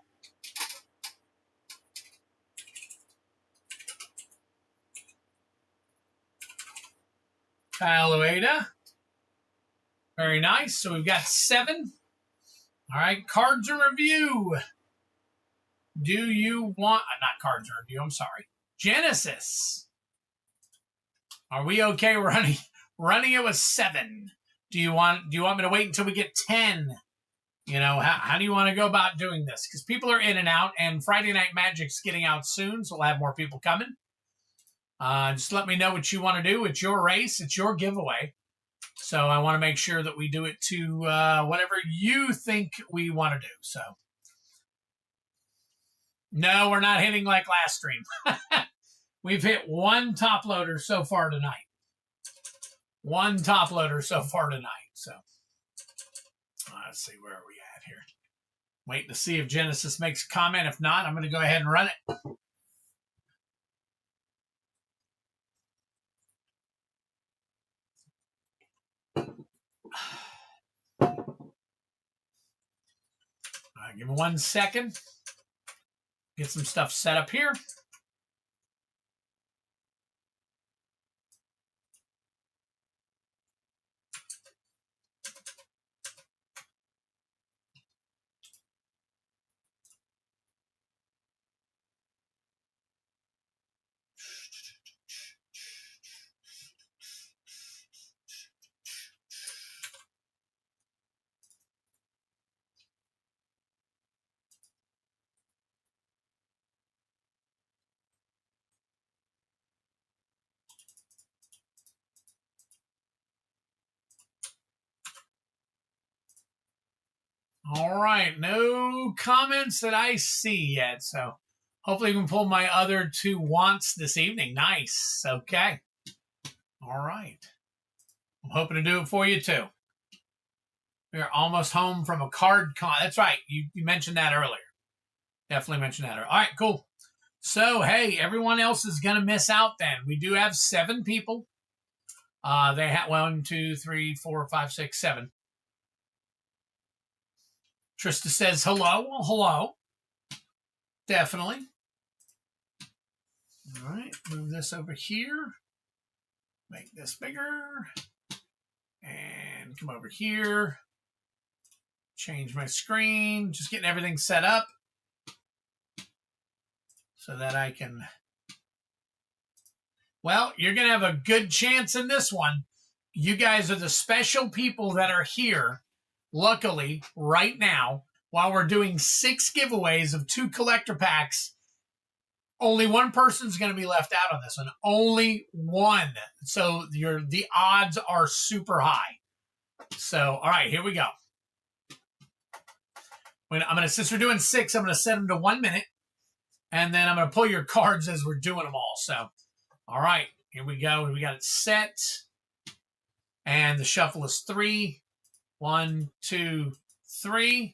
Kyle Ueda. Very nice. So we've got 7. All right. Cards in review. Do you want... not cards in review. I'm sorry. Genesis. Are we okay running it with 7? Do you want me to wait until we get 10? You know, how do you want to go about doing this? Because people are in and out, and Friday Night Magic's getting out soon, so we'll have more people coming. Just let me know what you want to do. It's your race. It's your giveaway. So I want to make sure that we do it to whatever you think we want to do. So, no, we're not hitting like last stream. We've hit 1 top loader so far tonight. 1 top loader so far tonight. So, let's see, where are we at here? Waiting to see if Genesis makes a comment. If not, I'm going to go ahead and run it. Give me 1 second. Get some stuff set up here. All right, no comments that I see yet, so hopefully we can pull my other 2 wants this evening. Nice, okay. All right. I'm hoping to do it for you, too. We're almost home from a card con. That's right, you mentioned that earlier. Definitely mentioned that earlier. All right, cool. So, hey, everyone else is going to miss out then. We do have 7 people. They have 1, 2, 3, 4, 5, 6, 7. Trista says hello. Well, hello. Definitely. All right, move this over here. Make this bigger. And come over here. Change my screen. Just getting everything set up so that I can... Well, you're going to have a good chance in this one. You guys are the special people that are here. Luckily, right now, while we're doing 6 giveaways of 2 collector packs, only 1 person's going to be left out on this one. Only 1. So the odds are super high. So, all right, here we go. Since we're doing 6, I'm going to set them to 1 minute. And then I'm going to pull your cards as we're doing them all. So, all right, here we go. We got it set. And the shuffle is 3. 1, 2, 3.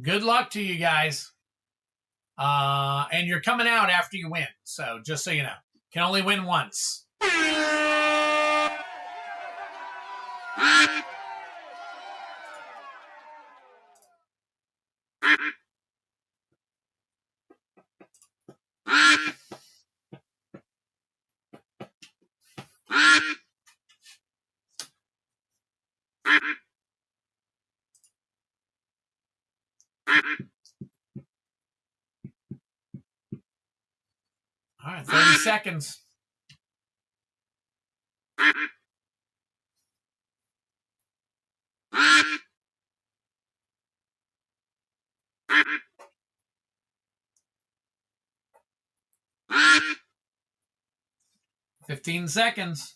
Good luck to you guys. And you're coming out after you win. So just so you know, can only win once. All right, 30 seconds. Fifteen seconds.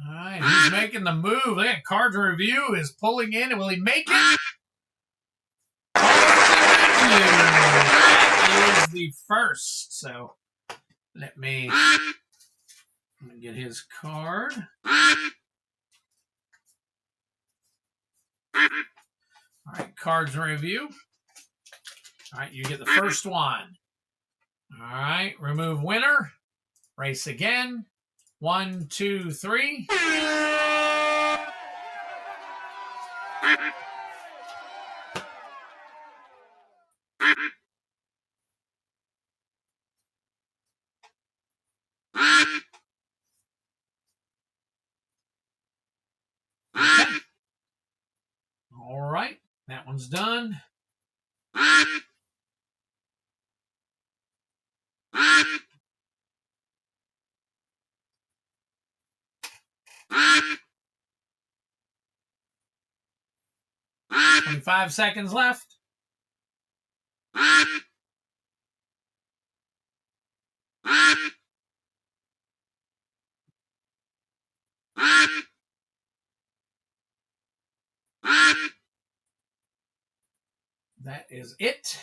All right, he's making the move. Look at Cards Review is pulling in. Will he make it? That is the first. So Let me get his card. All right, cards review. All right, you get the first one. All right, remove winner. Race again. 1, 2, 3. Okay. All right, that one's done. Five seconds left. That is it.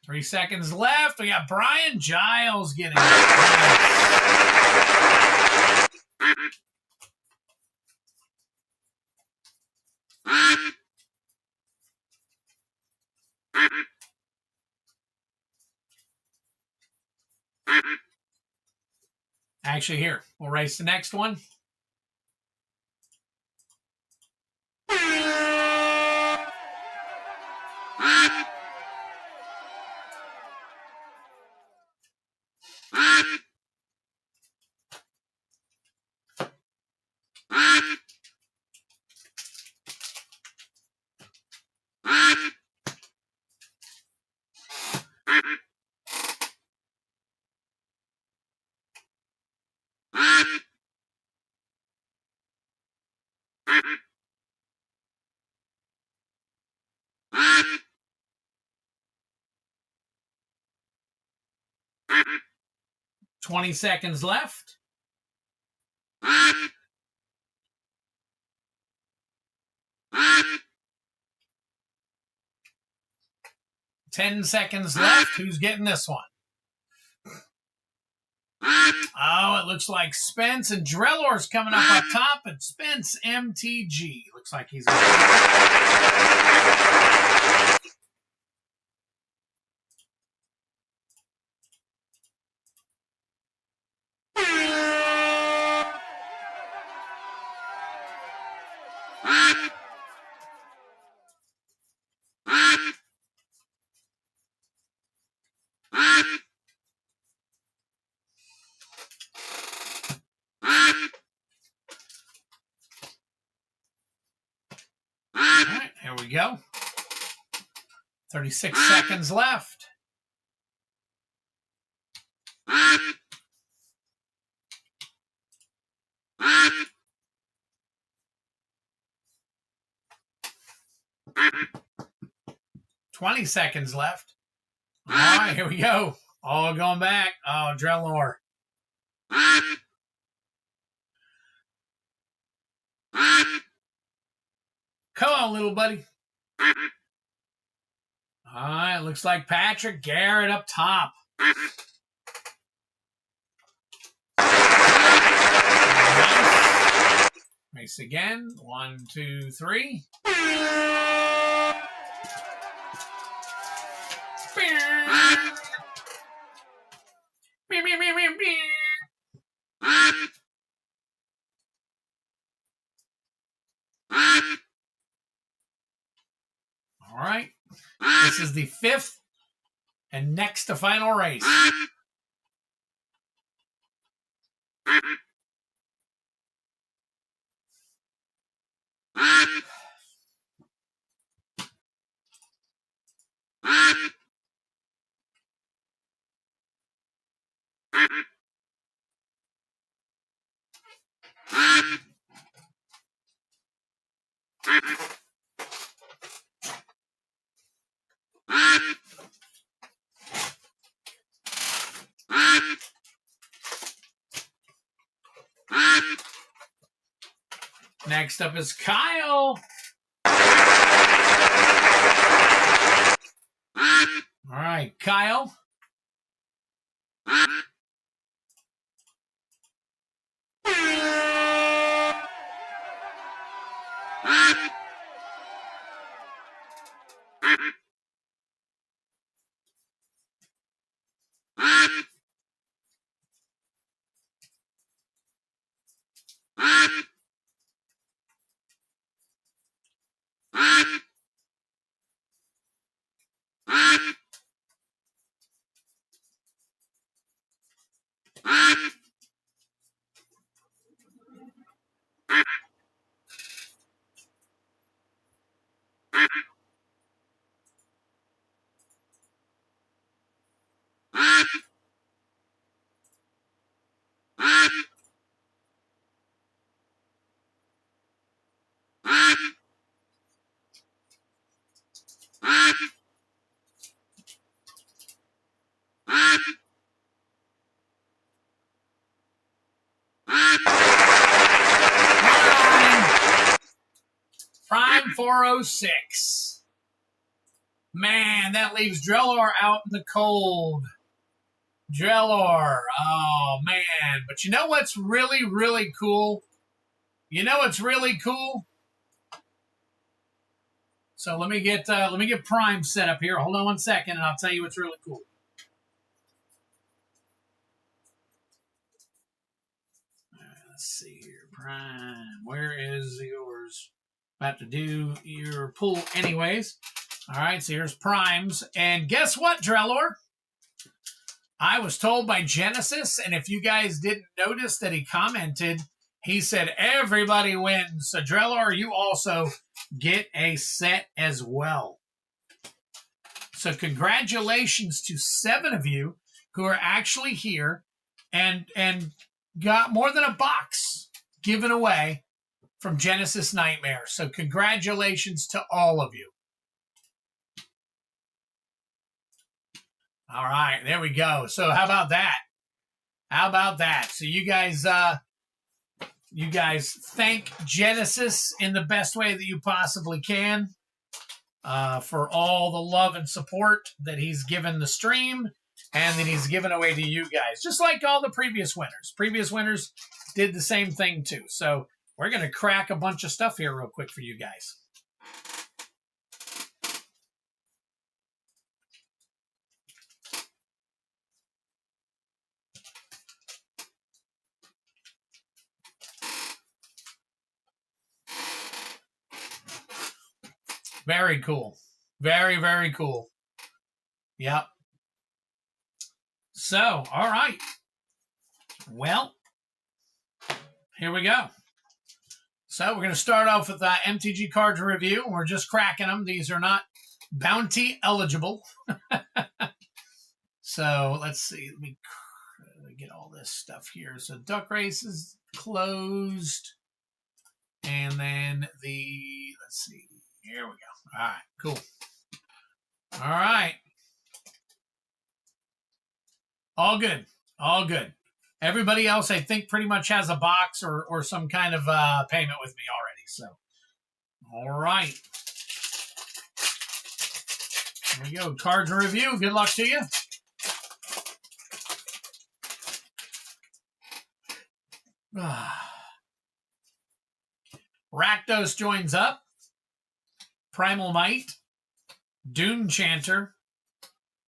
3 seconds left. We got Brian Giles getting it. Actually, here, we'll race the next one. $20 seconds left. $10 seconds left. Who's getting this one? Oh, it looks like Spence and Drellor's coming up top, and Spence MTG. Looks like he's going to... All right, here we go. 36 seconds left. $20 seconds left. All right, here we go. All going back. Oh, Drellor. Come on, little buddy. All right, looks like Patrick Garrett up top. Nice. Race again. 1, 2, 3. All right. This is the 5th and next to final race. Next up is Kyle. right, Kyle. Prime 406. Man, that leaves Drellor out in the cold. Drellor. Oh, man. But you know what's really, really cool? You know what's really cool? So let me get Prime set up here. Hold on one second, and I'll tell you what's really cool. Let's see here. Prime. Where is yours? About to do your pull anyways. All right, so here's Primes. And guess what, Drellor? I was told by Genesis, and if you guys didn't notice that he commented, he said everybody wins. So Drellor, you also get a set as well. So congratulations to 7 of you who are actually here and got more than a box given away from Genesis Nightmare. So congratulations to all of you. All right, there we go. So how about that? How about that? So you guys thank Genesis in the best way that you possibly can for all the love and support that he's given the stream and that he's given away to you guys, just like all the previous winners. Previous winners did the same thing too. So we're going to crack a bunch of stuff here real quick for you guys. Very cool. Very, very cool. Yep. So, all right. Well, here we go. So we're going to start off with MTG cards review. We're just cracking them. These are not bounty eligible. So let's see. Let me get all this stuff here. So Duck Race is closed. And then let's see. Here we go. All right, cool. All right. All good. All good. Everybody else, I think, pretty much has a box or some kind of payment with me already. So, all right. Here we go. Cards review. Good luck to you. Rakdos joins up. Primal Might. Dune Chanter.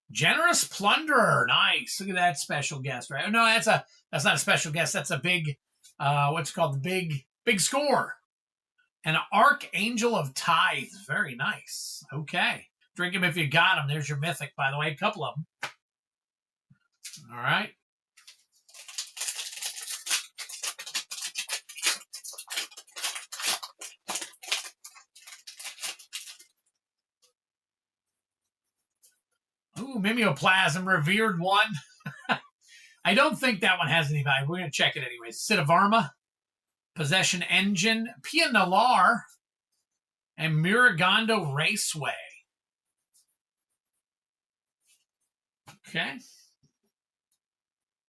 Generous Plunderer. Nice. Look at that special guest, right? No, that's not a special guest. That's a big, what's it called? The big score. And an Archangel of Tithes. Very nice. Okay. Drink them if you got them. There's your Mythic, by the way. A couple of them. All right. Ooh, Mimeoplasm, Revered One. I don't think that one has any value. We're going to check it anyways. Siddharma, Possession Engine, Pia Nalar, and Muragondo Raceway. Okay.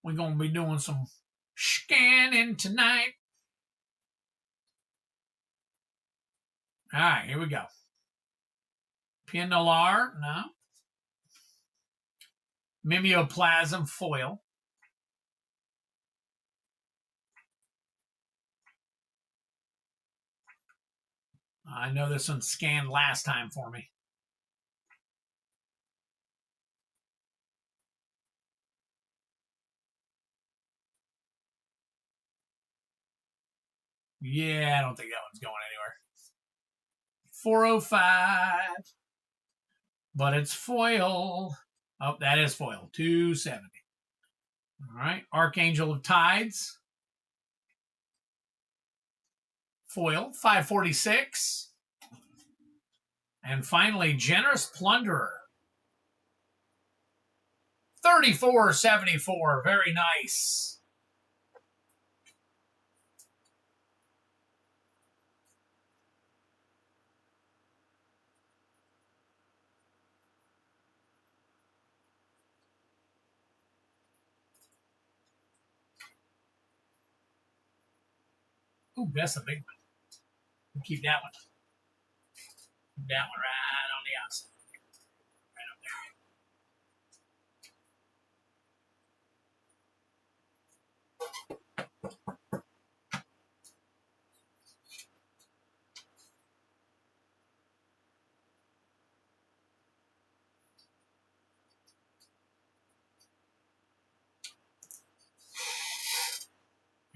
We're going to be doing some scanning tonight. All right, here we go. Pia Nalar, no. Mimeoplasm foil. I know this one scanned last time for me. Yeah, I don't think that one's going anywhere. 405. But it's foil. Oh, that is foil. 270. All right. Archangel of Tides. Foil. 546. And finally, Generous Plunderer. 3474. Very nice. Ooh, that's a big one. We'll keep that one. Keep that one right on the outside. Right up there.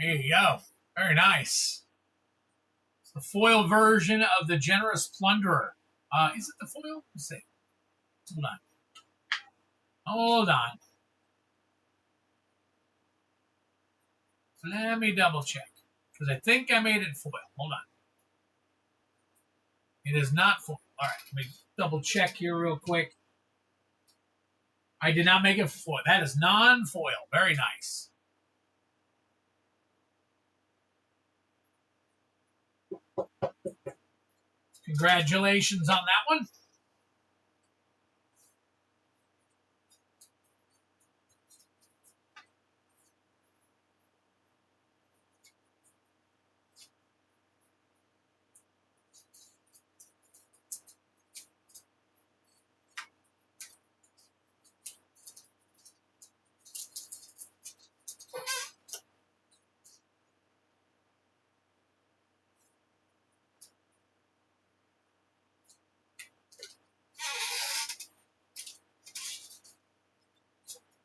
There you go. Very nice. It's the foil version of the Generous Plunderer. Is it the foil? Let's see. Hold on. Hold on. Let me double check. Because I think I made it foil. Hold on. It is not foil. All right. Let me double check here real quick. I did not make it foil. That is non-foil. Very nice. Congratulations on that one.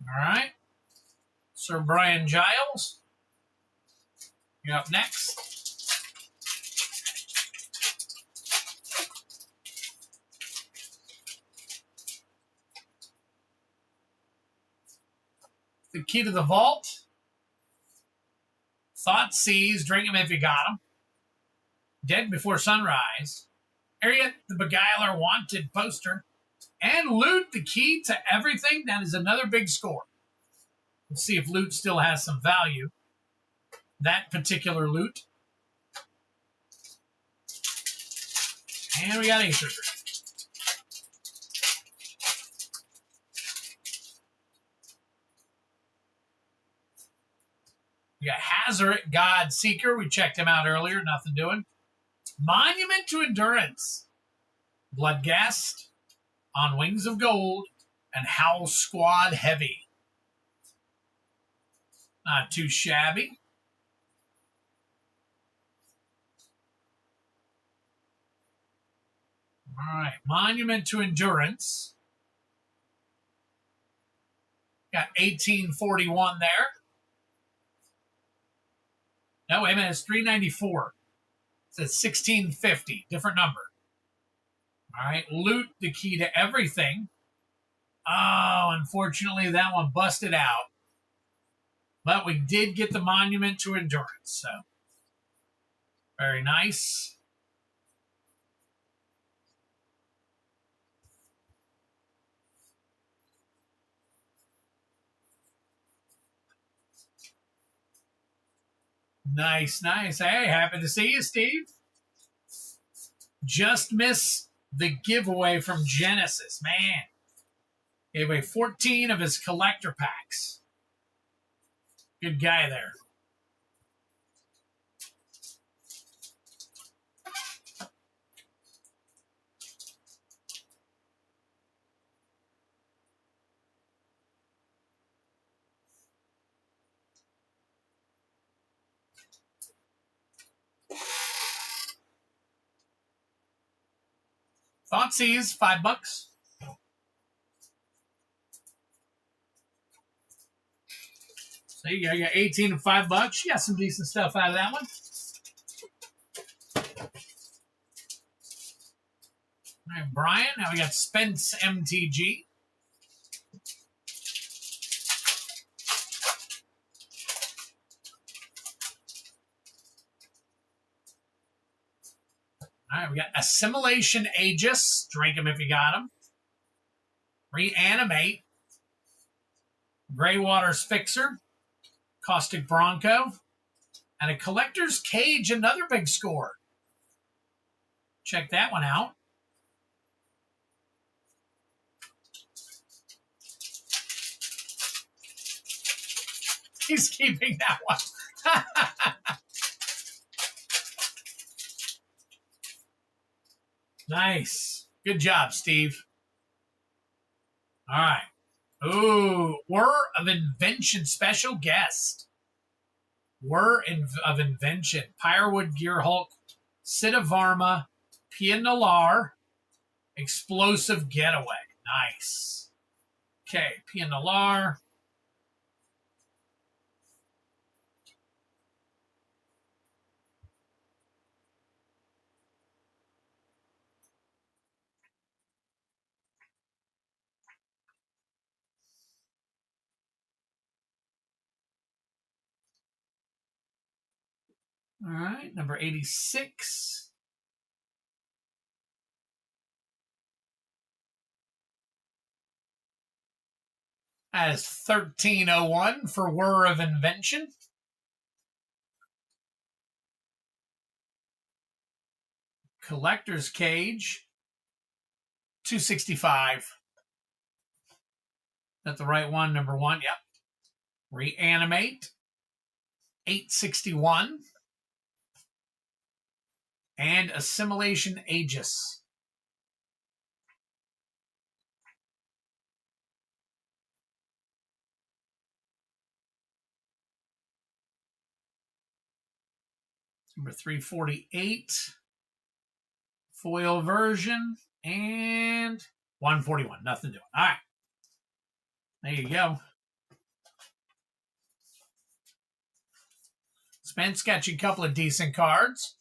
All right. Sir Brian Giles, you're up next. The Key to the Vault. Thought Seas, drink him if you got him. Dead Before Sunrise. Harriet the Beguiler Wanted poster. And Loot, the Key to Everything. That is another big score. Let's see if Loot still has some value. That particular Loot. And we got Aether. We got Hazaret, God Seeker. We checked him out earlier. Nothing doing. Monument to Endurance. Bloodghast. On Wings of Gold. And Howl Squad Heavy. Not too shabby. All right. Monument to Endurance. Got 1841 there. No, wait a minute. It's 394. It says 1650. Different number. All right. Loot, the Key to Everything. Oh, unfortunately, that one busted out. But we did get the Monument to Endurance. So, very nice. Nice, nice. Hey, happy to see you, Steve. Just missed the giveaway from Genesis. Man. Gave away 14 of his collector packs. Good guy there. BOUNTIES, $5. So you got 18 and $5. You got some decent stuff out of that one. All right, Brian. Now we got Spence MTG. All right, we got Assimilation Aegis. Drink them if you got them. Reanimate. Greywater's Fixer. Caustic Bronco. And a Collector's Cage, another big score. Check that one out. He's keeping that one. Nice. Good job, Steve. All right. Ooh, Whir of Invention special guest. Whir of Invention. Pyrewood Gearhulk, Siddhavarma, Pia Nalar, Explosive Getaway. Nice. Okay, Pia Nalar. All right, number 86. That is 1301 for Whir of Invention. Collector's Cage, 265. Is that the right one? Number 1, yep. Reanimate, 861. And Assimilation Aegis. Number 348. Foil version. And 141. Nothing doing. All right. There you go. Spence got you a couple of decent cards.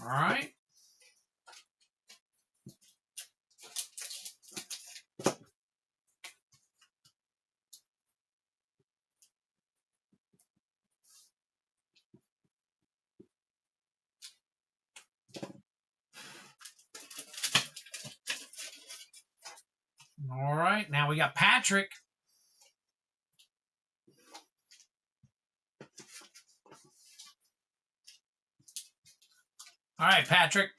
All right. All right. Now we got Patrick. All right, Patrick.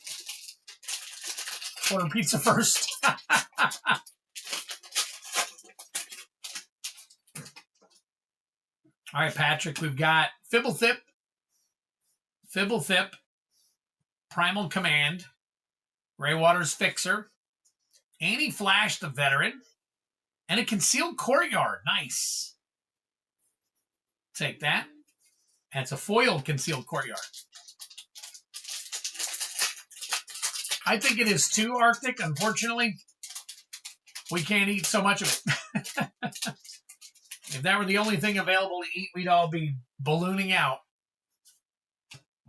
Order pizza first. All right, Patrick. We've got Fibblethip, Primal Command, Greywater's Fixer, Annie Flash the Veteran, and a Concealed Courtyard. Nice. Take that. That's a foiled Concealed Courtyard. I think it is too, Arctic. Unfortunately, we can't eat so much of it. If that were the only thing available to eat, we'd all be ballooning out.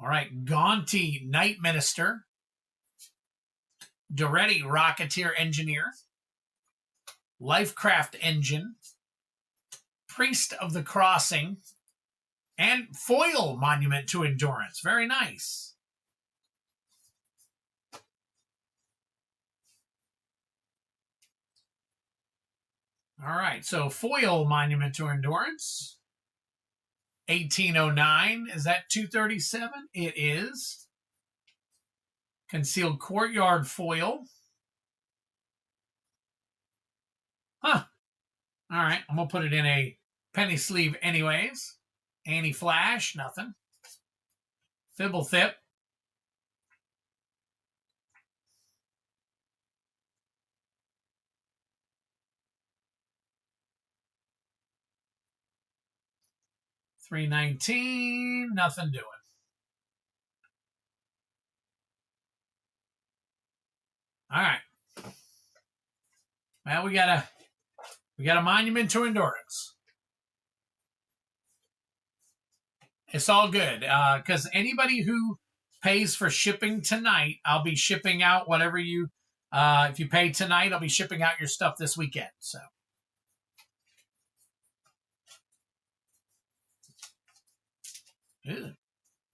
All right, Gaunty Night Minister, Doretti Rocketeer Engineer, Lifecraft Engine, Priest of the Crossing, and foil Monument to Endurance. Very nice. All right, so foil Monument to Endurance. 1809. Is that 237? It is. Concealed Courtyard foil. Huh. All right, I'm going to put it in a penny sleeve anyways. Annie Flash, nothing. Fibblethip. 319, nothing doing. All right. Well, we got a monument to endurance. It's all good because anybody who pays for shipping tonight, I'll be shipping out whatever you. If you pay tonight, I'll be shipping out your stuff this weekend. So. Ew.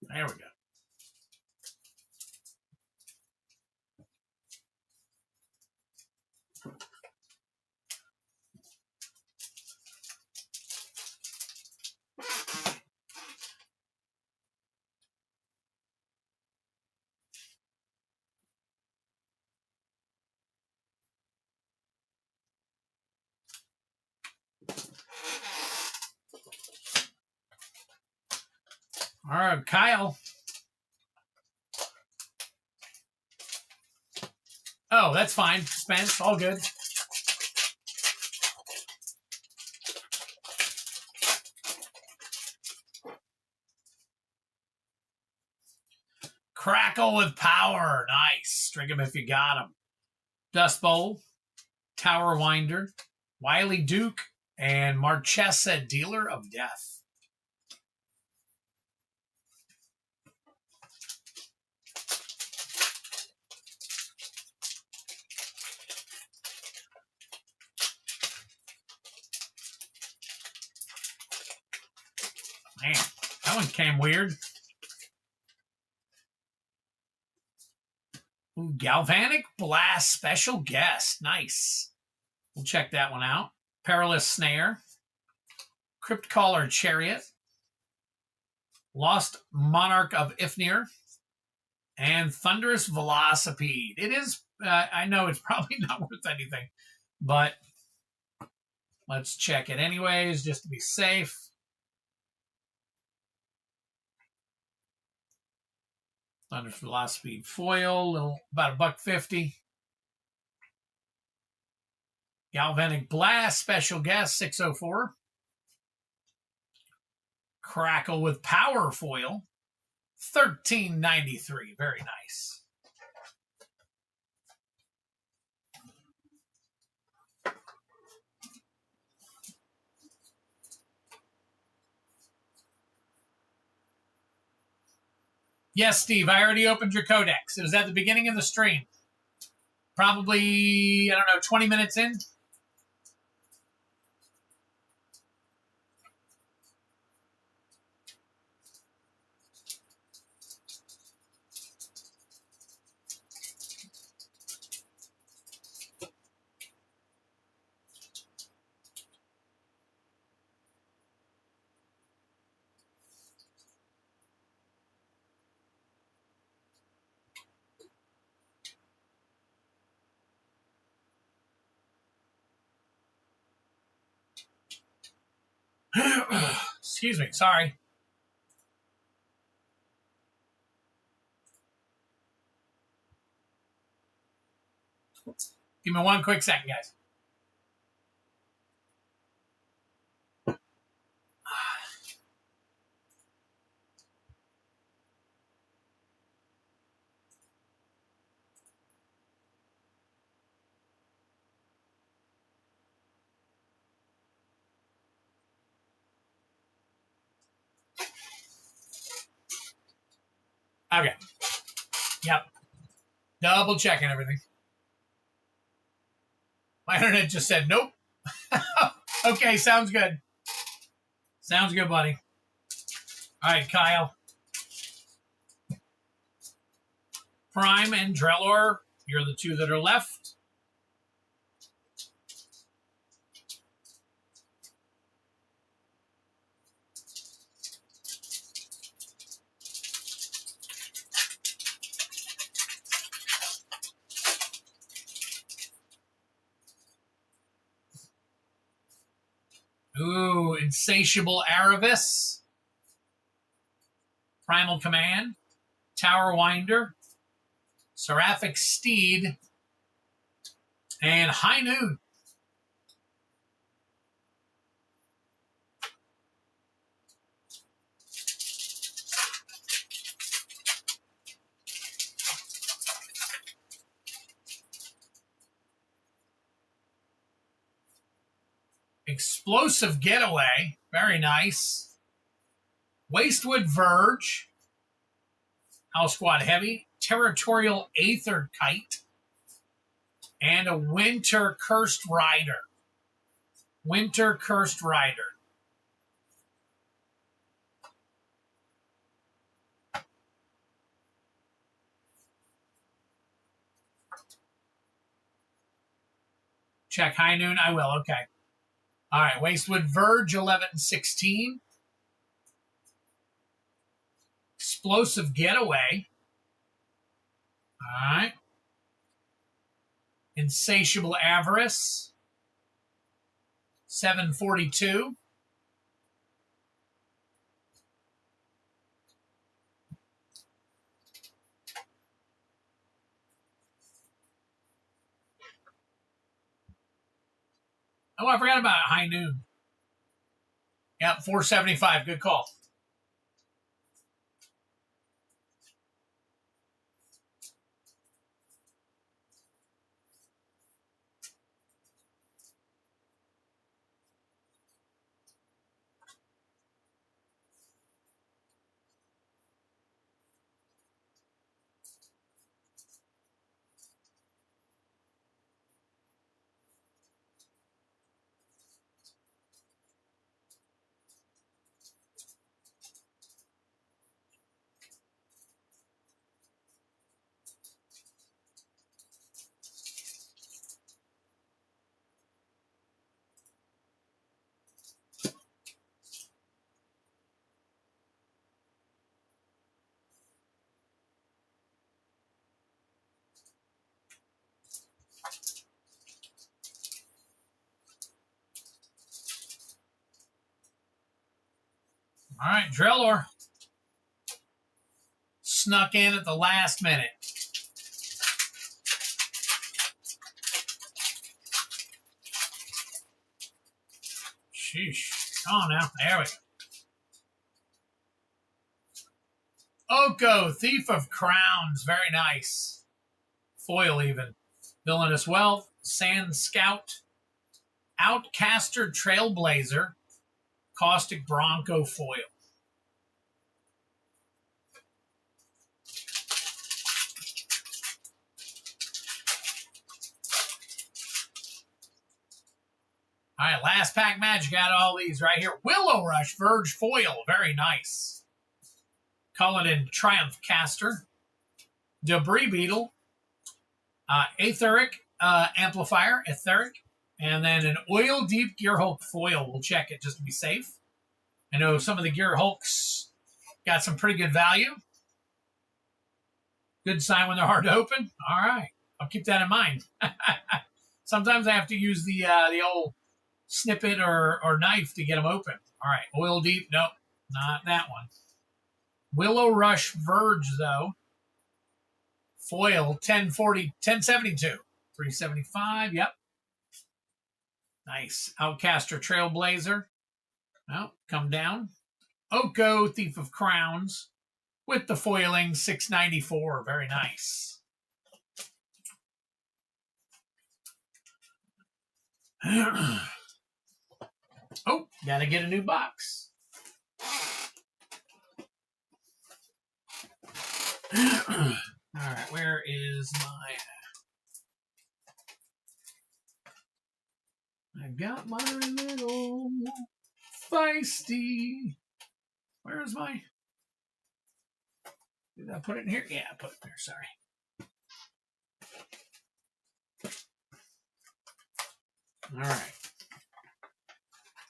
There we go. All right, Kyle. Oh, that's fine. Spence, all good. Crackle with power. Nice. String him if you got him. Dust Bowl, Tower Winder, Wily Duke, and Marchesa, Dealer of Death. Man, that one came weird. Ooh, Galvanic Blast Special Guest. Nice. We'll check that one out. Perilous Snare. Crypt Caller Chariot. Lost Monarch of Ifnir. And Thunderous Velocipede. It is, I know it's probably not worth anything, but let's check it anyways, just to be safe. Thunderous Velocipede foil, little about $1.50. Galvanic Blast Special Guest 604. Crackle with Power foil $13.93. Very nice. Yes, Steve, I already opened your Codex. It was at the beginning of the stream. Probably, I don't know, 20 minutes in. Excuse me, sorry. Give me one quick second, guys. Okay. Yep. Double checking everything. My internet just said nope. Okay, sounds good. Sounds good, buddy. All right, Kyle. Prime and Drellor, you're the two that are left. Ooh, Insatiable Aravis. Primal Command. Tower Winder. Seraphic Steed. And High Noon. Explosive Getaway. Very nice. Wastewood Verge. House Squad Heavy. Territorial Aether Kite. And a Winter Cursed Rider. Winter Cursed Rider. Check High Noon. I will. Okay. All right. Wastewood Verge, 11 and 16. Explosive Getaway. All right. Insatiable Avarice. 742. Oh, I forgot about High Noon. Yep, 475. Good call. All right, Drillor. Snuck in at the last minute. Sheesh. Come on now. There we go. Oko, Thief of Crowns. Very nice. Foil even. Villainous Wealth. Sand Scout. Outcaster Trailblazer. Caustic Bronco foil. All right, last pack match. Got all these right here. Willow Rush Verge foil. Very nice. Cullinan Triumph Caster. Debris Beetle. Etheric Amplifier. Etheric. And then an Oil Deep Gear Hulk foil. We'll check it just to be safe. I know some of the Gear Hulks got some pretty good value. Good sign when they're hard to open. All right. I'll keep that in mind. Sometimes I have to use the old snippet or knife to get them open. All right. Oil Deep. Nope. Not that one. Willow Rush Verge, though. Foil 1040, 1072. 375. Yep. Nice. Outcaster Trailblazer. Oh, come down. Oko, Thief of Crowns, with the foiling, 694. Very nice. Oh, gotta get a new box. All right, where is my... I got my little feisty. Where's my... Did I put it in here? Yeah, I put it there. Sorry. All right.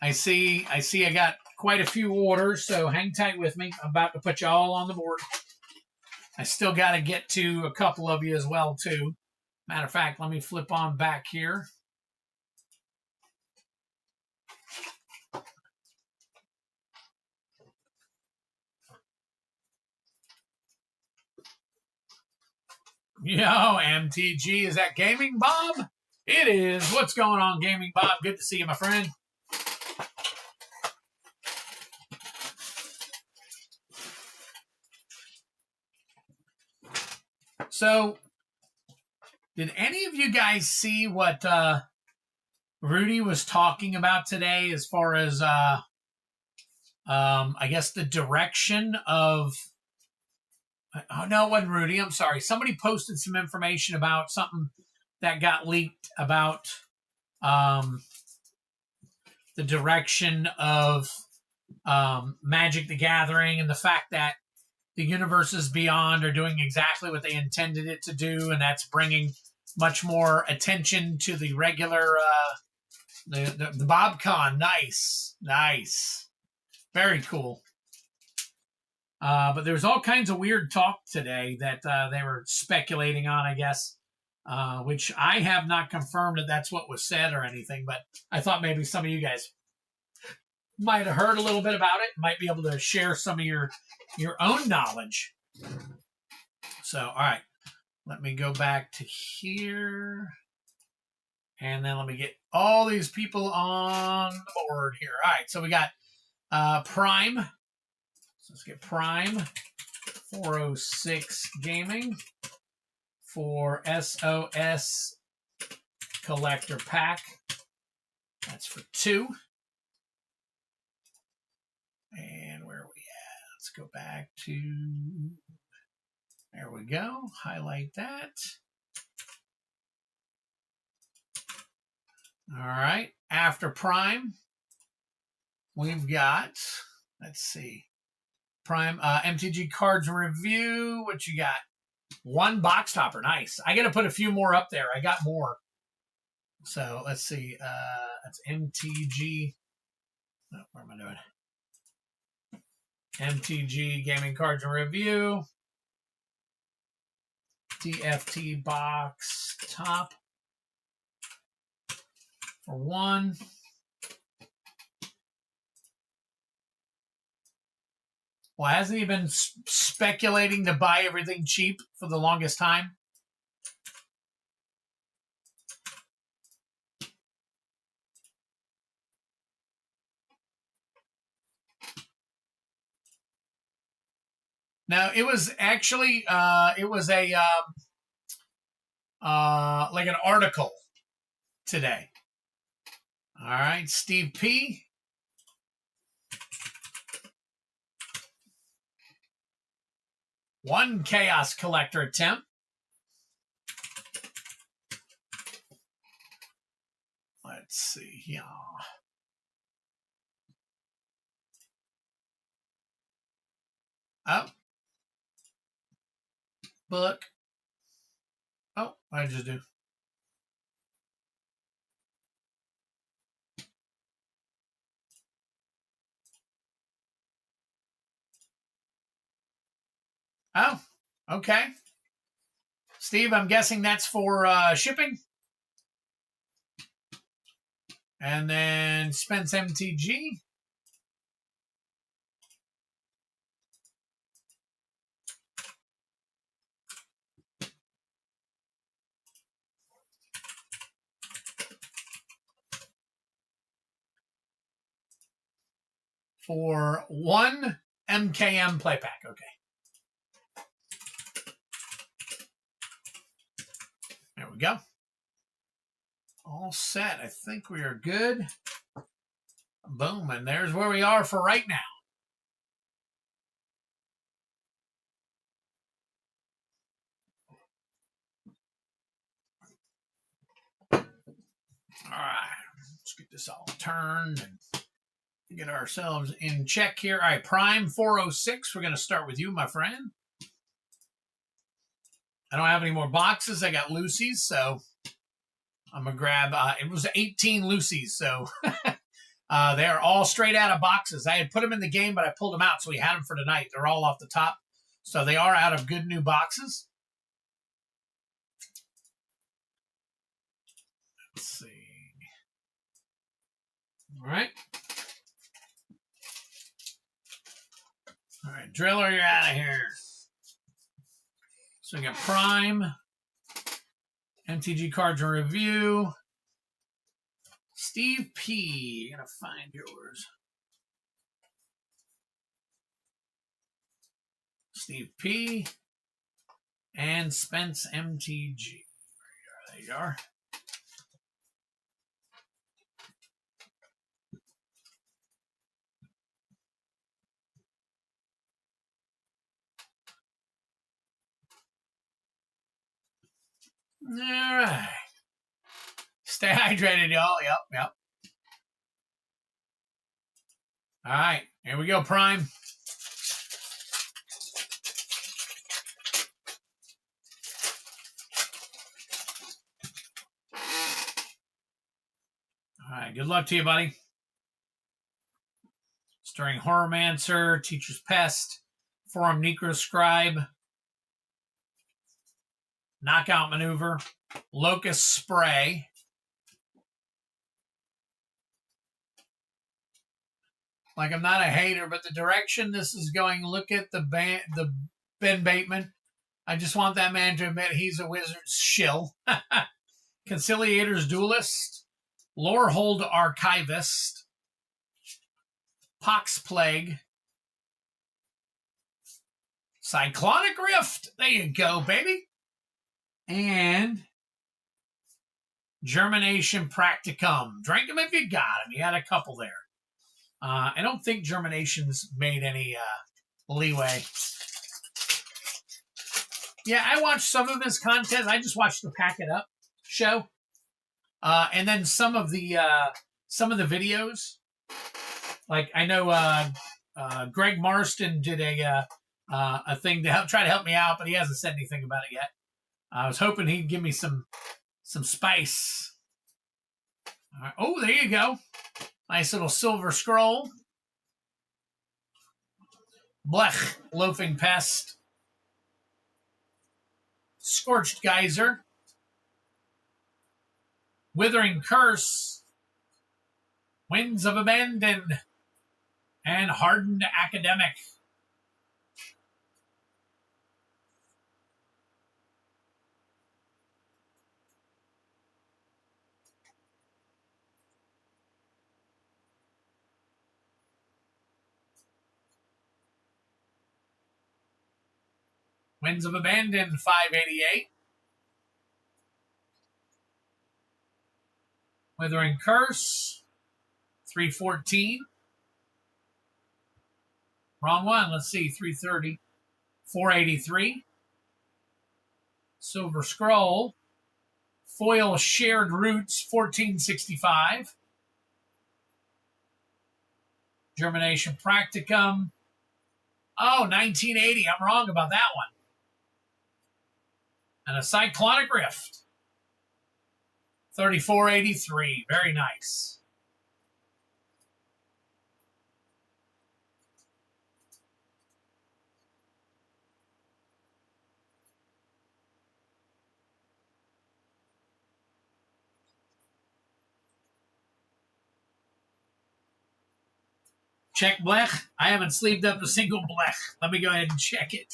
I see I got quite a few orders, so hang tight with me. I'm about to put you all on the board. I still got to get to a couple of you as well, too. Matter of fact, let me flip on back here. Yo, MTG, is that Gaming Bob? It is. What's going on, Gaming Bob? Good to see you, my friend. So, did any of you guys see what Rudy was talking about today as far as, I guess, the direction of... Oh, no, it wasn't Rudy. I'm sorry. Somebody posted some information about something that got leaked about the direction of Magic the Gathering and the fact that the universes beyond are doing exactly what they intended it to do, and that's bringing much more attention to the regular, the BobCon. Nice. Very cool. But there was all kinds of weird talk today that they were speculating on, I guess, which I have not confirmed that that's what was said or anything, but I thought maybe some of you guys might have heard a little bit about it, might be able to share some of your own knowledge. So, all right, let me go back to here, and then let me get all these people on the board here. All right, so we got Prime. So let's get Prime 406 Gaming for SOS Collector Pack. That's for 2. And where are we at? Let's go back to, there we go. Highlight that. All right. After Prime, we've got, let's see, Prime MTG Cards Review. What you got? 1 box topper. Nice. I got to put a few more up there. I got more. So let's see. That's MTG. Oh, what am I doing? MTG Gaming Cards and Review. TFT box top for 1. Well, hasn't he been speculating to buy everything cheap for the longest time? No, it was actually it was a like an article today. All right, Steve P. One Chaos Collector attempt. Let's see here. Oh. Book. Oh, what did I just do? Oh, okay. Steve, I'm guessing that's for shipping. And then Spence MTG. For 1 MKM play pack. Okay. There we go. All set. I think we are good. Boom. And there's where we are for right now. All right. Let's get this all turned and get ourselves in check here. All right. Prime 406. We're going to start with you, my friend. I don't have any more boxes. I got Lucy's, so I'm going to grab, it was 18 Lucy's, so they're all straight out of boxes. I had put them in the game, but I pulled them out, so we had them for tonight. They're all off the top, so they are out of good new boxes. Let's see. All right. All right, Driller, you're out of here. So we got Prime, MTG Cards and Review, Steve P. I'm going to find yours. Steve P. And Spence MTG. There you are. All right. Stay hydrated, y'all. Yep. All right. Here we go, Prime. All right. Good luck to you, buddy. Starring Horrormancer, Teacher's Pest, Forum Necroscribe, Knockout Maneuver, Locust Spray, like I'm not a hater, but the direction this is going, look at the Ben Bateman. I just want that man to admit he's a wizard's shill. Conciliator's Duelist, Lorehold Archivist, Pox Plague, Cyclonic Rift. There you go, baby. And Germination Practicum. Drink them if you got them. You had a couple there. I don't think Germination's made any leeway. Yeah, I watched some of his content. I just watched the Pack It Up show, and then some of the videos. Like I know Greg Marston did a thing to try to help me out, but he hasn't said anything about it yet. I was hoping he'd give me some spice. All right. Oh, there you go. Nice little silver scroll. Blech, Loafing Pest. Scorched Geyser. Withering Curse. Winds of Abandon. And Hardened Academic. Winds of Abandon, 588. Withering Curse, 314. Wrong one. Let's see, 330. 483. Silver Scroll. Foil Shared Roots, 1465. Germination Practicum. Oh, 1980. I'm wrong about that one. And a Cyclonic Rift. 3483. Very nice. Check Blech. I haven't sleeved up a single Blech. Let me go ahead and check it.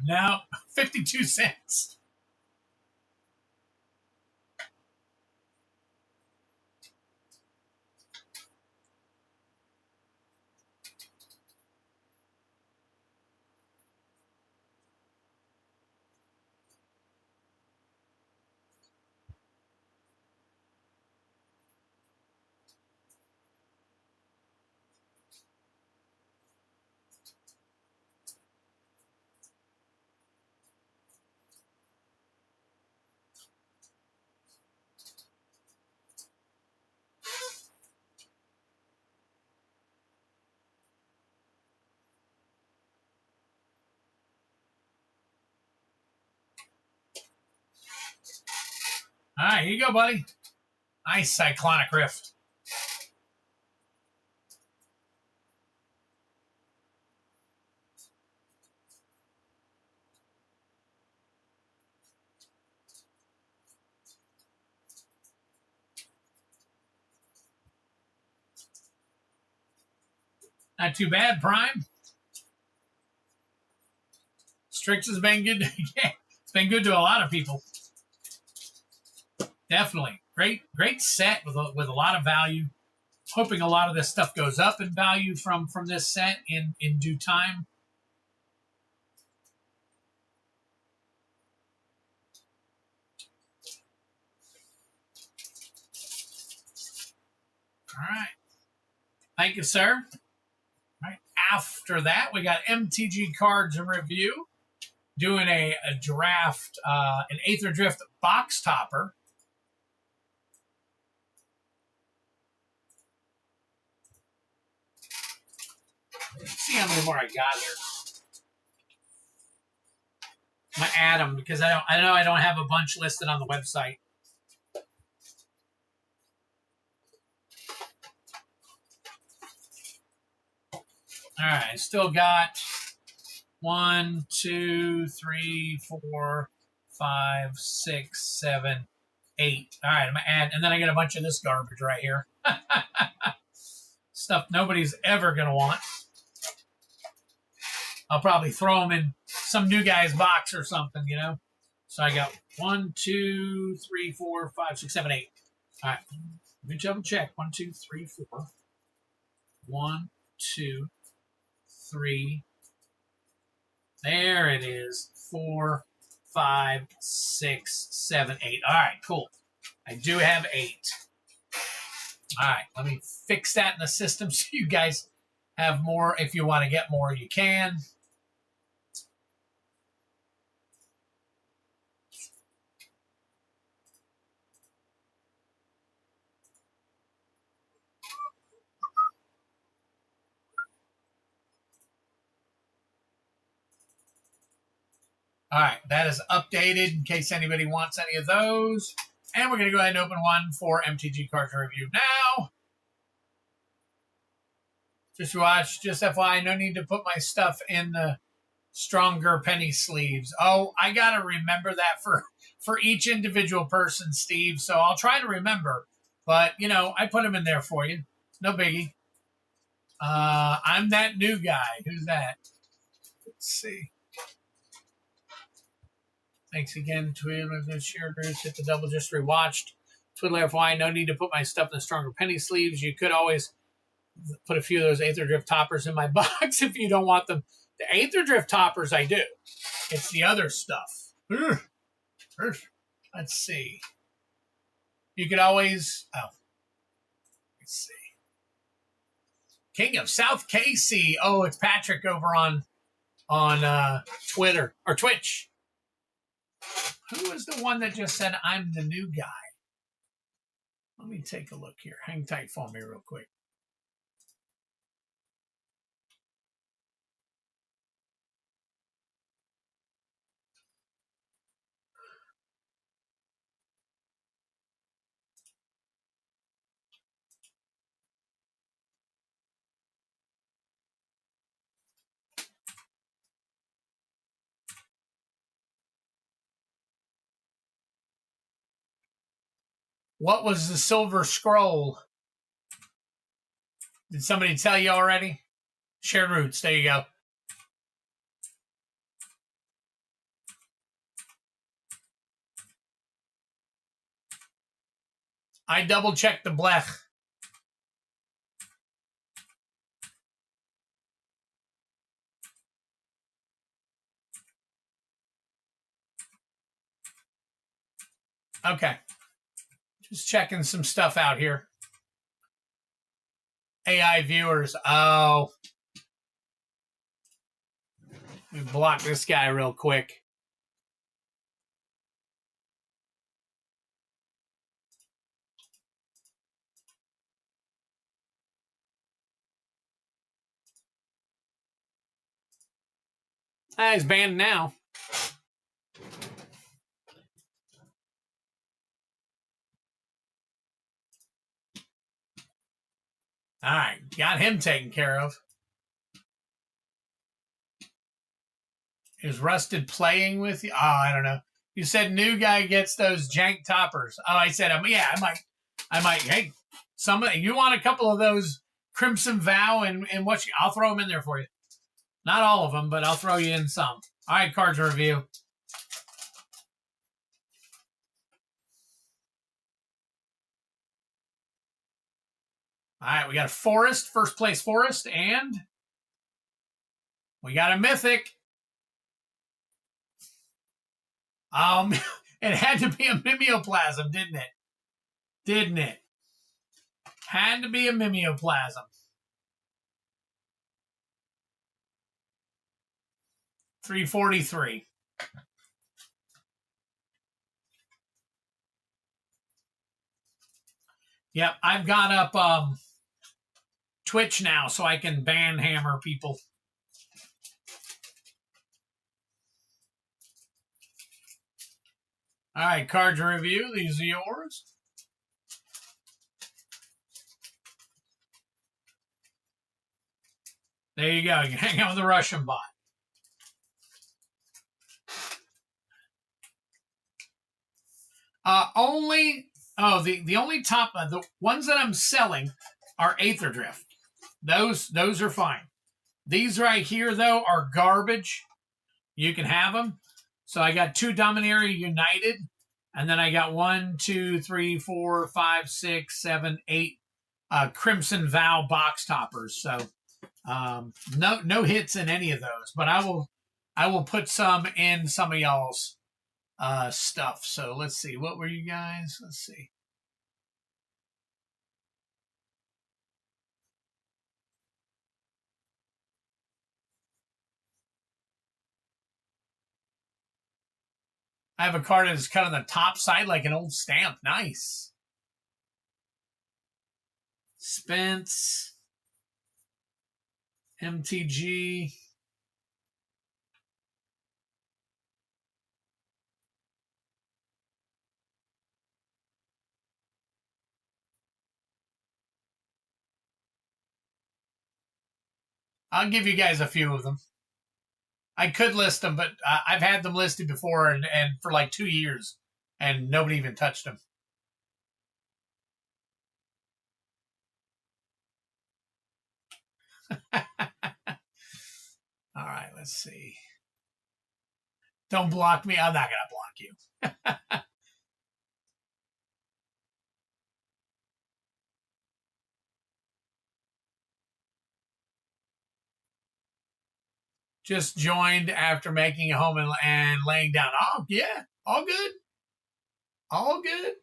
Now, 52 cents. All right, here you go, buddy. Nice Cyclonic Rift. Not too bad, Prime. Strix has been good. Yeah, it's been good to a lot of people. Definitely. Great set with a lot of value. Hoping a lot of this stuff goes up in value from this set in due time. All right. Thank you, sir. All right. After that, we got MTG cards and review. Doing a draft, an Aether Drift box topper. Let's see how many more I got here. I'm gonna add them because I know I don't have a bunch listed on the website. All right, still got 1, 2, 3, 4, 5, 6, 7, 8. All right, I'm gonna add, and then I got a bunch of this garbage right here. Stuff nobody's ever gonna want. I'll probably throw them in some new guy's box or something, you know. So I got 1, 2, 3, 4, 5, 6, 7, 8. All right, let me double check. 1, 2, 3, 4. 1, 2, 3. There it is. 4, 5, 6, 7, 8. All right, cool. I do have 8. All right, let me fix that in the system so you guys have more. If you want to get more, you can. All right, that is updated in case anybody wants any of those. And we're going to go ahead and open one for MTG Cards Review now. Just watch, just FYI, no need to put my stuff in the stronger penny sleeves. Oh, I got to remember that for each individual person, Steve. So I'll try to remember. But, you know, I put them in there for you. No biggie. I'm that new guy. Who's that? Let's see. Thanks again, Twiddler. Share groups, hit the double, just rewatched. Twiddler, FYI, no need to put my stuff in the stronger penny sleeves. You could always put a few of those Aether Drift toppers in my box if you don't want them. The Aether Drift toppers, I do. It's the other stuff. Let's see. You could always, let's see. King of South KC. Oh, it's Patrick over on Twitter or Twitch. Who was the one that just said, I'm the new guy? Let me take a look here. Hang tight for me real quick. What was the Silver Scroll? Did somebody tell you already? Shared roots. There you go. I double-checked the blech. Okay. Just checking some stuff out here. AI viewers. Oh. Let me block this guy real quick. He's banned now. All right, got him taken care of. Is Rusted playing with you? Oh, I don't know. You said new guy gets those jank toppers. Oh, I said, yeah, I might. Hey, you want a couple of those Crimson Vow and what? I'll throw them in there for you. Not all of them, but I'll throw you in some. All right, cards review. All right, we got a Forest, first place Forest, and we got a Mythic. It had to be a mimeoplasm, didn't it? Didn't it? Had to be a mimeoplasm. 343. Yep, I've got up Twitch now so I can ban hammer people. All right, cards review. These are yours. There you go. You can hang out with the Russian bot. The only top the ones that I'm selling are Aether Drift. Those are fine. These right here though are garbage. You can have them. So I got 2 Dominaria United, and then I got 1, 2, 3, 4, 5, 6, 7, 8 Crimson Vow box toppers. So no hits in any of those, but I will put some in some of y'all's stuff. So let's see. What were you guys? Let's see. I have a card that's cut on the top side like an old stamp. Nice. Spence. MTG. I'll give you guys a few of them. I could list them, but I've had them listed before and for like 2 years, and nobody even touched them. All right, let's see. Don't block me. I'm not going to block you. Just joined after making a home and laying down. Oh, yeah. All good. All good.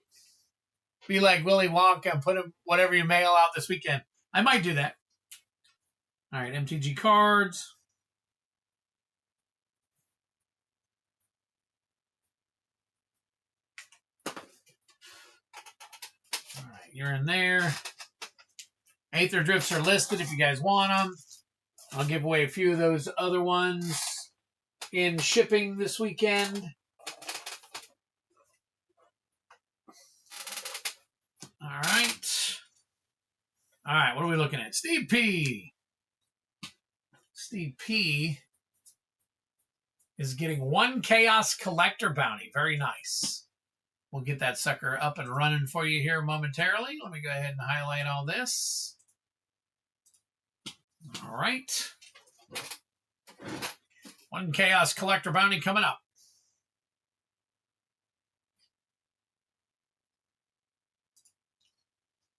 Be like Willy Wonka and put whatever you mail out this weekend. I might do that. All right, MTG cards. All right, you're in there. Aether Drifts are listed if you guys want them. I'll give away a few of those other ones in shipping this weekend. All right. All right, what are we looking at? Steve P. Steve P is getting 1 Chaos Collector bounty. Very nice. We'll get that sucker up and running for you here momentarily. Let me go ahead and highlight all this. All right. 1 Chaos Collector bounty coming up.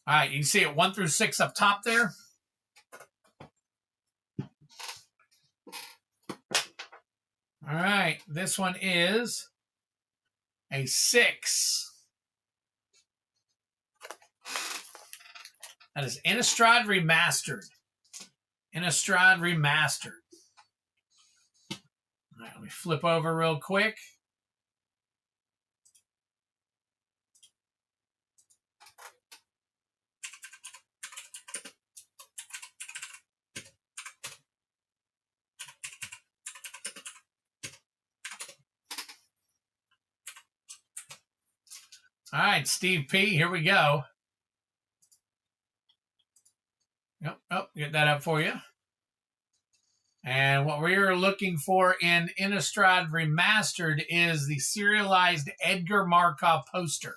All right, you can see it 1 through 6 up top there. All right, this one is a 6. That is Innistrad Remastered. Innistrad Remastered. All right, let me flip over real quick. All right, Steve P, here we go. Yep, get that up for you. And what we're looking for in Innistrad Remastered is the serialized Edgar Markov poster.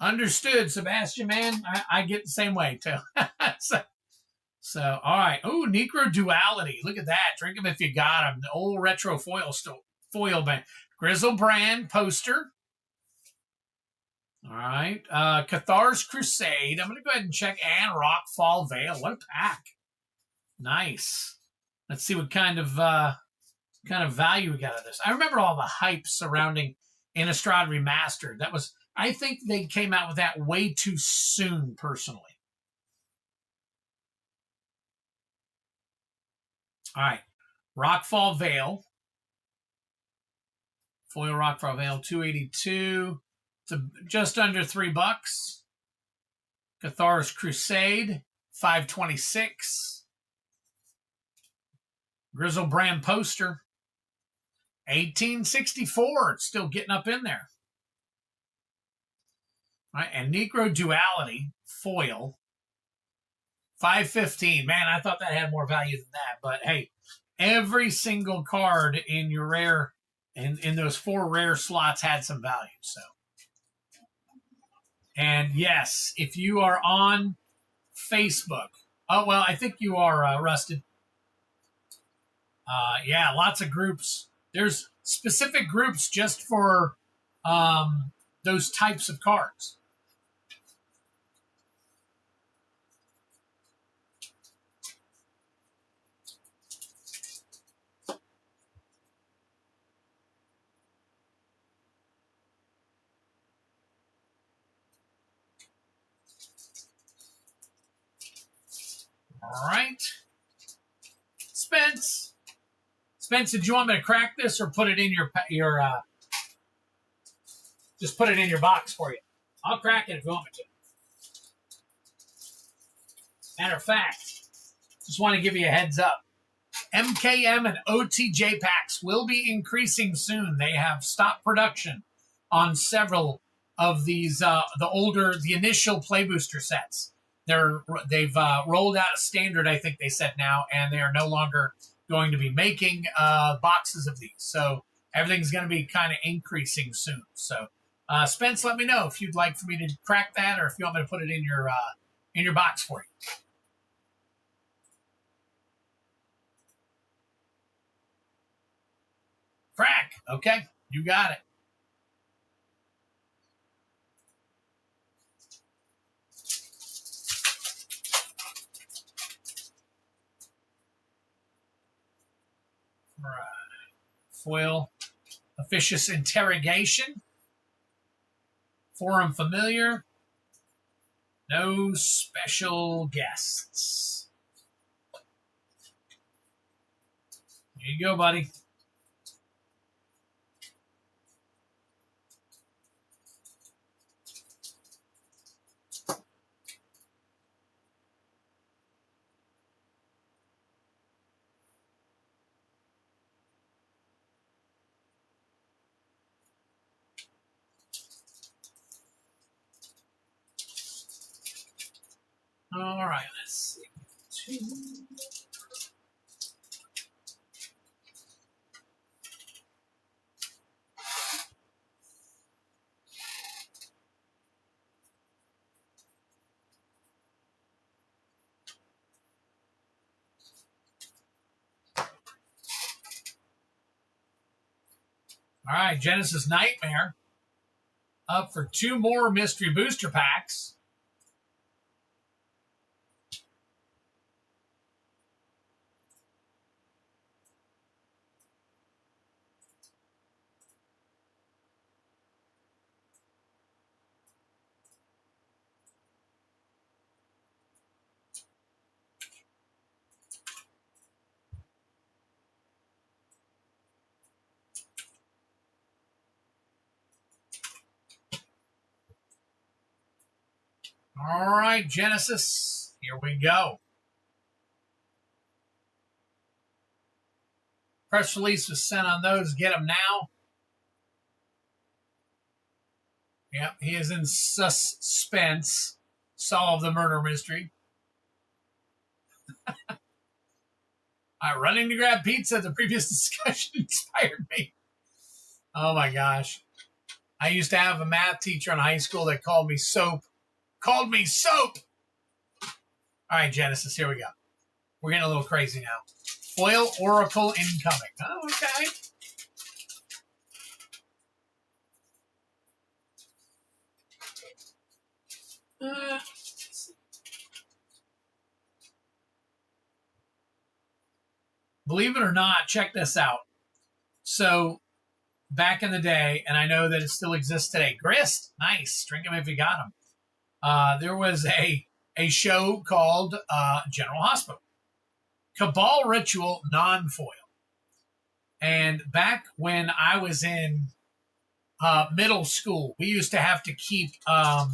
Understood, Sebastian, man. I get the same way, too. So, all right. Oh, Necro Duality. Look at that. Drink them if you got them. The old retro foil band. Grizzlebrand poster. All right. Cathar's Crusade. I'm going to go ahead and check. And Rockfall Veil. What a pack. Nice. Let's see what kind of value we got out of this. I remember all the hype surrounding Innistrad Remastered. I think they came out with that way too soon, personally. All right. Rockfall Veil. Foil Rockfall Veil, $282 to just under $3. Cathar's Crusade, $526. Grizzlebrand Poster, $1864. It's still getting up in there. All right, and Negro Duality Foil, $515. Man, I thought that had more value than that. But hey, every single card in your rare, in those 4 rare slots had some value. So, and yes, if you are on Facebook, oh well, I think you are, Rusted. Yeah, lots of groups. There's specific groups just for those types of cards. All right. Spence, did you want me to crack this or put it in your just put it in your box for you? I'll crack it if you want me to. Matter of fact, just want to give you a heads up. MKM and OTJ packs will be increasing soon. They have stopped production on several of these, the initial play booster sets. They've rolled out a standard, I think they said now, and they are no longer going to be making boxes of these. So everything's going to be kind of increasing soon. So Spence, let me know if you'd like for me to crack that or if you want me to put it in your box for you. Crack. Okay, you got it. All right. Foil Officious Interrogation. Forum Familiar. No special guests. Here you go, buddy. All right, let's see. All right, Genesis Nightmare up for 2 more mystery booster packs. All right, Genesis, here we go. Press release was sent on those. Get them now. Yep, he is in suspense. Solve the murder mystery. All right, running to grab pizza. The previous discussion inspired me. Oh, my gosh. I used to have a math teacher in high school that called me soap. Called me soap. All right, Genesis, here we go. We're getting a little crazy now. Foil Oracle incoming. Oh, okay. Believe it or not, check this out. So, back in the day, and I know that it still exists today, Grist, nice. Drink them if you got them. There was a show called General Hospital. Cabal Ritual non-foil. And back when I was in middle school, we used to have to keep can't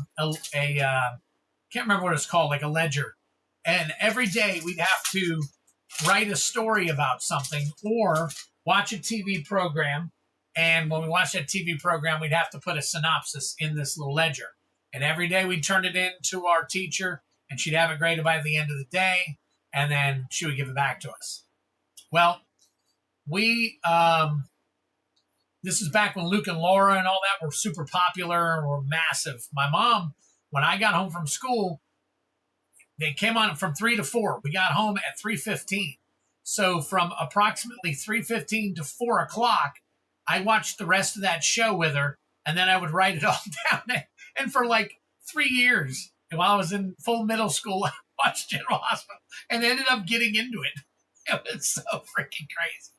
remember what it's called, like a ledger. And every day we'd have to write a story about something or watch a TV program. And when we watched that TV program, we'd have to put a synopsis in this little ledger. And every day we'd turn it in to our teacher, and she'd have it graded by the end of the day, and then she would give it back to us. Well, this is back when Luke and Laura and all that were super popular and were massive. My mom, when I got home from school, they came on from 3 to 4. We got home at 3:15. So from approximately 3:15 to 4 o'clock, I watched the rest of that show with her, and then I would write it all down. And for like 3 years, while I was in full middle school, I watched General Hospital and ended up getting into it. It was so freaking crazy.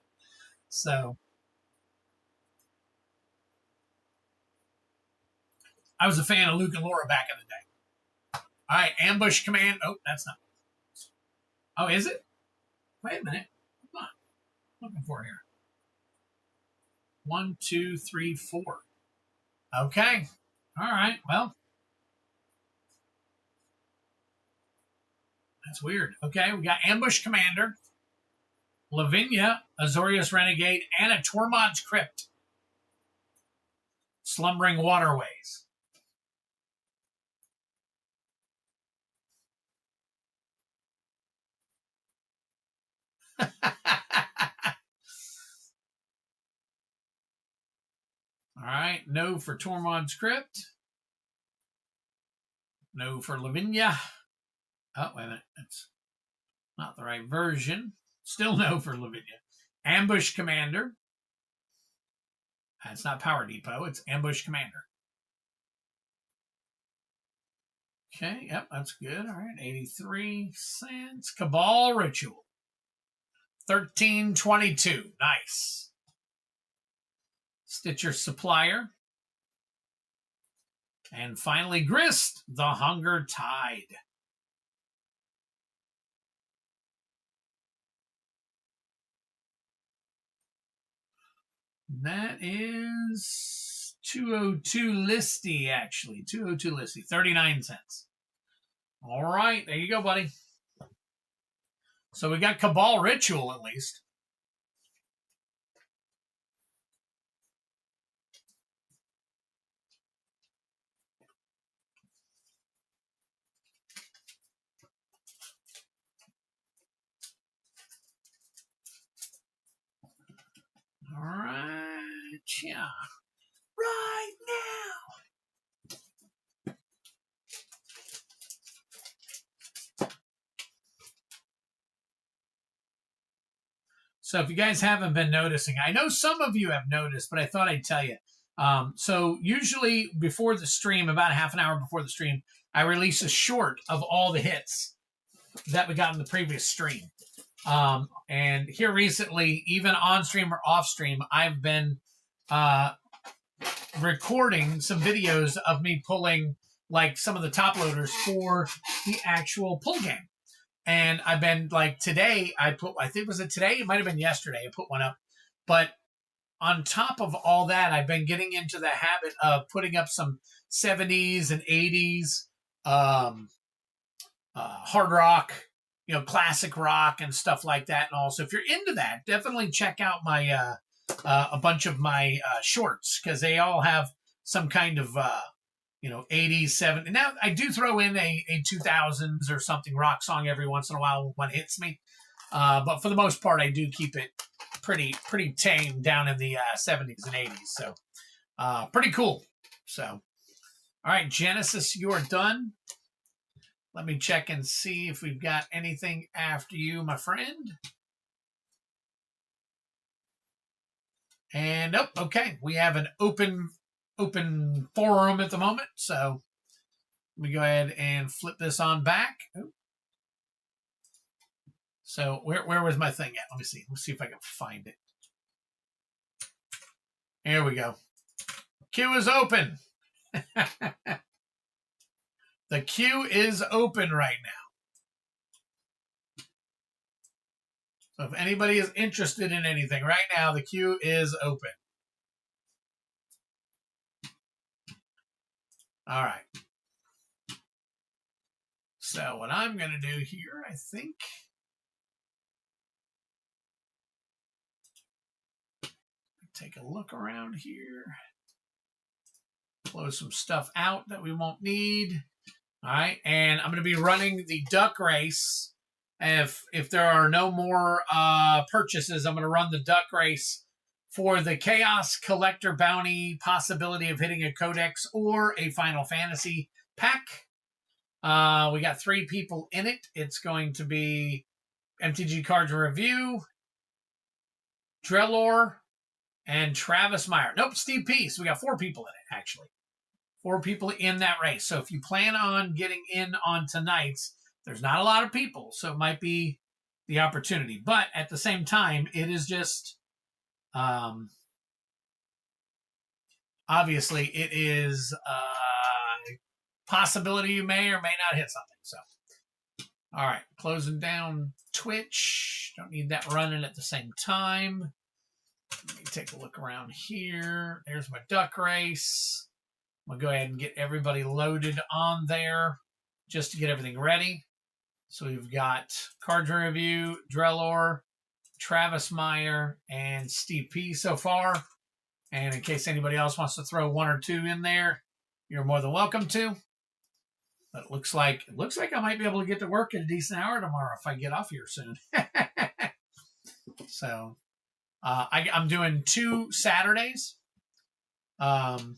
So I was a fan of Luke and Laura back in the day. All right, Ambush Command. Oh, that's not. Oh, is it? Wait a minute. Hold on. I'm looking for it here. 1, 2, 3, 4. Okay. All right. Well, that's weird. Okay, we got Ambush Commander, Lavinia, Azorius Renegade, and a Tormod's Crypt. Slumbering Waterways. All right, no for Tormod's Crypt. No for Lavinia. Oh, wait a minute. That's not the right version. Still no for Lavinia. Ambush Commander. It's not Power Depot. It's Ambush Commander. Okay, yep, that's good. All right, 83 cents. Cabal Ritual. 13.22. Nice. Stitcher Supplier. And finally, Grist, the Hunger Tide. That is 202 listy, actually. 202 listy, 39 cents. All right, there you go, buddy. So we got Cabal Ritual, at least. All right, yeah. Right now. So if you guys haven't been noticing, I know some of you have noticed, but I thought I'd tell you. So usually before the stream, about a half an hour before the stream, I release a short of all the hits that we got in the previous stream. And here recently, even on stream or off stream, I've been recording some videos of me pulling like some of the top loaders for the actual pull game. And I've been like today, I think was it today? It might have been yesterday. I put one up. But on top of all that, I've been getting into the habit of putting up some 70s and 80s hard rock, classic rock and stuff like that. And also, if you're into that, definitely check out my a bunch of my shorts, because they all have some kind of 80s, 70s. Now I do throw in a 2000s or something rock song every once in a while when one hits me, but for the most part, I do keep it pretty tame down in the 70s and 80s. So pretty cool. So all right, Genesis, you're done. Let me check and see if we've got anything after you, my friend. And nope. Okay, we have an open forum at the moment. So let me go ahead and flip this on back. So where was my thing at? Let me see. Let's see if I can find it. Here we go. Queue is open. The queue is open right now. So if anybody is interested in anything right now, the queue is open. All right. So what I'm going to do here, I think, take a look around here. Close some stuff out that we won't need. All right, and I'm going to be running the duck race. If there are no more purchases, I'm going to run the duck race for the Chaos Collector Bounty possibility of hitting a Codex or a Final Fantasy pack. We got 3 people in it. It's going to be MTG Cards Review, Twiddler, and Travis Meyer. Nope, Steve P. So we got 4 people in it, actually. 4 people in that race. So if you plan on getting in on tonight's, there's not a lot of people, so it might be the opportunity. But at the same time, it is just, obviously, it is a possibility you may or may not hit something. So, all right, closing down Twitch. Don't need that running at the same time. Let me take a look around here. There's my duck race. I'm going to go ahead and get everybody loaded on there just to get everything ready. So we've got Cards Review, Drellor, Travis Meyer, and Steve P so far. And in case anybody else wants to throw 1 or 2 in there, you're more than welcome to. But it looks like I might be able to get to work at a decent hour tomorrow if I get off here soon. So I'm doing 2 Saturdays. And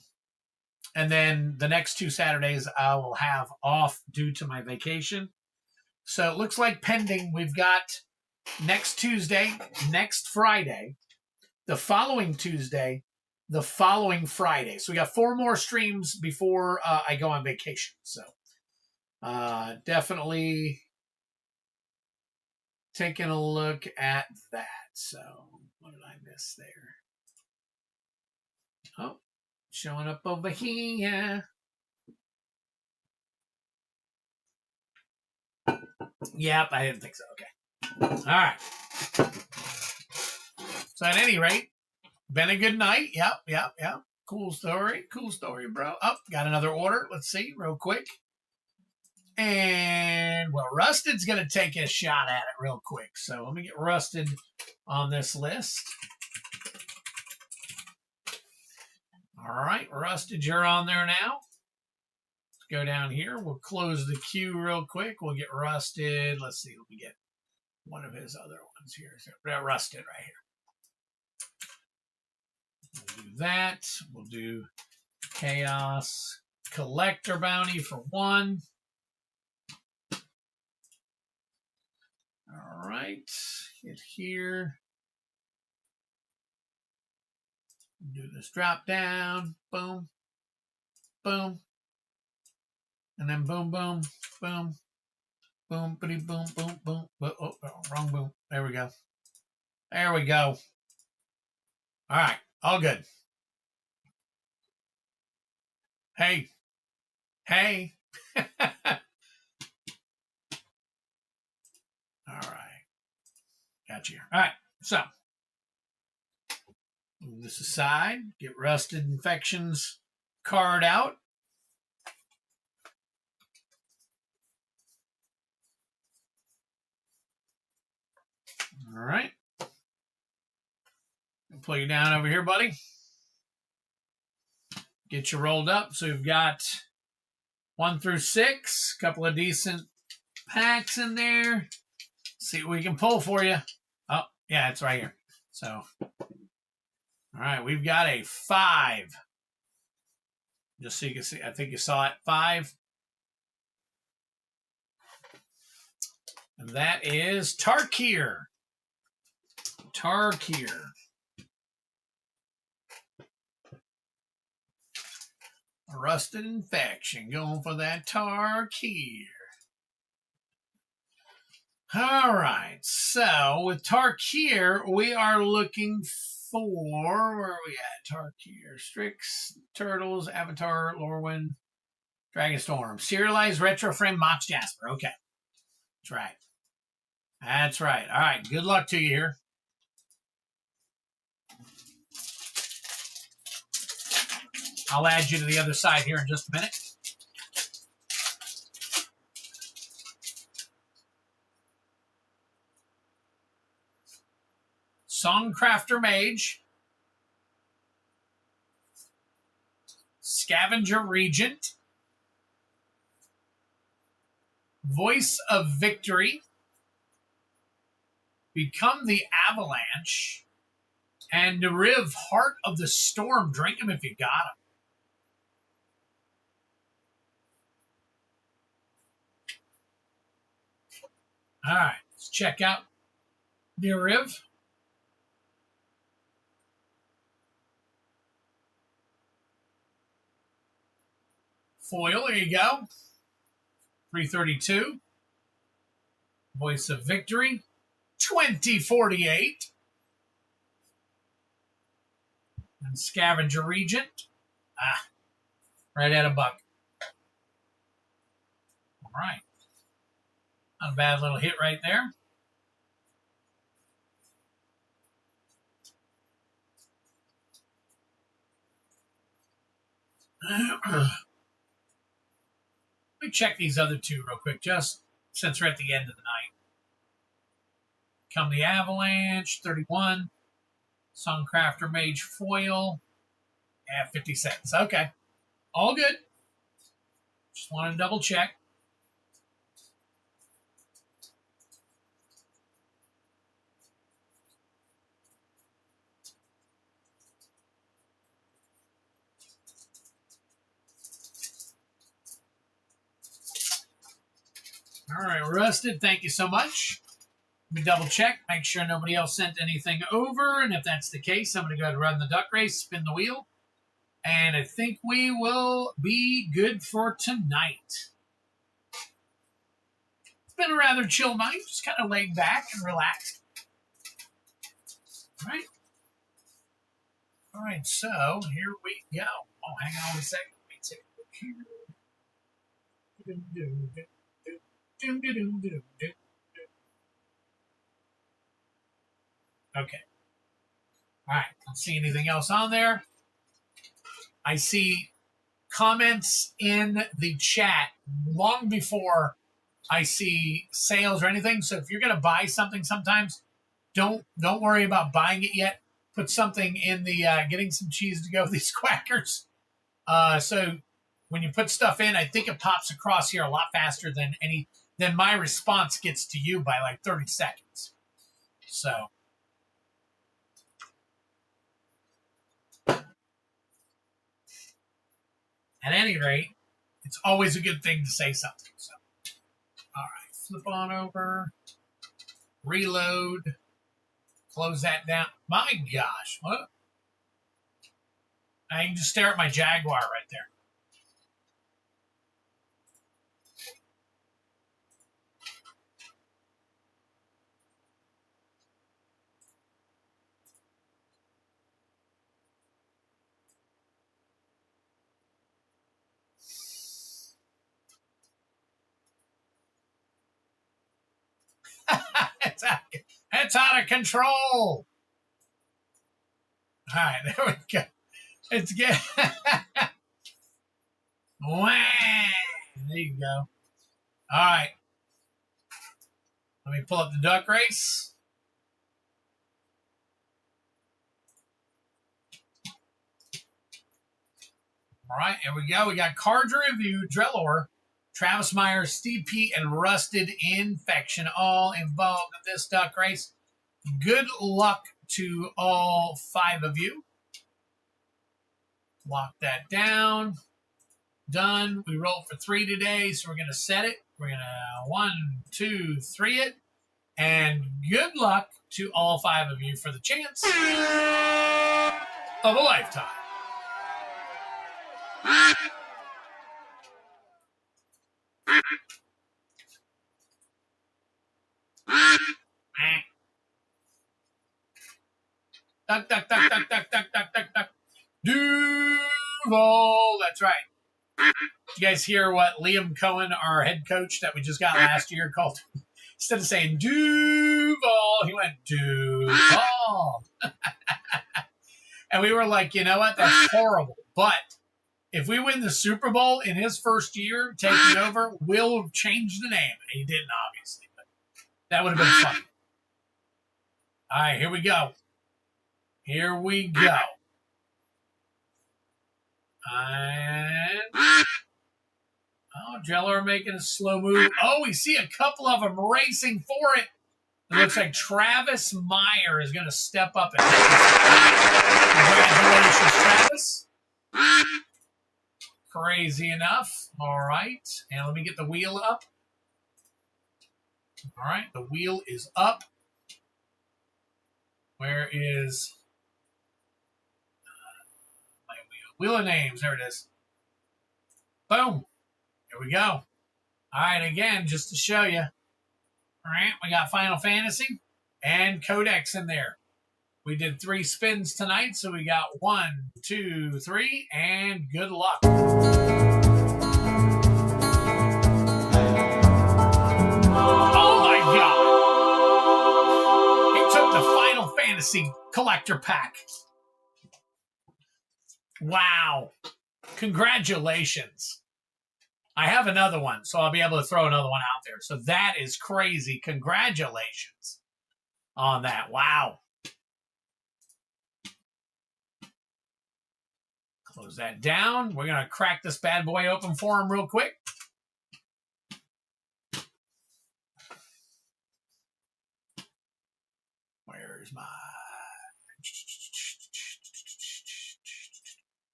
then the next 2 Saturdays I will have off due to my vacation. So it looks like pending, we've got next Tuesday, next Friday, the following Tuesday, the following Friday. So we got 4 more streams before I go on vacation. So definitely taking a look at that. So what did I miss there? Oh, showing up over here. Yep, I didn't think so. Okay. All right. So at any rate, been a good night. Yep. Cool story, bro. Oh, got another order. Let's see real quick. And, well, Rusted's going to take a shot at it real quick. So let me get Rusted on this list. All right, Rusted, you're on there now. Let's go down here. We'll close the queue real quick. We'll get Rusted. Let's see. Let me get one of his other ones here. So, Rusted right here. We'll do that. We'll do Chaos Collector Bounty for 1. All right. Hit here. Do this drop down. Boom. Boom. And then boom, boom, boom, boom, bitty, boom, boom, boom. Oh, wrong boom. There we go. There we go. All right. All good. Hey. All right. Got you. All right. So, move this aside. Get Rusted Infections card out. All right. I'll pull you down over here, buddy. Get you rolled up. So we've got 1 through 6. A couple of decent packs in there. See what we can pull for you. Oh, yeah, it's right here. So, all right, we've got a 5. Just so you can see, I think you saw it, 5. And that is Tarkir. A Rusted Infection, going for that Tarkir. All right, so with Tarkir, we are looking for, where are we at? Tarkir, Strix, Turtles, Avatar, Lorwyn, Dragonstorm, Serialized Retro Frame, Mox Jasper. Okay, that's right. That's right. All right. Good luck to you here. I'll add you to the other side here in just a minute. Songcrafter Mage. Scavenger Regent. Voice of Victory. Become the Avalanche. And Riv, Heart of the Storm. Drink them if you got them. All right, let's check out the Riv. Foil, there you go. 332. Voice of Victory. 2048. And Scavenger Regent. Right at a buck. All right. Not a bad little hit right there. Let me check these other two real quick, just since we're at the end of the night. Come the Avalanche, 31. Songcrafter Mage Foil. Yeah, 50 cents. Okay. All good. Just want to double check. All right, Rusted, thank you so much. Let me double check, make sure nobody else sent anything over. And if that's the case, I'm going to go ahead and run the duck race, spin the wheel. And I think we will be good for tonight. It's been a rather chill night, just kind of laid back and relaxed. All right. All right, so here we go. Oh, hang on a second. Let me take a look here. Okay. All right. Don't see anything else on there. I see comments in the chat long before I see sales or anything. So if you're going to buy something sometimes, don't worry about buying it yet. Put something in the getting some cheese to go with these quackers. So when you put stuff in, I think it pops across here a lot faster than my response gets to you by like 30 seconds. So at any rate, it's always a good thing to say something. So, all right, flip on over, reload, close that down. My gosh, what? I can just stare at my Jaguar right there. It's out of control. All right, there we go. It's good. Wow. There you go. All right. Let me pull up the duck race. All right, here we go. We got card review, Drellor, Travis Myers, Steve P, and Rusted Infection all involved in this duck race. Good luck to all 5 of you. Lock that down. Done. We rolled for 3 today, so we're going to set it. We're going to 1, 2, 3 it. And good luck to all 5 of you for the chance of a lifetime. Duck, duck, duck, duck, duck, duck, duck, duck, duck. Duval. That's right. Did you guys hear what Liam Cohen, our head coach that we just got last year, called Instead of saying Duval, he went Duval. And we were like, you know what? That's horrible. But if we win the Super Bowl in his first year taking over, we'll change the name. And he didn't, obviously. But that would have been fun. All right, here we go. Here we go. And Jello are making a slow move. Oh, we see a couple of them racing for it. It looks like Travis Meyer is going to step up and hit this. Congratulations, Travis. Crazy enough. All right. And let me get the wheel up. All right. The wheel is up. Where is my wheel? Wheel of names. There it is. Boom. Here we go. All right. Again, just to show you. All right. We got Final Fantasy and Codex in there. We did 3 spins tonight, so we got 1, 2, 3, and good luck. Oh my God! He took the Final Fantasy collector pack. Wow. Congratulations. I have another one, so I'll be able to throw another one out there. So that is crazy. Congratulations on that. Wow. Close that down. We're going to crack this bad boy open for him real quick. Where's my...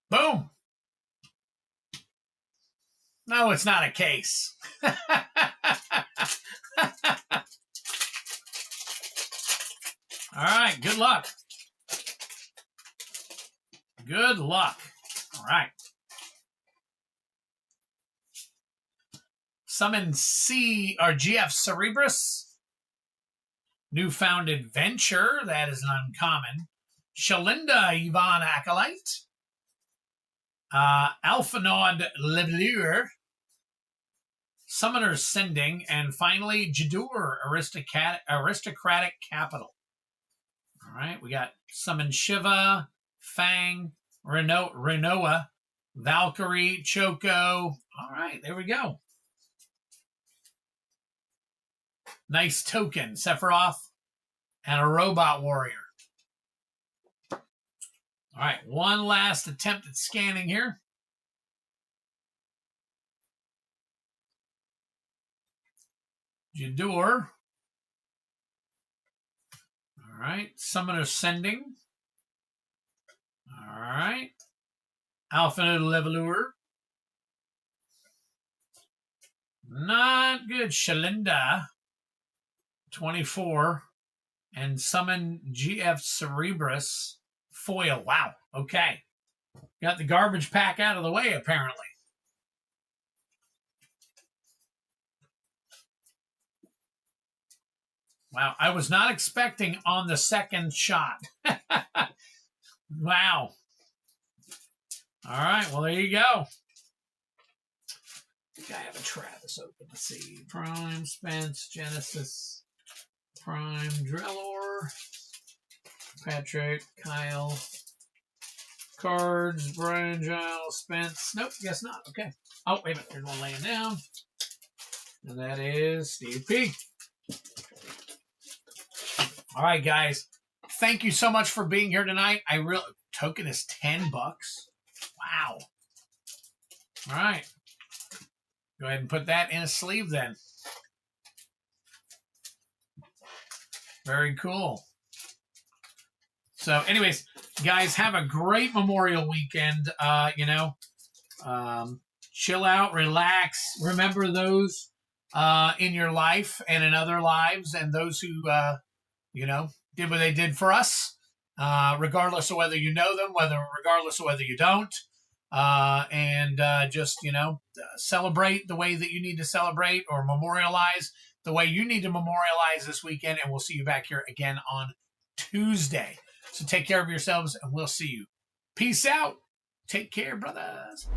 Boom! No, it's not a case. All right, good luck. Good luck. All right. Summon C or GF Cerebrus. Newfound Adventure. That is an uncommon. Shalinda Yvonne Acolyte. Alphanaud Levelure. Summoner Sending. And finally, Jadur Aristocratic Capital. All right. We got Summon Shiva. Fang. Renoa, Valkyrie, Choco. All right, there we go. Nice token, Sephiroth, and a robot warrior. All right, one last attempt at scanning here. Jadur. All right, Summoner Sending. All right. Alpha Levelure. Not good. Shalinda. 24. And Summon GF Cerebrus. Foil. Wow. Okay. Got the garbage pack out of the way, apparently. Wow. I was not expecting on the second shot. Wow. All right. Well, there you go. I think I have a Travis open to see. Prime, Spence, Genesis, Prime, Drellor, Patrick, Kyle, Cards, Brian, Giles, Spence. Nope, guess not. Okay. Oh, wait a minute. There's one laying down. And that is Steve P. All right, guys. Thank you so much for being here tonight. Token is $10. Wow. All right. Go ahead and put that in a sleeve then. Very cool. So anyways, guys, have a great Memorial weekend. Chill out, relax. Remember those in your life and in other lives, and those who, did what they did for us, regardless of whether you know them, regardless of whether you don't. Celebrate the way that you need to celebrate, or memorialize the way you need to memorialize this weekend. And we'll see you back here again on Tuesday. So take care of yourselves, and we'll see you. Peace out. Take care, brothers.